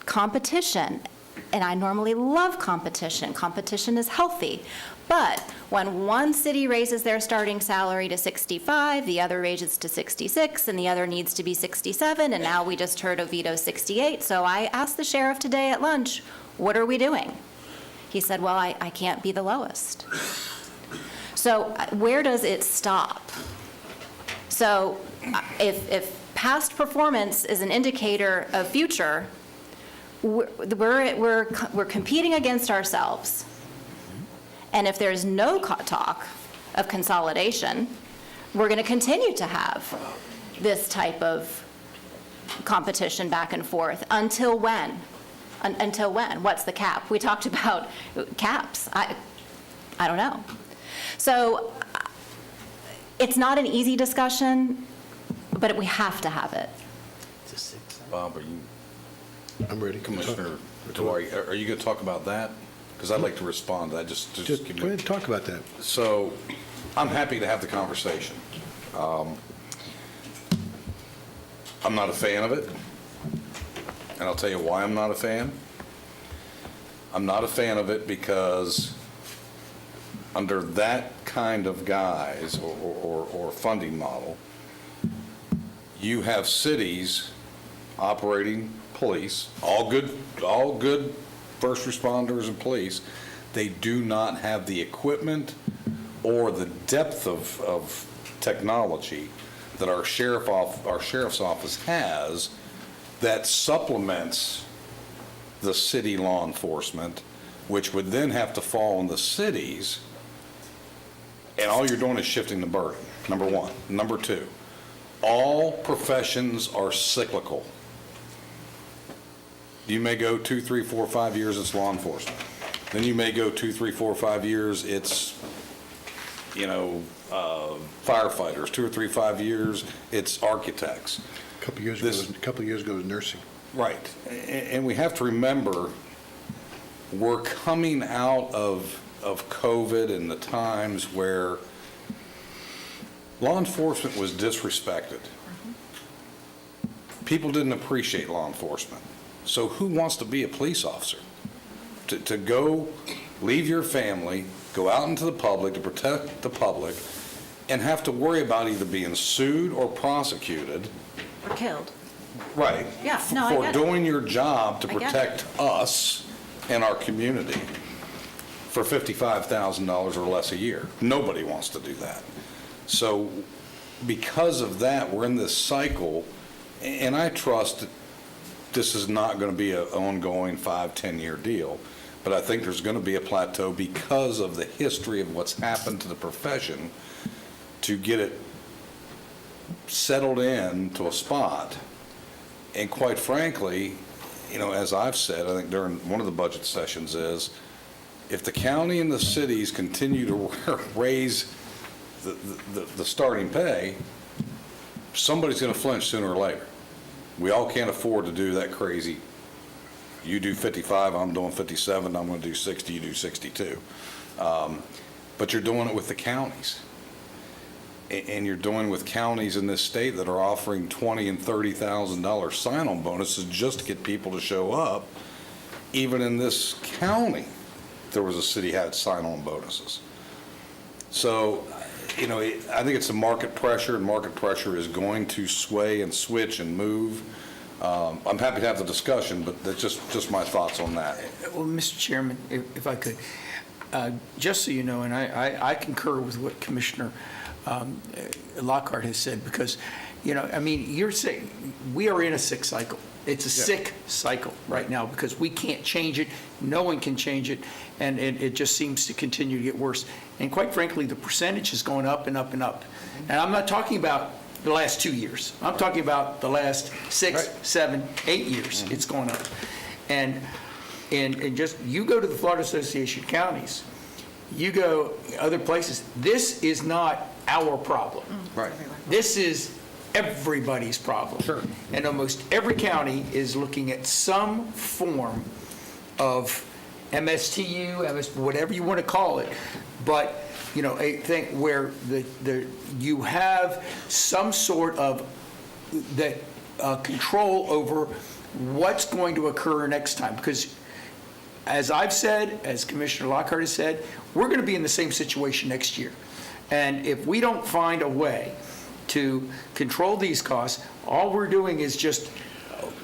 competition, and I normally love competition. Competition is healthy. But when one city raises their starting salary to 65, the other raises to 66, and the other needs to be 67, and now we just heard Oviedo 68. So I asked the sheriff today at lunch, what are we doing? He said, well, I can't be the lowest. So where does it stop? So if past performance is an indicator of future, we're competing against ourselves. And if there's no talk of consolidation, we're going to continue to have this type of competition back and forth. Until when? Until when? What's the cap? We talked about caps. I don't know. So it's not an easy discussion, but we have to have it. Bob, are you? I'm ready. Commissioner Tawari, are you going to talk about that? Because I'd like to respond to that. Just go ahead and talk about that. So I'm happy to have the conversation. I'm not a fan of it, and I'll tell you why I'm not a fan. I'm not a fan of it because under that kind of guise or funding model, you have cities operating police, all good first responders and police. They do not have the equipment or the depth of technology that our sheriff's office has that supplements the city law enforcement, which would then have to fall on the cities, and all you're doing is shifting the burden, number one. Number two, all professions are cyclical. You may go 2, 3, 4, 5 years, it's law enforcement. Then you may go 2, 3, 4, 5 years, it's, firefighters. 2 or 3, 5 years, it's architects. A couple of years ago, it was nursing. Right. And we have to remember, we're coming out of COVID and the times where law enforcement was disrespected. People didn't appreciate law enforcement. So who wants to be a police officer? To go leave your family, go out into the public to protect the public, and have to worry about either being sued or prosecuted. Or killed. Right. Yeah, no, I for get it. doing your job to I get protect us and our community for $55,000 or less a year. Nobody wants to do that. So because of that, we're in this cycle, and I trust this is not going to be an ongoing 5-10-year deal, but I think there's going to be a plateau because of the history of what's happened to the profession to get it settled in to a spot. And quite frankly, as I've said, I think during one of the budget sessions is, if the county and the cities continue to raise the starting pay, somebody's going to flinch sooner or later. We all can't afford to do that crazy, you do 55, I'm doing 57, I'm going to do 60, you do 62. But you're doing it with the counties. And you're doing with counties in this state that are offering $20,000 and $30,000 sign-on bonuses just to get people to show up. Even in this county, there was a city had sign-on bonuses. So, I think it's a market pressure, and market pressure is going to sway and switch and move. I'm happy to have the discussion, but that's just my thoughts on that. Well, Mr. Chairman, if I could, just so you know, and I concur with what Commissioner Lockhart has said, because, you're saying we are in a sick cycle. It's a sick cycle right now because we can't change it. No one can change it. And it just seems to continue to get worse. And quite frankly, the percentage is going up and up and up. And I'm not talking about the last 2 years. I'm talking about the last 6, 7, 8 years. It's going up. And just, you go to the Florida Association of Counties, you go other places, this is not our problem. Right. This is everybody's problem. Sure. And almost every county is looking at some form of MSTU, whatever you want to call it, but a thing where you have some sort of control over what's going to occur next time. Because as I've said, as Commissioner Lockhart has said, we're going to be in the same situation next year. And if we don't find a way to control these costs, all we're doing is just,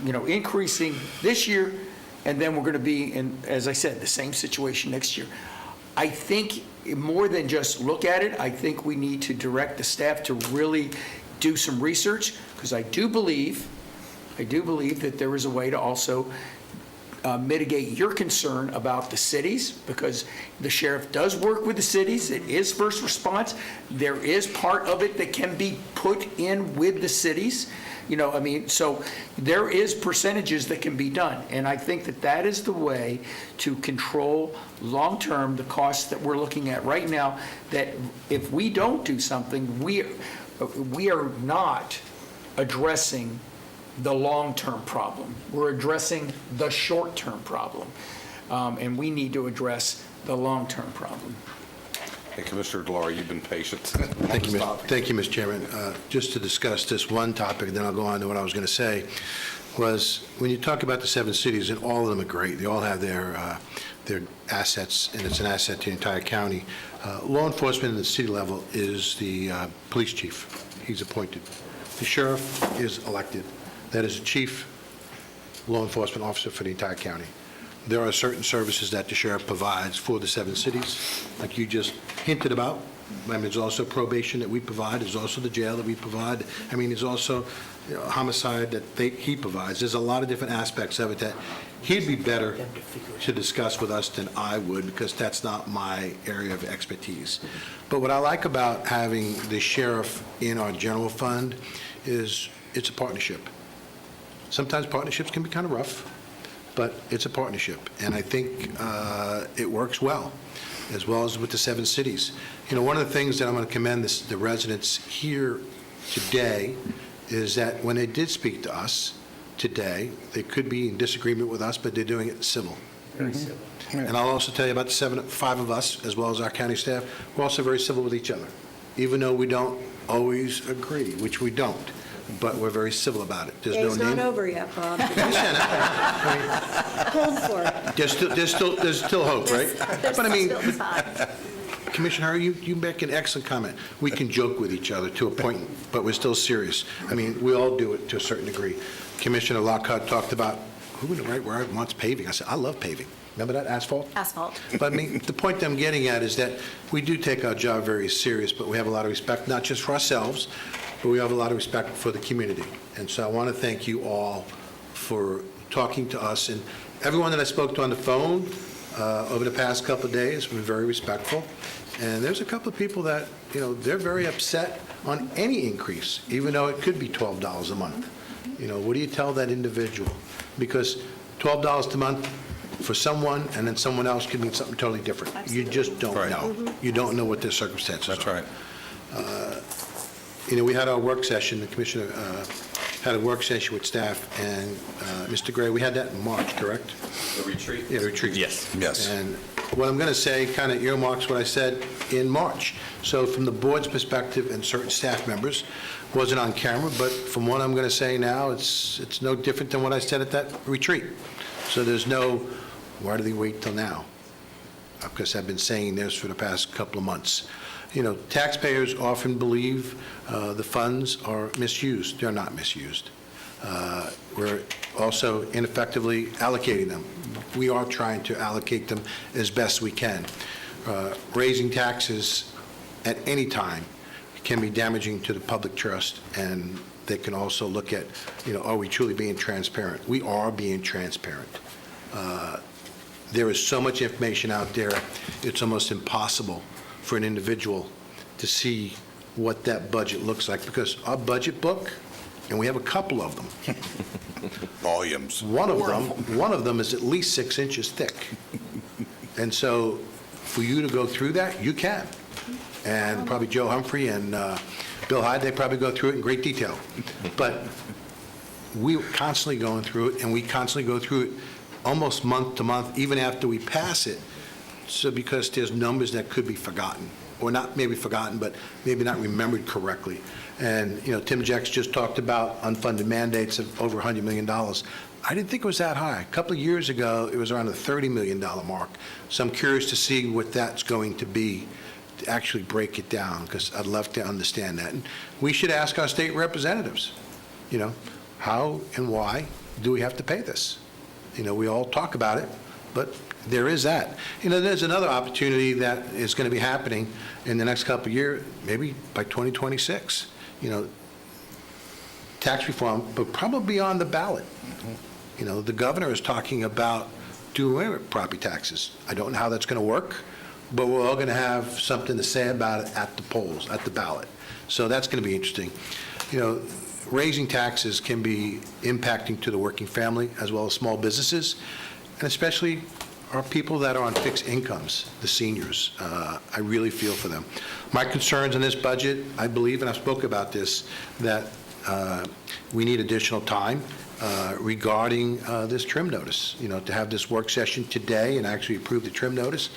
increasing this year, and then we're going to be in, as I said, the same situation next year. I think more than just look at it, I think we need to direct the staff to really do some research, because I do believe that there is a way to also mitigate your concern about the cities, because the sheriff does work with the cities. It is first response. There is part of it that can be put in with the cities. So there is percentages that can be done. And I think that is the way to control long-term the costs that we're looking at right now, that if we don't do something, we are not addressing the long-term problem. We're addressing the short-term problem. And we need to address the long-term problem. Hey, Commissioner Delara, you've been patient. Thank you, Mr. Chairman. Just to discuss this one topic, then I'll go on to what I was going to say, was when you talk about the 7 cities, and all of them are great, they all have their assets, and it's an asset to the entire county. Law enforcement at the city level is the police chief. He's appointed. The sheriff is elected. That is the chief law enforcement officer for the entire county. There are certain services that the sheriff provides for the 7 cities, like you just hinted about. There's also probation that we provide. There's also the jail that we provide. There's also homicide that he provides. There's a lot of different aspects of it that he'd be better to discuss with us than I would, because that's not my area of expertise. But what I like about having the sheriff in our general fund is it's a partnership. Sometimes partnerships can be kind of rough, but it's a partnership, and I think it works well as with the 7 cities. One of the things that I'm going to commend the residents here today is that when they did speak to us today, they could be in disagreement with us, but they're doing it civil. Very civil. And I'll also tell you about the 5 of us, as well as our county staff, we're also very civil with each other, even though we don't always agree, which we don't. But we're very civil about it. It's not over yet, Bob. Hold for it. There's still hope, right? There's still time. Commissioner Harry, you make an excellent comment. We can joke with each other to a point, but we're still serious. We all do it to a certain degree. Commissioner Lockhart talked about who in the right word wants paving. I said, I love paving. Remember that, asphalt? Asphalt. But the point I'm getting at is that we do take our job very serious, but we have a lot of respect, not just for ourselves, but we have a lot of respect for the community. And so I want to thank you all for talking to us. And everyone that I spoke to on the phone over the past couple of days were very respectful. And there's a couple of people that, they're very upset on any increase, even though it could be $12 a month. What do you tell that individual? Because $12 a month for someone, and then someone else could mean something totally different. You just don't know. You don't know what their circumstances are. That's right. We had our work session, the commissioner had a work session with staff, and Mr. Gray, we had that in March, correct? The retreat? Yeah, the retreat. Yes. Yes. And what I'm going to say kind of earmarks what I said in March. So from the board's perspective and certain staff members, wasn't on camera, but from what I'm going to say now, it's no different than what I said at that retreat. So there's no, why do they wait till now? Because I've been saying this for the past couple of months. Taxpayers often believe the funds are misused. They're not misused. We're also ineffectively allocating them. We are trying to allocate them as best we can. Raising taxes at any time can be damaging to the public trust, and they can also look at, are we truly being transparent? We are being transparent. There is so much information out there, it's almost impossible for an individual to see what that budget looks like, because our budget book, and we have a couple of them. Volumes. One of them is at least 6 inches thick. And so for you to go through that, you can. And probably Joe Humphrey and Bill Hyde, they probably go through it in great detail. But we're constantly going through it, and we constantly go through it almost month to month, even after we pass it. So because there's numbers that could be forgotten, or not maybe forgotten, but maybe not remembered correctly. And, Tim Jex just talked about unfunded mandates of over $100 million. I didn't think it was that high. A couple of years ago, it was around the $30 million mark. So I'm curious to see what that's going to be, to actually break it down, because I'd love to understand that. And we should ask our state representatives, how and why do we have to pay this? We all talk about it, but there is that. There's another opportunity that is going to be happening in the next couple of years, maybe by 2026. Tax reform, but probably on the ballot. The governor is talking about doing away with property taxes. I don't know how that's going to work, but we're all going to have something to say about it at the polls, at the ballot. So that's going to be interesting. Raising taxes can be impacting to the working family as well as small businesses, and especially our people that are on fixed incomes, the seniors. I really feel for them. My concerns in this budget, I believe, and I've spoken about this, that we need additional time regarding this trim notice, to have this work session today and actually approve the trim notice.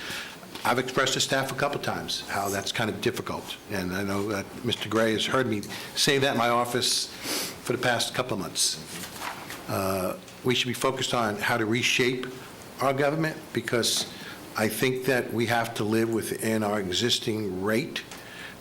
I've expressed to staff a couple times how that's kind of difficult, and I know that Mr. Gray has heard me say that in my office for the past couple of months. We should be focused on how to reshape our government, because I think that we have to live within our existing rate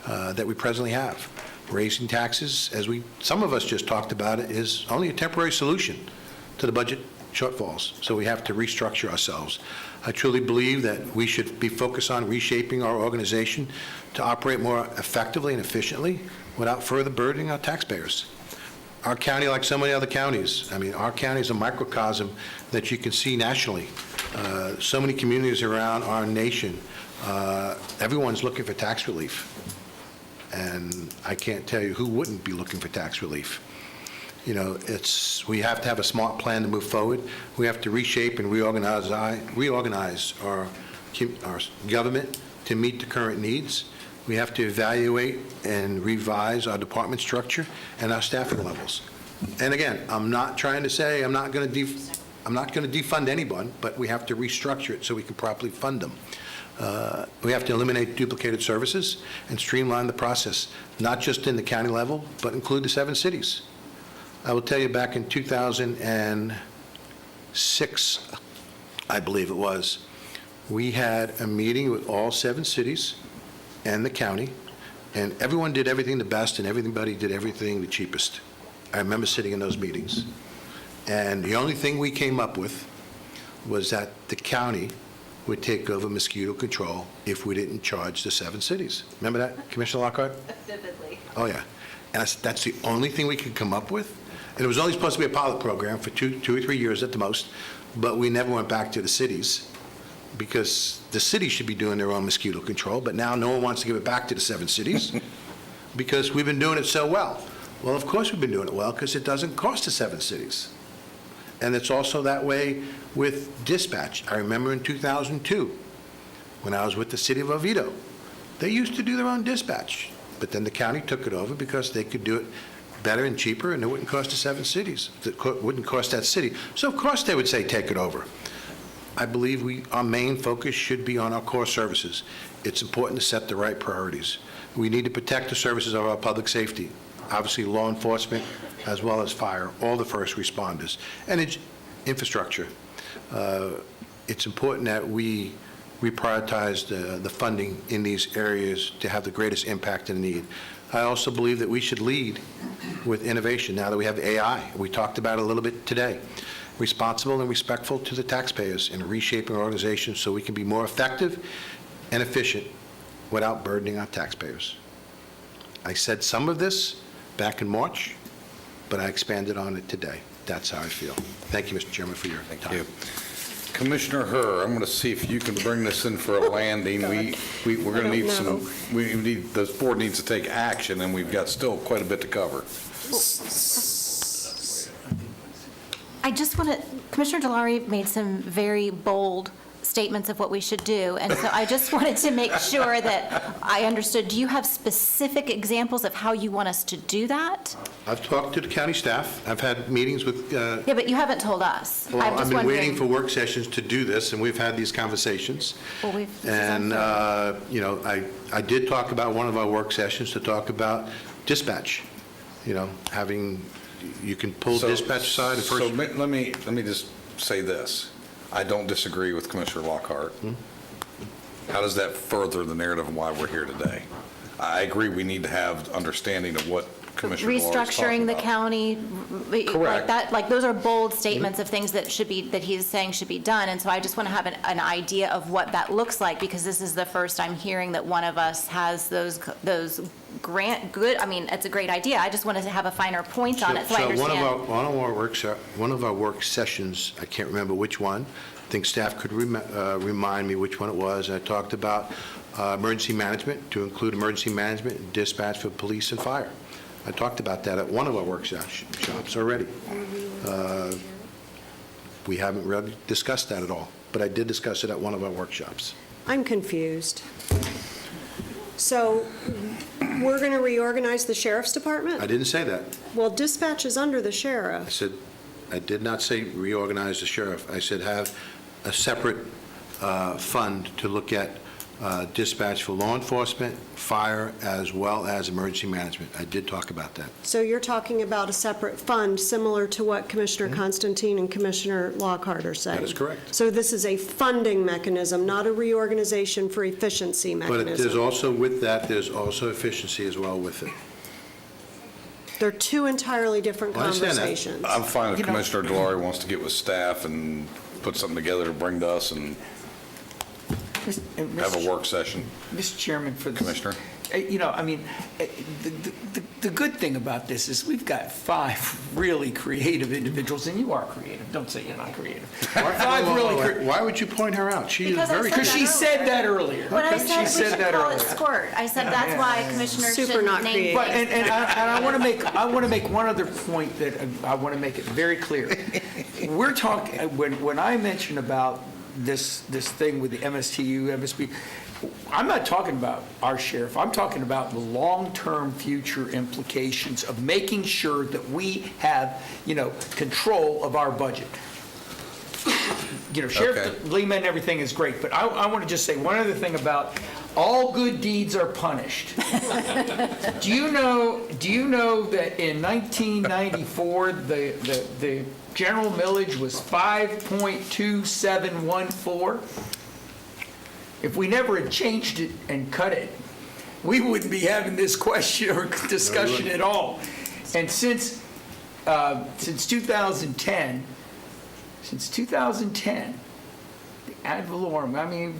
that we presently have. Raising taxes, as some of us just talked about it, is only a temporary solution to the budget shortfalls, so we have to restructure ourselves. I truly believe that we should be focused on reshaping our organization to operate more effectively and efficiently without further burdening our taxpayers. Our county, like so many other counties, our county is a microcosm that you can see nationally. So many communities around our nation, everyone's looking for tax relief. And I can't tell you who wouldn't be looking for tax relief. We have to have a smart plan to move forward. We have to reshape and reorganize our government to meet the current needs. We have to evaluate and revise our department structure and our staffing levels. And again, I'm not trying to say I'm not going to defund anyone, but we have to restructure it so we can properly fund them. We have to eliminate duplicated services and streamline the process, not just in the county level, but include the 7 cities. I will tell you, back in 2006, I believe it was, we had a meeting with all 7 cities and the county, and everyone did everything the best and everybody did everything the cheapest. I remember sitting in those meetings. And the only thing we came up with was that the county would take over mosquito control if we didn't charge the 7 cities. Remember that, Commissioner Lockhart? Vividly. Oh, yeah. And that's the only thing we could come up with. And it was only supposed to be a pilot program for two or 3 years at the most, but we never went back to the cities because the cities should be doing their own mosquito control, but now no one wants to give it back to the 7 cities because we've been doing it so well. Well, of course we've been doing it well because it doesn't cost the 7 cities. And it's also that way with dispatch. I remember in 2002, when I was with the city of Oviedo, they used to do their own dispatch, but then the county took it over because they could do it better and cheaper, and it wouldn't cost the 7 cities. It wouldn't cost that city. So of course they would say, take it over. I believe our main focus should be on our core services. It's important to set the right priorities. We need to protect the services of our public safety, obviously law enforcement, as well as fire, all the first responders, and infrastructure. It's important that we prioritize the funding in these areas to have the greatest impact and need. I also believe that we should lead with innovation now that we have AI. We talked about it a little bit today. Responsible and respectful to the taxpayers and reshaping our organization so we can be more effective and efficient without burdening our taxpayers. I said some of this back in March, but I expanded on it today. That's how I feel. Thank you, Mr. Chairman, for your time. Thank you. Commissioner Herr, I'm going to see if you can bring this in for a landing. We're going to need some, the board needs to take action, and we've got still quite a bit to cover. I just want to, Commissioner Delary made some very bold statements of what we should do, and so I just wanted to make sure that I understood. Do you have specific examples of how you want us to do that? I've talked to the county staff. I've had meetings with... Yeah, but you haven't told us. Well, I'm just I've been wondering. waiting for work sessions to do this, and we've had these conversations. Well, And, I did talk about one of our work sessions to talk about dispatch, having, you can pull dispatch aside. So let me just say this. I don't disagree with Commissioner Lockhart. How does that further the narrative of why we're here today? I agree we need to have understanding of what Commissioner Delary is talking Restructuring the about. county, like Correct. that, like those are bold statements of things that he's saying should be done. And so I just want to have an idea of what that looks like, because this is the first I'm hearing that one of us has those it's a great idea. I just wanted to have a finer point on it so I understand. One of our work sessions, I can't remember which one, I think staff could remind me which one it was. I talked about emergency management, to include emergency management and dispatch for police and fire. I talked about that at one of our work shops already. We haven't really discussed that at all, but I did discuss it at one of our workshops. I'm confused. So we're going to reorganize the sheriff's department? I didn't say that. Well, dispatch is under the sheriff. I did not say reorganize the sheriff. I said have a separate fund to look at dispatch for law enforcement, fire, as well as emergency management. I did talk about that. So you're talking about a separate fund similar to what Commissioner Constantine and Commissioner Lockhart are saying? That is correct. So this is a funding mechanism, not a reorganization for efficiency mechanism? But there's also, with that, there's also efficiency as well with it. They're two entirily different I understand that. conversations. I'm fine if Commissioner Delary wants to get with staff and put something together to bring to us and have a work session. Mr. Chairman, for the Commissioner. The good thing about this is we've got 5 really creative individuals, and you are creative. Don't say you're not creative. Why would you point her out? She is very Because she said that earlier. But I said we She said should that call earlier. it squirt. I said that's why Commissioner Super not shouldn't name creative. things. And I want to make one other point that I want to make it very clear. We're talking, when I mention about this thing with the MSTU, MSB, I'm not talking about our sheriff. I'm talking about the long-term future implications of making sure that we have, control of our budget. Sheriff Lima and everything is great, but I want to just say one other thing about all good deeds are punished. Do you know that in 1994 the general millage was 5.2714? If we never had changed it and cut it, we wouldn't be having this question or discussion at all. And since 2010, the ad valorem,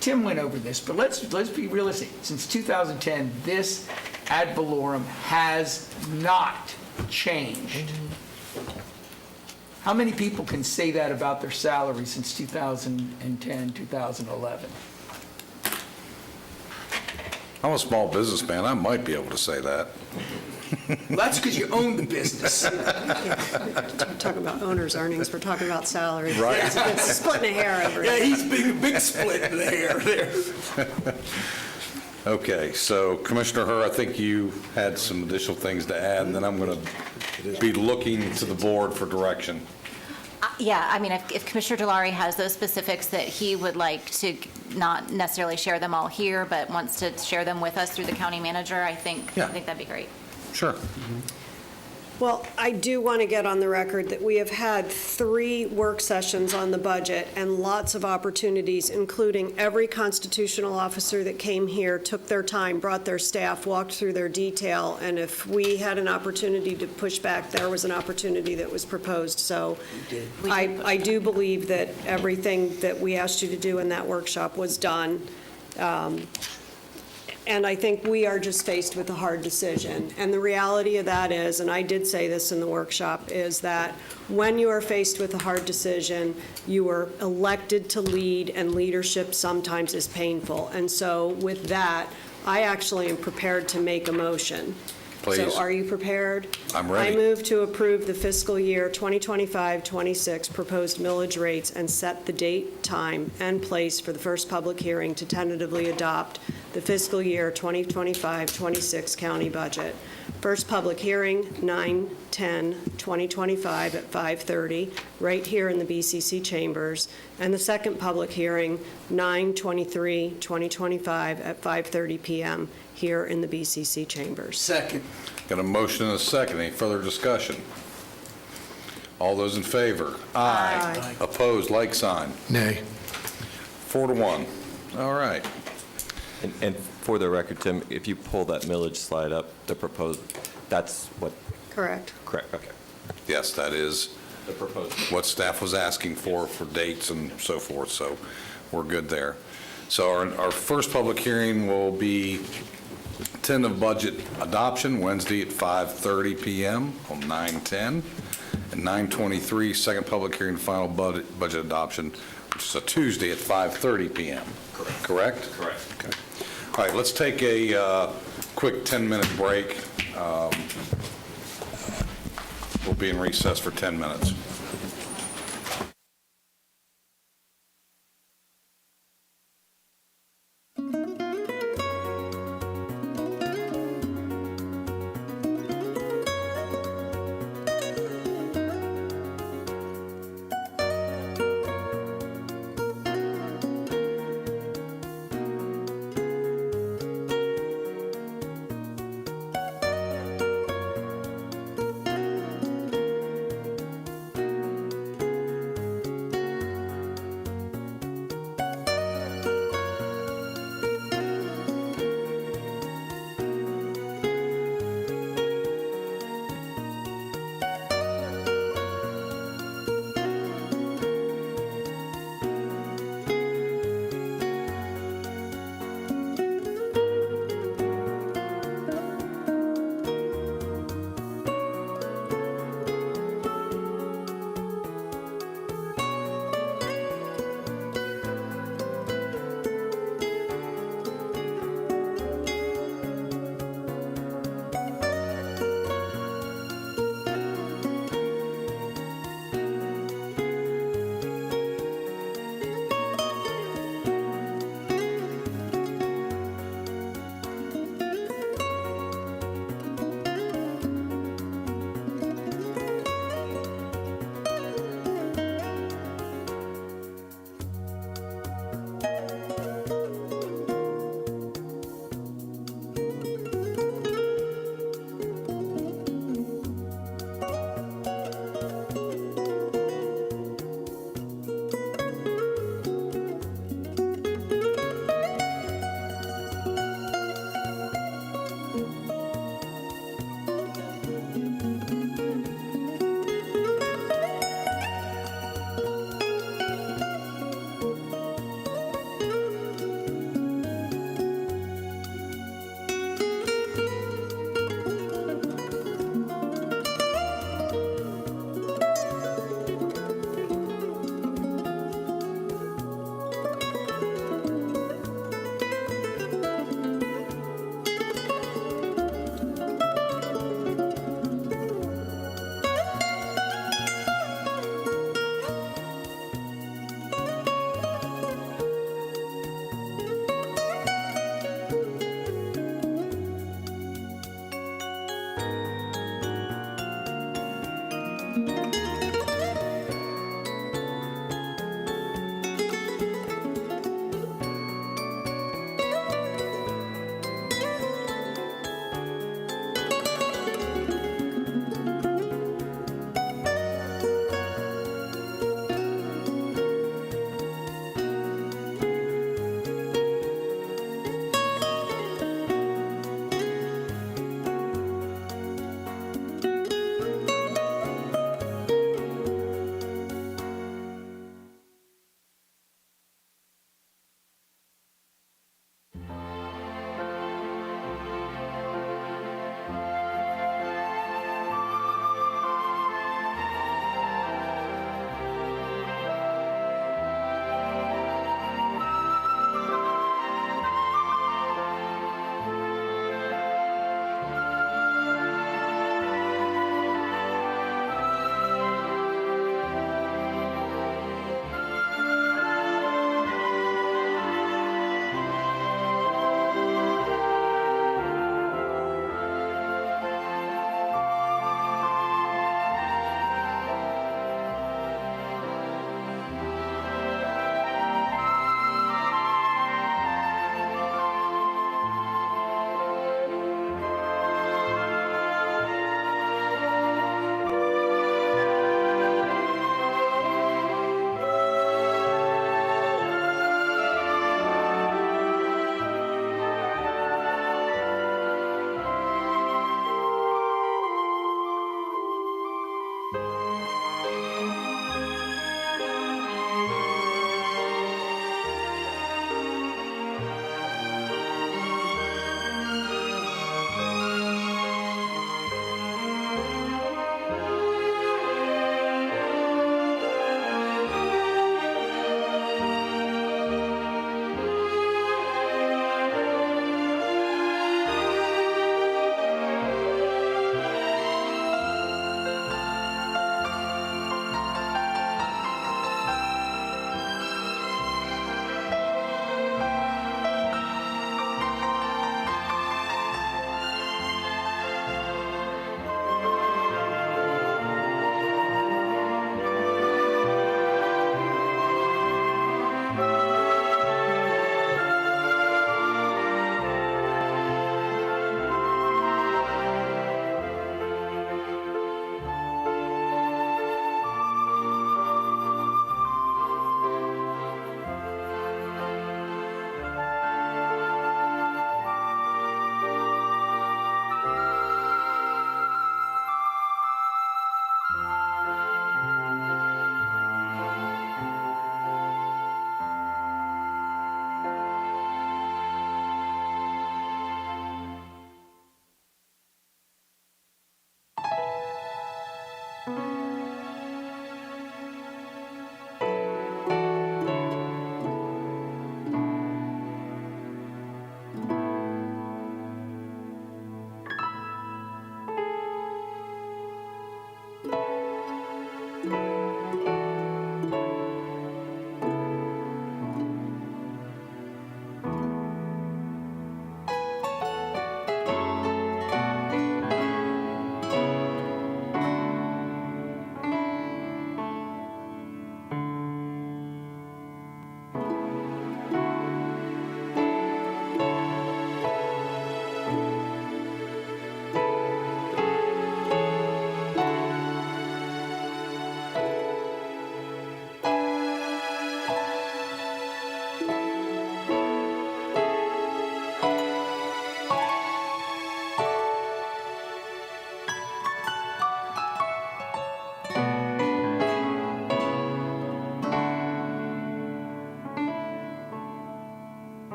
Tim went over this, but let's be realistic. Since 2010, this ad valorem has not changed. How many people can say that about their salary since 2010, 2011? I'm a small businessman, I might be able to say that. Well, that's because you own the business. We're talking about owner's earnings, we're talking about salaries. Right. It's splitting a hair over Yeah, here. he's big split in the hair there. Okay, so Commissioner Herr, I think you had some additional things to add, and then I'm going to be looking to the board for direction. Yeah, I mean, if Commissioner Delary has those specifics that he would like to not necessarily share them all here, but wants to share them with us through the county manager, I think that'd be great. Sure. Well, I do want to get on the record that we have had 3 work sessions on the budget and lots of opportunities, including every constitutional officer that came here, took their time, brought their staff, walked through their detail, and if we had an opportunity to push back, there was an opportunity that was proposed. So I do believe that everything that we asked you to do in that workshop was done. And I think we are just faced with a hard decision. And the reality of that is, and I did say this in the workshop, is that when you are faced with a hard decision, you are elected to lead, and leadership sometimes is painful. And so with that, I actually am prepared to make a motion. Please. So are you prepared? I'm ready. I move to approve the fiscal year 2025-26 proposed millage rates and set the date, time, and place for the first public hearing to tentatively adopt the fiscal year 2025-26 county budget. First public hearing, 9/10/2025 at 5:30, right here in the BCC chambers. And the second public hearing, 9/23/2025 at 5:30 p.m. here in the BCC chambers. Second. Got a motion and a second. Any further discussion? All those in favor? Aye. Opposed, like sign. Nay. 4-1. All right. And for the record, Tim, if you pull that millage slide up, the proposed, that's what, Correct. correct, okay. Yes, that is The proposed. what staff was asking for dates and so forth, so we're good there. So our first public hearing will be tentative budget adoption, Wednesday at 5:30 p.m. on 9/10, and 9/23, second public hearing, final budget adoption, which is a Tuesday at 5:30 p.m. Correct? Correct. Okay. All right, let's take a quick 10-minute break. We'll be in recess for 10 minutes.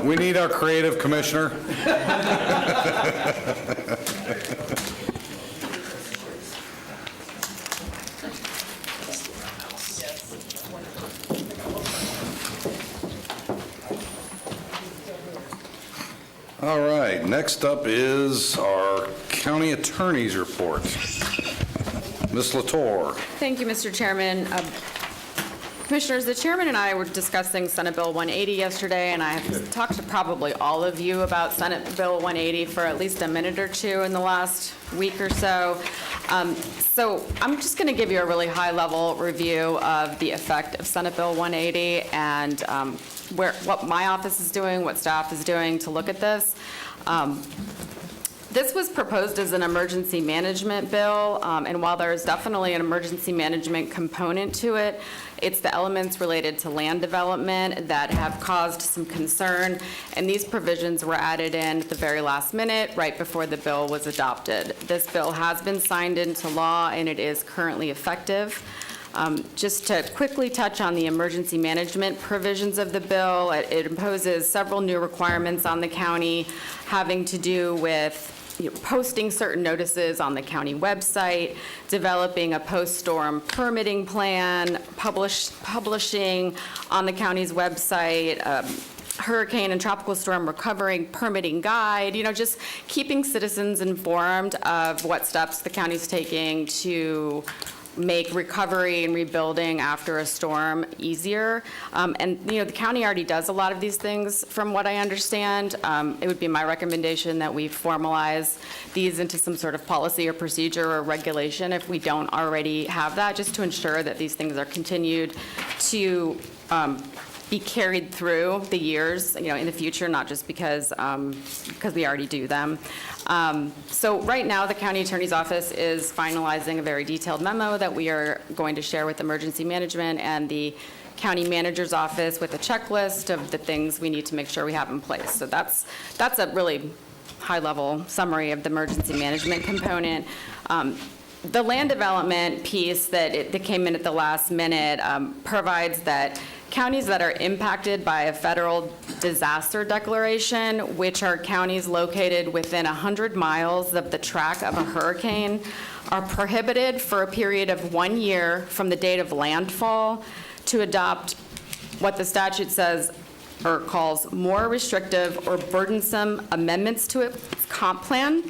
We need our creative commissioner. All right, next up is our county attorney's report. Ms. Latour. Thank you, Mr. Chairman. Commissioners, the chairman and I were discussing Senate Bill 180 yesterday, and I have talked to probably all of you about Senate Bill 180 for at least a minute or two in the last week or so. So I'm just going to give you a really high-level review of the effect of Senate Bill 180 and what my office is doing, what staff is doing to look at this. This was proposed as an emergency management bill, and while there is definitely an emergency management component to it, it's the elements related to land development that have caused some concern, and these provisions were added in at the very last minute, right before the bill was adopted. This bill has been signed into law, and it is currently effective. Just to quickly touch on the emergency management provisions of the bill, it imposes several new requirements on the county having to do with posting certain notices on the county website, developing a post-storm permitting plan, publishing on the county's website, hurricane and tropical storm recovery permitting guide, just keeping citizens informed of what steps the county's taking to make recovery and rebuilding after a storm easier. The county already does a lot of these things from what I understand. It would be my recommendation that we formalize these into some sort of policy or procedure or regulation if we don't already have that, just to ensure that these things are continued to be carried through the years, in the future, not just because we already do them. So right now, the county attorney's office is finalizing a very detailed memo that we are going to share with emergency management and the county manager's office with a checklist of the things we need to make sure we have in place. So that's a really high-level summary of the emergency management component. The land development piece that came in at the last minute provides that counties that are impacted by a federal disaster declaration, which are counties located within 100 miles of the track of a hurricane, are prohibited for a period of 1 year from the date of landfall to adopt what the statute says or calls more restrictive or burdensome amendments to its comp plan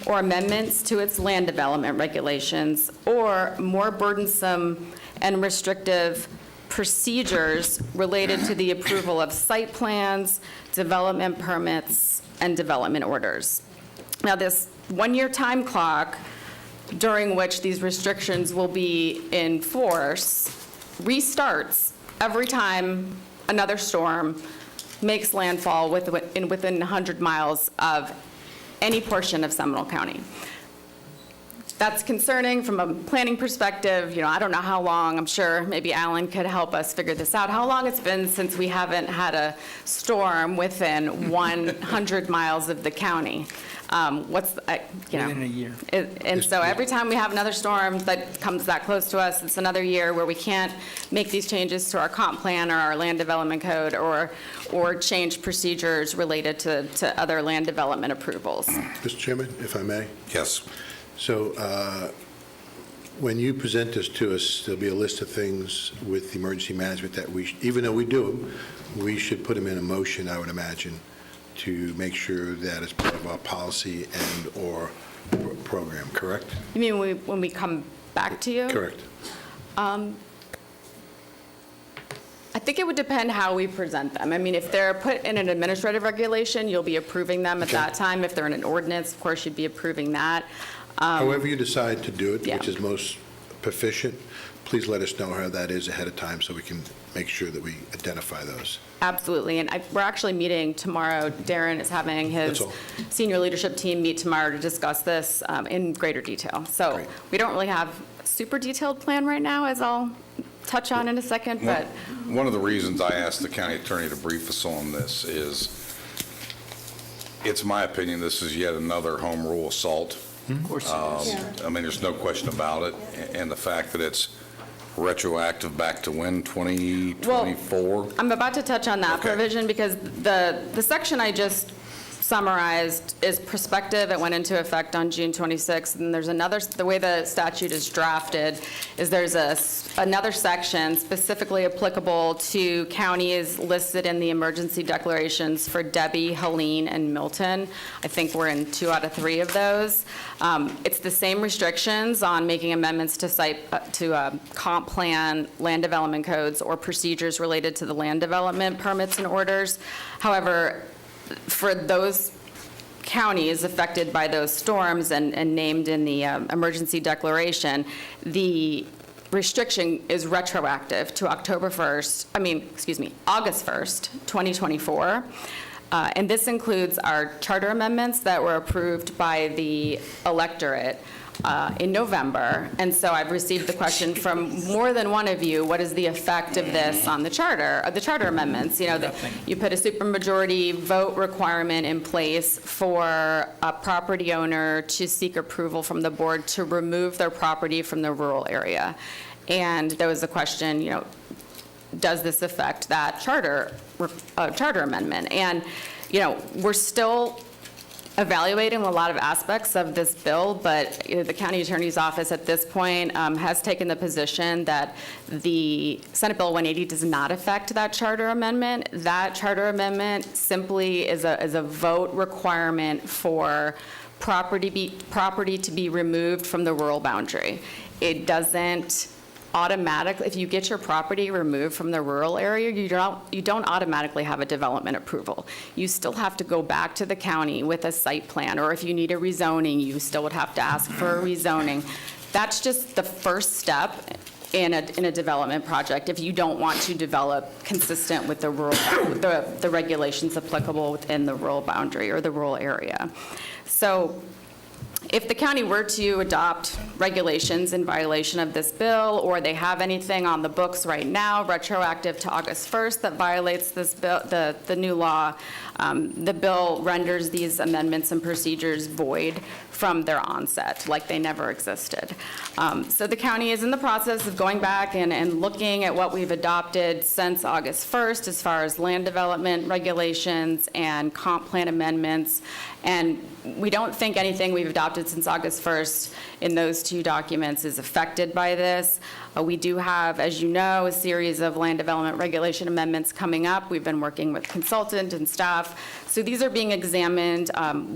or amendments to its land development regulations, or more burdensome and restrictive procedures related to the approval of site plans, development permits, and development orders. Now, this 1-year time clock during which these restrictions will be in force restarts every time another storm makes landfall within 100 miles of any portion of Seminole County. That's concerning from a planning perspective. I don't know how long, I'm sure maybe Alan could help us figure this out, how long it's been since we haven't had a storm within 100 miles of the county. Within a year. And so every time we have another storm that comes that close to us, it's another year where we can't make these changes to our comp plan or our land development code or change procedures related to other land development approvals. Mr. Chairman, if I may? Yes. So when you present this to us, there'll be a list of things with emergency management that even though we do them, we should put them in a motion, I would imagine, to make sure that it's part of our policy and/or program, correct? You mean when we come back to you? Correct. I think it would depend how we present them. If they're put in an administrative regulation, you'll be approving them at that time. If they're in an ordinance, of course, you'd be approving that. However you decide to do it, Yeah. which is most proficient, please let us know how that is ahead of time so we can make sure that we identify those. Absolutely, and we're actually meeting tomorrow. Darren is having his That's all. senior leadership team meet tomorrow to discuss this in greater detail. So Great. we don't really have a super detailed plan right now, as I'll touch on in a second, but One of the reasons I asked the county attorney to brief us on this is, it's my opinion, this is yet another home rule assault. Of course it is. There's no question about it. And the fact that it's retroactive back to when, 2024? I'm about to touch on that Okay. provision because the section I just summarized is prospective. It went into effect on June 26th. And there's another, the way the statute is drafted is there's another section specifically applicable to counties listed in the emergency declarations for Debbie, Helene, and Milton. I think we're in 2 out of 3 of those. It's the same restrictions on making amendments to comp plan, land development codes, or procedures related to the land development permits and orders. However, for those counties affected by those storms and named in the emergency declaration, the restriction is retroactive to August 1st, 2024. And this includes our charter amendments that were approved by the electorate in November. And so I've received the question from more than one of you, what is the effect of this on the charter amendments? You know, you put a supermajority vote requirement in place for a property owner to seek approval from the board to remove their property from the rural area. And there was a question, you know, does this affect that charter amendment? And, you know, we're still evaluating a lot of aspects of this bill, but the county attorney's office at this point has taken the position that the Senate Bill 180 does not affect that charter amendment. That charter amendment simply is a vote requirement for property to be removed from the rural boundary. It doesn't automatically, if you get your property removed from the rural area, you don't automatically have a development approval. You still have to go back to the county with a site plan, or if you need a rezoning, you still would have to ask for a rezoning. That's just the first step in a development project if you don't want to develop consistent with the rural, the regulations applicable within the rural boundary or the rural area. So if the county were to adopt regulations in violation of this bill, or they have anything on the books right now retroactive to August 1st that violates this bill, the new law, the bill renders these amendments and procedures void from their onset, like they never existed. So the county is in the process of going back and looking at what we've adopted since August 1st as far as land development regulations and comp plan amendments. And we don't think anything we've adopted since August 1st in those 2 documents is affected by this. We do have, as you know, a series of land development regulation amendments coming up. We've been working with consultant and staff. So these are being examined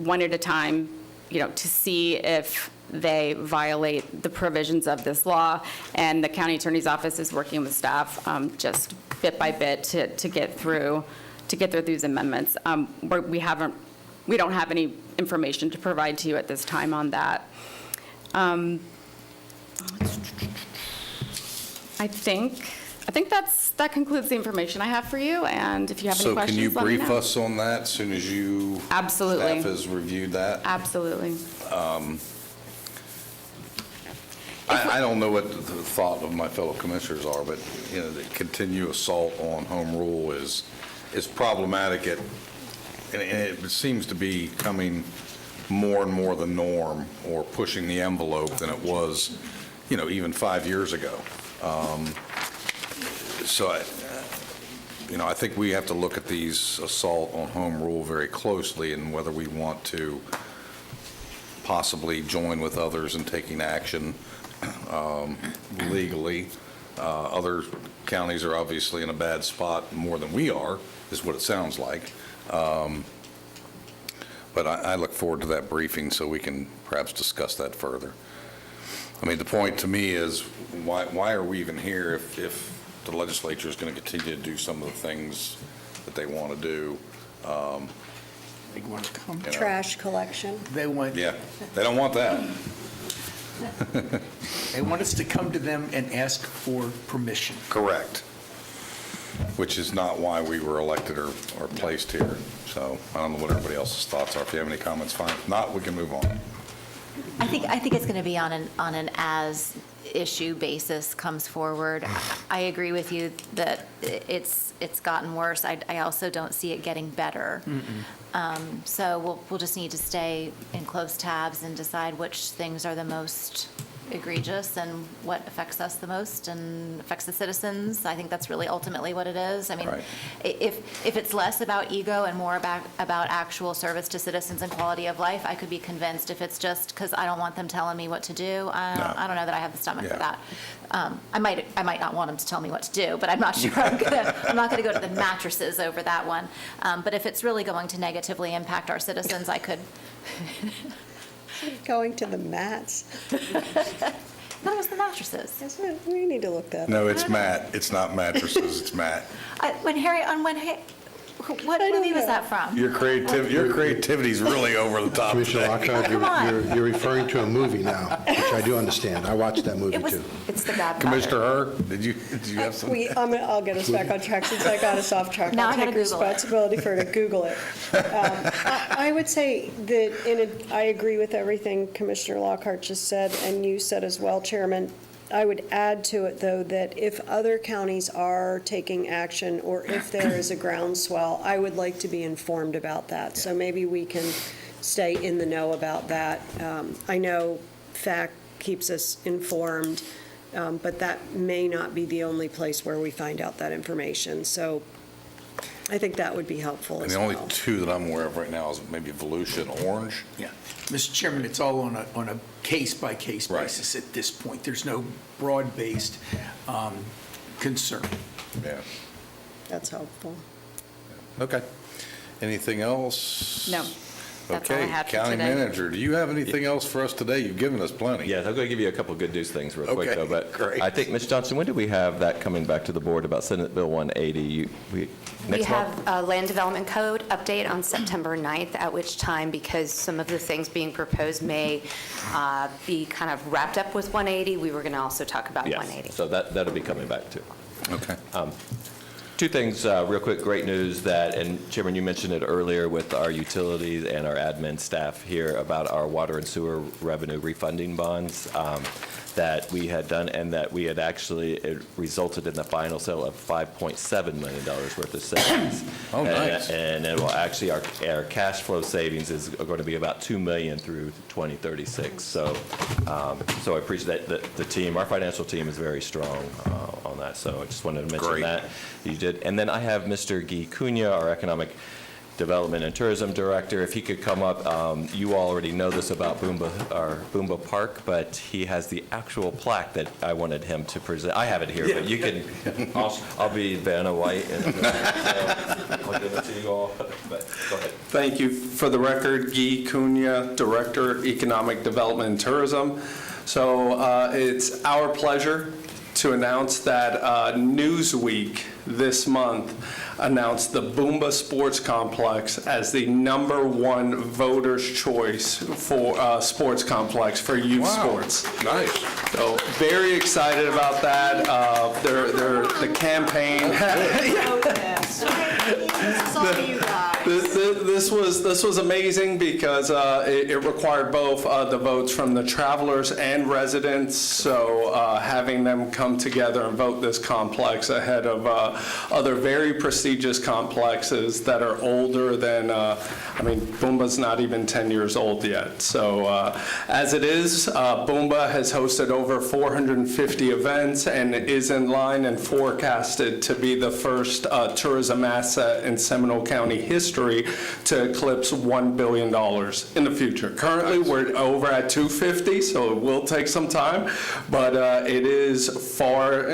one at a time, you know, to see if they violate the provisions of this law. And the county attorney's office is working with staff just bit by bit to get through these amendments. We don't have any information to provide to you at this time on that. I think that concludes the information I have for you, and if you have any questions, let me know. So can you brief us on that as soon as you... Absolutely. Staff has reviewed that? Absolutely. I don't know what the thought of my fellow commissioners are, but, you know, the continued assault on home rule is problematic and it seems to be becoming more and more the norm, or pushing the envelope than it was, you know, even 5 years ago. So, I think we have to look at these assault on home rule very closely, and whether we want to possibly join with others in taking action legally. Other counties are obviously in a bad spot more than we are, is what it sounds like. But I look forward to that briefing so we can perhaps discuss that further. I mean, the point to me is, why are we even here if the legislature is going to continue to do some of the things that they want to do? They want to come. Trash collection. They want. Yeah, they don't want that. They want us to come to them and ask for permission. Correct. Which is not why we were elected or placed here. So I don't know what everybody else's thoughts are. If you have any comments, fine. If not, we can move on. I think it's going to be on an as issue basis comes forward. I agree with you that it's gotten worse. I also don't see it getting better. So we'll just need to stay in close tabs and decide which things are the most egregious and what affects us the most and affects the citizens. I think that's really ultimately what it is. I mean, Right. if it's less about ego and more about actual service to citizens and quality of life, I could be convinced. If it's just because I don't want them telling me what to do, I don't know that I have the stomach for that. I might not want them to tell me what to do, but I'm not sure I'm not gonna go to the mattresses over that one. But if it's really going to negatively impact our citizens, I could. Going to the mats. That was the mattresses. We need to look that up. No, it's Matt. It's not mattresses, it's Matt. What movie was that from? Your creativity's really over the top Commissioner today. Lockhart, Come on. you're referring to a movie now, which I do understand. I watched that movie, too. It's the bad Commissioner Herr, did you have some? I'll get us back on track since I got us off track. Now I'll I gotta take Google it. responsibility for to Google it. I would say that I agree with everything Commissioner Lockhart just said, and you said as well, Chairman. I would add to it, though, that if other counties are taking action or if there is a groundswell, I would like to be informed about that. So maybe we can stay in the know about that. I know FACT keeps us informed, but that may not be the only place where we find out that information. So I think that would be helpful And as the well. only two that I'm aware of right now is maybe Volusia and Orange. Yeah. Mr. Chairman, it's all on a case-by-case basis at this point. There's no broad-based concern. Yeah. That's helpful. Okay. Anything else? No. That's all I have for County today. Manager, do you have anything else for us today? You've given us plenty. Yes, I'm going to give you a couple good news things real quick, Okay, though. But great. I think, Ms. Johnson, when do we have that coming back to the board about Senate Bill 180? We Next month? have a land development code update on September 9th, at which time, because some of the things being proposed may be kind of wrapped up with 180, we were going to also talk about Yes, 180. so that'll be coming back, too. Okay. Two things, real quick, great news that, and Chairman, you mentioned it earlier with our utilities and our admin staff here about our water and sewer revenue refunding bonds that we had done, and that we had actually, it resulted in the final sale of $5.7 million worth of savings. Oh, nice. And it will actually, our cash flow savings is going to be about $2 million through 2036. So I appreciate that the team, our financial team is very strong on that. So I just wanted to mention Great. that. You did. And then I have Mr. Guy Cunha, our Economic Development and Tourism Director. If he could come up, you already know this about Boomba Park, but he has the actual plaque that I wanted him to present. I have it here, but you can, I'll be Vanna White, and I'll give it to you all. But go ahead. Thank you. For the record, Guy Cunha, Director, Economic Development and Tourism. So it's our pleasure to announce that Newsweek this month announced the Boomba Sports Complex as the #1 voter's choice for sports complex for youth sports. Nice. So very excited about that. The campaign. This was amazing because it required both the votes from the travelers and residents. So having them come together and vote this complex ahead of other very prestigious complexes that are older than, Boomba's not even 10 years old yet. So as it is, Boomba has hosted over 450 events and is in line and forecasted to be the first tourism asset in Seminole County history to eclipse $1 billion in the future. Currently, we're over at 250, so it will take some time, but it is far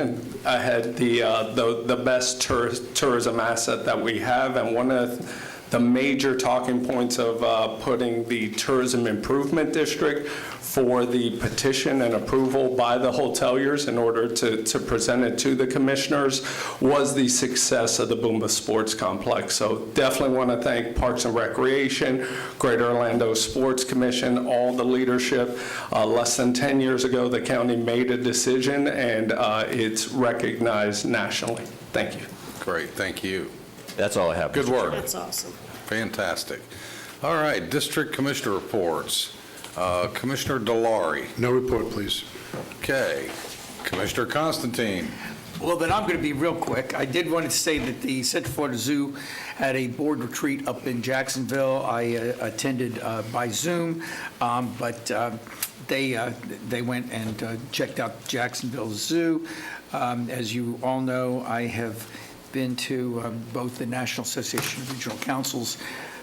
ahead the best tourism asset that we have, and one of the major talking points of putting the Tourism Improvement District for the petition and approval by the hoteliers in order to present it to the commissioners was the success of the Boomba Sports Complex. So definitely want to thank Parks and Recreation, Greater Orlando Sports Commission, all the leadership. Less than 10 years ago, the county made a decision, and it's recognized nationally. Thank you. Great, thank you. That's all I have. Good work. That's awesome. Fantastic. All right, District Commissioner reports. Commissioner Delary. No report, please. Okay. Commissioner Constantine. Well, then I'm going to be real quick. I did want to say that the Central Florida Zoo had a board retreat up in Jacksonville. I attended by Zoom, but they went and checked out Jacksonville Zoo. As you all know, I have been to both the National Association of Regional Councils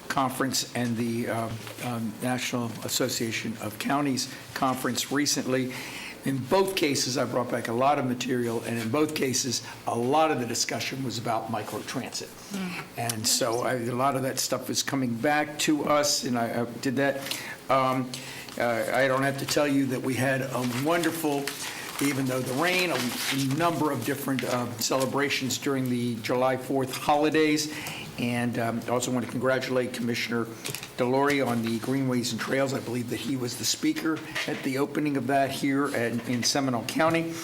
Conference and the National Association of Counties Conference recently. In both cases, I brought back a lot of material, and in both cases, a lot of the discussion was about microtransit. And so a lot of that stuff is coming back to us, and I did that. I don't have to tell you that we had a wonderful, even though the rain, a number of different celebrations during the July 4th holidays. And I also want to congratulate Commissioner Delory on the Greenways and Trails. I believe that he was the speaker at the opening of that here in Seminole County.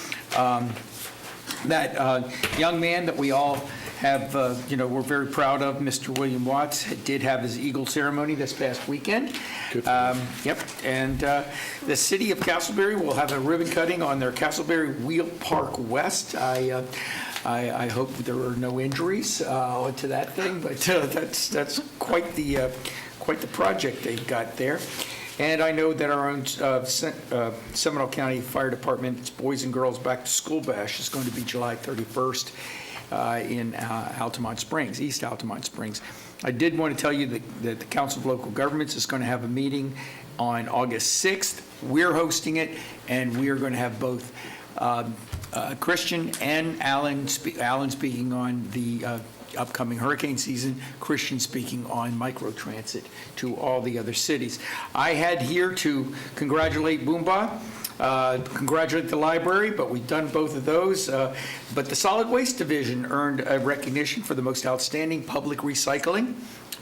That young man that we all have, we're very proud of, Mr. William Watts, did have his Eagle ceremony this past weekend. Yep, and the city of Castleberry will have a ribbon cutting on their Castleberry Wheel Park West. I hope there are no injuries to that thing, but that's quite the project they've got there. And I know that our own Seminole County Fire Department's Boys and Girls Back to School Bash is going to be July 31st in Altamont Springs, East Altamont Springs. I did want to tell you that the Council of Local Governments is going to have a meeting on August 6th. We're hosting it, and we are going to have both Christian and Alan speaking on the upcoming hurricane season, Christian speaking on microtransit to all the other cities. I had here to congratulate Boomba, congratulate the library, but we've done both of those. But the Solid Waste Division earned a recognition for the most outstanding public recycling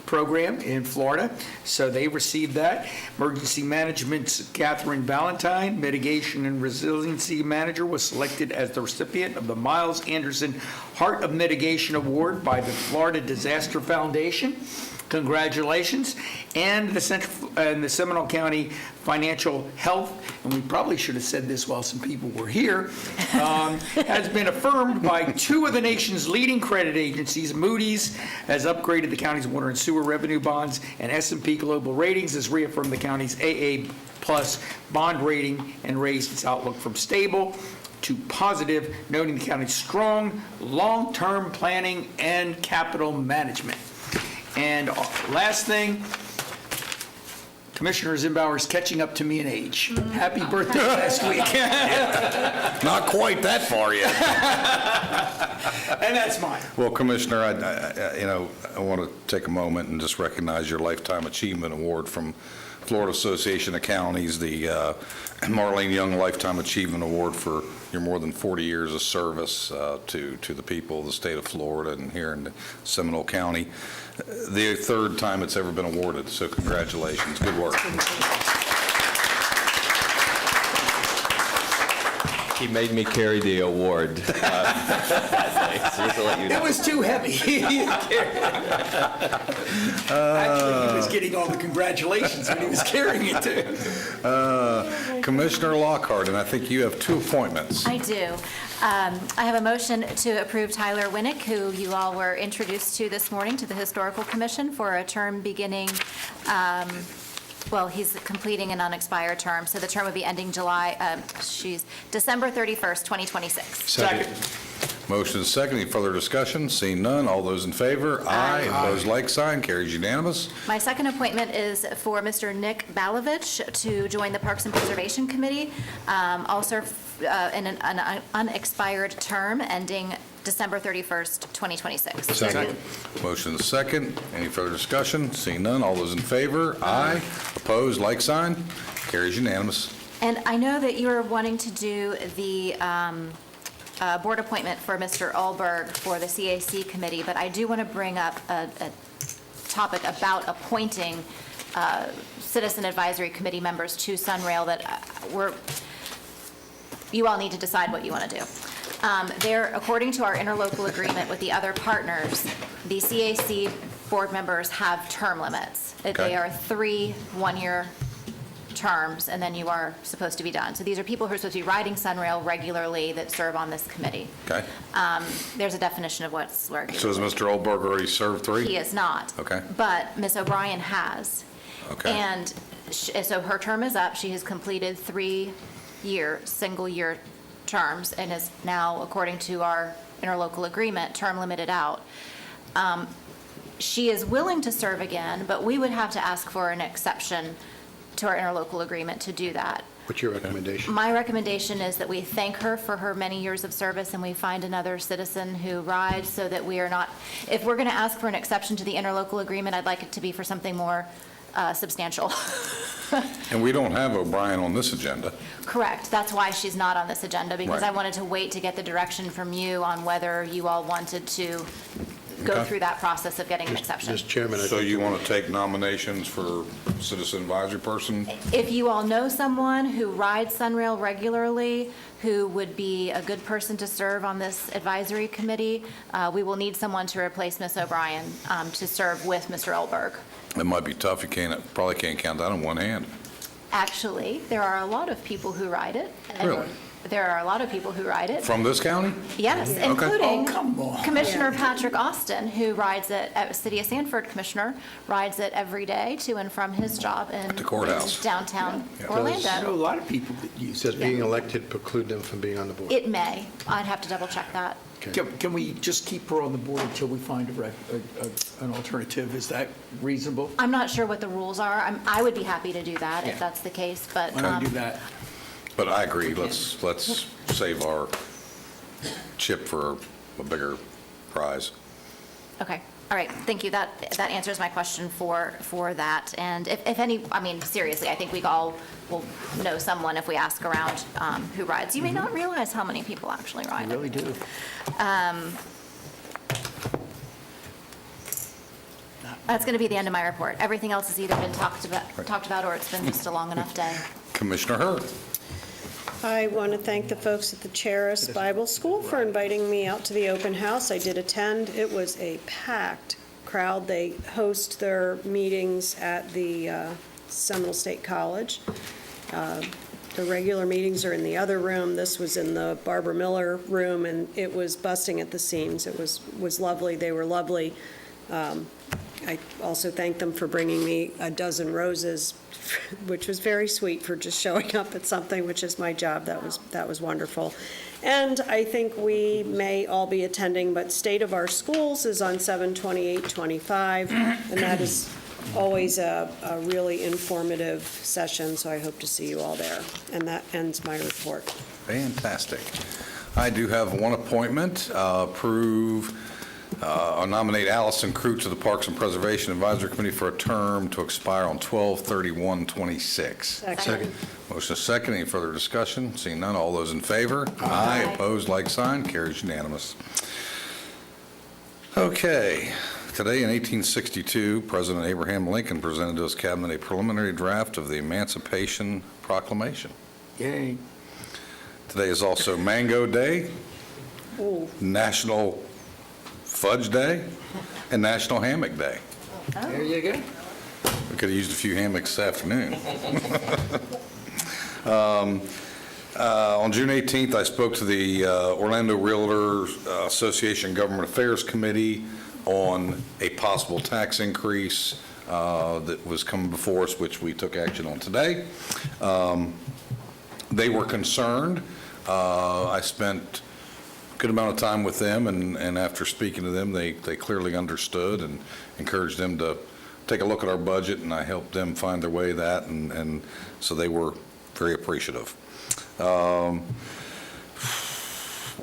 program in Florida, so they received that. Emergency Management's Catherine Valentine, Mitigation and Resiliency Manager, was selected as the recipient of the Miles Anderson Heart of Mitigation Award by the Florida Disaster Foundation. Congratulations. And the Seminole County Financial Health, and we probably should have said this while some people were here, has been affirmed by two of the nation's leading credit agencies. Moody's has upgraded the county's water and sewer revenue bonds, and S&P Global Ratings has reaffirmed the county's AA+ bond rating and raised its outlook from stable to positive, noting the county's strong long-term planning and capital management. And last thing, Commissioner Zimbauer's catching up to me in age. Happy birthday last week. Not quite that far yet. And that's mine. Well, Commissioner, I want to take a moment and just recognize your Lifetime Achievement Award from Florida Association of Counties, the Marlene Young Lifetime Achievement Award for your more than 40 years of service to the people of the state of Florida and here in Seminole County. The third time it's ever been awarded, so congratulations. Good work. He made me carry the award. Just to let you know. It was too heavy. Actually, he was getting all the congratulations when he was carrying it too. Commissioner Lockhart, and I think you have two appointments. I do. I have a motion to approve Tyler Winnick, who you all were introduced to this morning, to the Historical Commission for a term beginning, he's completing an unexpired term, so the term would be ending December 31st, 2026. Second. Motion is second. Any further discussion? Seeing none, all those in favor? Aye. Opposed, like sign. Carries unanimous. My second appointment is for Mr. Nick Balovich to join the Parks and Preservation Committee, also in an unexpired term ending December 31st, 2026. Second. Motion is second. Any further discussion? Seeing none, all those in favor? Aye. Opposed, like sign. Carries unanimous. And I know that you are wanting to do the board appointment for Mr. Ulberg for the CAC committee, but I do want to bring up a topic about appointing citizen advisory committee members to Sunrail that you all need to decide what you want to do. According to our interlocal agreement with the other partners, the CAC board members have term limits. Okay. They are 3 one-year terms, and then you are supposed to be done. So these are people who are supposed to be riding Sunrail regularly that serve on this committee. Okay. There's a definition of what's regular. So has Mr. Oldberg already served 3? He is not. Okay. But Ms. O'Brien has. Okay. And so her term is up. She has completed 3-year, single-year terms and is now, according to our interlocal agreement, term limited out. She is willing to serve again, but we would have to ask for an exception to our interlocal agreement to do that. What's your recommendation? My recommendation is that we thank her for her many years of service and we find another citizen who rides so that we are not, if we're going to ask for an exception to the interlocal agreement, I'd like it to be for something more substantial. And we don't have O'Brien on this agenda. Correct. That's why she's not on this agenda, because Right. I wanted to wait to get the direction from you on whether you all wanted to go Okay. through that process of getting an exception. Mr. Chairman, So you want to take nominations for citizen advisory person? If you all know someone who rides Sunrail regularly, who would be a good person to serve on this advisory committee, we will need someone to replace Ms. O'Brien to serve with Mr. Oldberg. It might be tough. You probably can't count that on one hand. Actually, there are a lot of people who ride it. and Really? There are a lot of people who ride it. From this county? Yes, Okay. including Oh, come on. Commissioner Patrick Austin, who rides it, City of Sanford Commissioner, rides it every day to and from his job in the courthouse. downtown I know a Orlando. lot of people that use Does it. being elected preclude them from being on the board? It may. I'd have to double check that. Can we just keep her on the board until we find an alternative? Is that reasonable? I'm not sure what the rules are. I would be happy to do that Yeah. if that's the case, but. Why don't we do that? But I agree. Let's save our chip for a bigger prize. Okay, all right, thank you. That answers my question for that. And if any, I mean, seriously, I think we all will know someone if we ask around who rides. You may not realize how many people actually I ride it. really do. That's going to be the end of my report. Everything else has either been talked about or it's been just a long enough day. Commissioner Hurd. I want to thank the folks at the Charis Bible School for inviting me out to the open house. I did attend. It was a packed crowd. They host their meetings at the Seminole State College. The regular meetings are in the other room. This was in the Barbara Miller room, and it was busting at the seams. It was lovely. They were lovely. I also thank them for bringing me a dozen roses, which was very sweet for just showing up at something, which is my job. That was wonderful. And I think we may all be attending, but State of Our Schools is on 7/28/25, and that is always a really informative session, so I hope to see you all there. And that ends my report. Fantastic. I do have one appointment. Nominate Allison Crew to the Parks and Preservation Advisory Committee for a term to expire on 12/31/26. Second. Motion is second. Any further discussion? Seeing none, all those in favor? Aye. Opposed, like sign. Carries unanimous. Okay. Today in 1862, President Abraham Lincoln presented to his cabinet a preliminary draft of the Emancipation Proclamation. Yay. Today is also Mango Day, National Fudge Day, and National Hammock Day. There you go. We could have used a few hammocks this afternoon. On June 18th, I spoke to the Orlando Realtors Association Government Affairs Committee on a possible tax increase that was coming before us, which we took action on today. They were concerned. I spent a good amount of time with them, and after speaking to them, they clearly understood and encouraged them to take a look at our budget, and I helped them find their way that, and so they were very appreciative.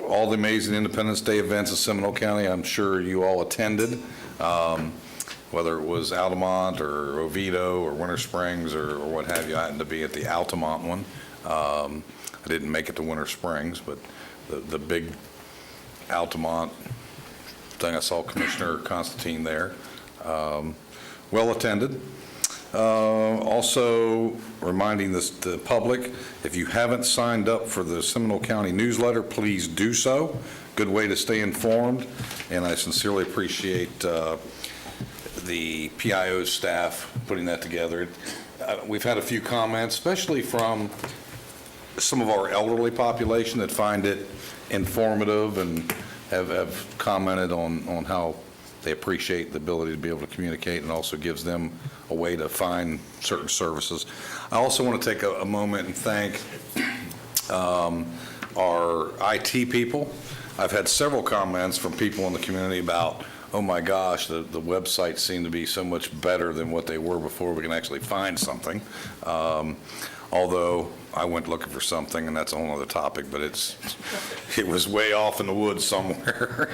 All the amazing Independence Day events in Seminole County, I'm sure you all attended, whether it was Altamont or Oviedo or Winter Springs or what have you. I happened to be at the Altamont one. I didn't make it to Winter Springs, but the big Altamont thing, I saw Commissioner Constantine there. Well attended. Also reminding the public, if you haven't signed up for the Seminole County newsletter, please do so. Good way to stay informed, and I sincerely appreciate the PIO staff putting that together. we've had a few comments, especially from some of our elderly population that find it informative and have commented on how they appreciate the ability to be able to communicate, and also gives them a way to find certain services. I also want to take a moment and thank our IT people. I've had several comments from people in the community about, oh my gosh, the websites seem to be so much better than what they were before we can actually find something. Although I went looking for something, and that's a whole other topic, but it was way off in the woods somewhere.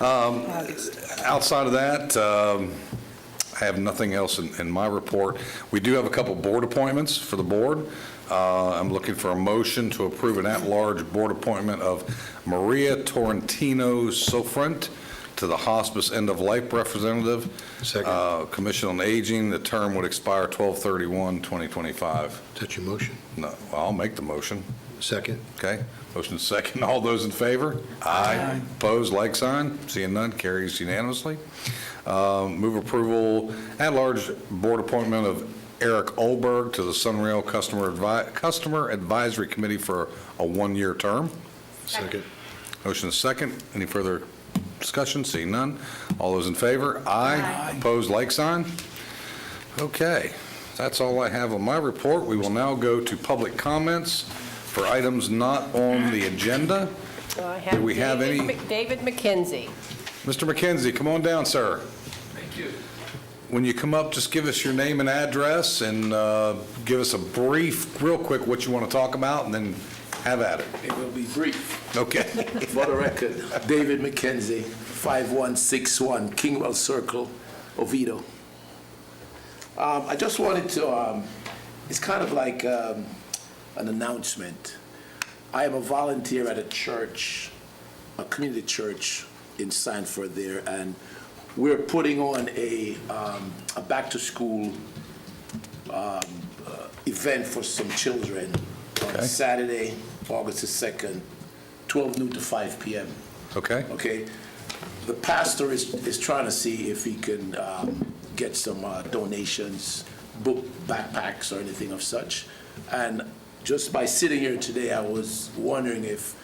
Outside of that, I have nothing else in my report. We do have a couple board appointments for the board. I'm looking for a motion to approve an at-large board appointment of Maria Torrentino Sofrent to the Hospice End-of-Life Representative. Second. Commission on Aging. The term would expire 12/31/2025. Is that your motion? No, well, I'll make the motion. Second. Okay, motion second. All those in favor? Aye. Opposed, like sign. Seeing none, carries unanimously. Move approval at-large board appointment of Eric Olberg to the Sunrail Customer Advisory Committee for a one-year term. Second. Motion is second. Any further discussion? Seeing none. All those in favor? Aye. Opposed, like sign. Okay, that's all I have on my report. We will now go to public comments for items not on the agenda. Do we have any? David McKenzie. Mr. McKenzie, come on down, sir. Thank you. When you come up, just give us your name and address, and give us a brief, real quick, what you want to talk about, and then have at it. It will be brief. Okay. For the record, David McKenzie, 5161 Kingwell Circle, Oviedo. I just wanted to, it's kind of like an announcement. I am a volunteer at a church, a community church in Sanford there, and we're putting on a back-to-school event for some children on Saturday, August the 2nd, 12 noon to 5 p.m. Okay. Okay. The pastor is trying to see if he can get some donations, book backpacks or anything of such. And just by sitting here today, I was wondering if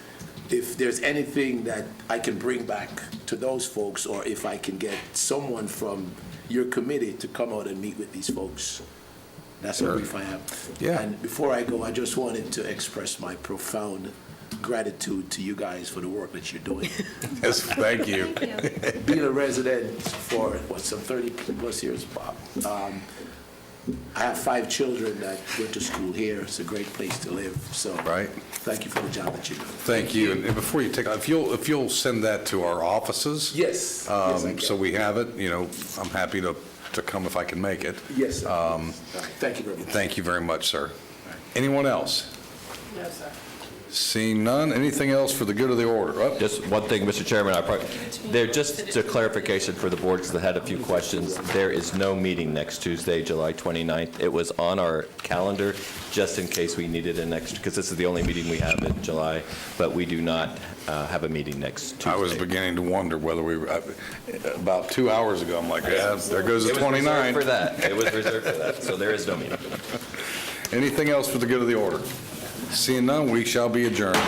there's anything that I can bring back to those folks, or if I can get someone from your committee to come out and meet with these folks. That's a brief I have. Yeah. And before I go, I just wanted to express my profound gratitude to you guys for the work that you're doing. Yes, thank you. Being a resident for, some 30 plus years, Bob. I have 5 children that went to school here. It's a great place to live. So thank you for the job that you do. Thank you. And before you take, if you'll send that to our offices. Yes. Yes, I can. So we have it. I'm happy to come if I can make it. Yes, sir. Thank you very much. Thank you very much, sir. Anyone else? No, sir. Seeing none, anything else for the good of the order? Just one thing, Mr. Chairman, just a clarification for the board, because I had a few questions. There is no meeting next Tuesday, July 29th. It was on our calendar just in case we needed an extra, because this is the only meeting we have in July, but we do not have a meeting next Tuesday. I was beginning to wonder whether we were, about 2 hours ago, I'm like, yeah, there goes the 29th. It was reserved for that. It was reserved for that, so there is no meeting. Anything else for the good of the order? Seeing none, we shall be adjourned.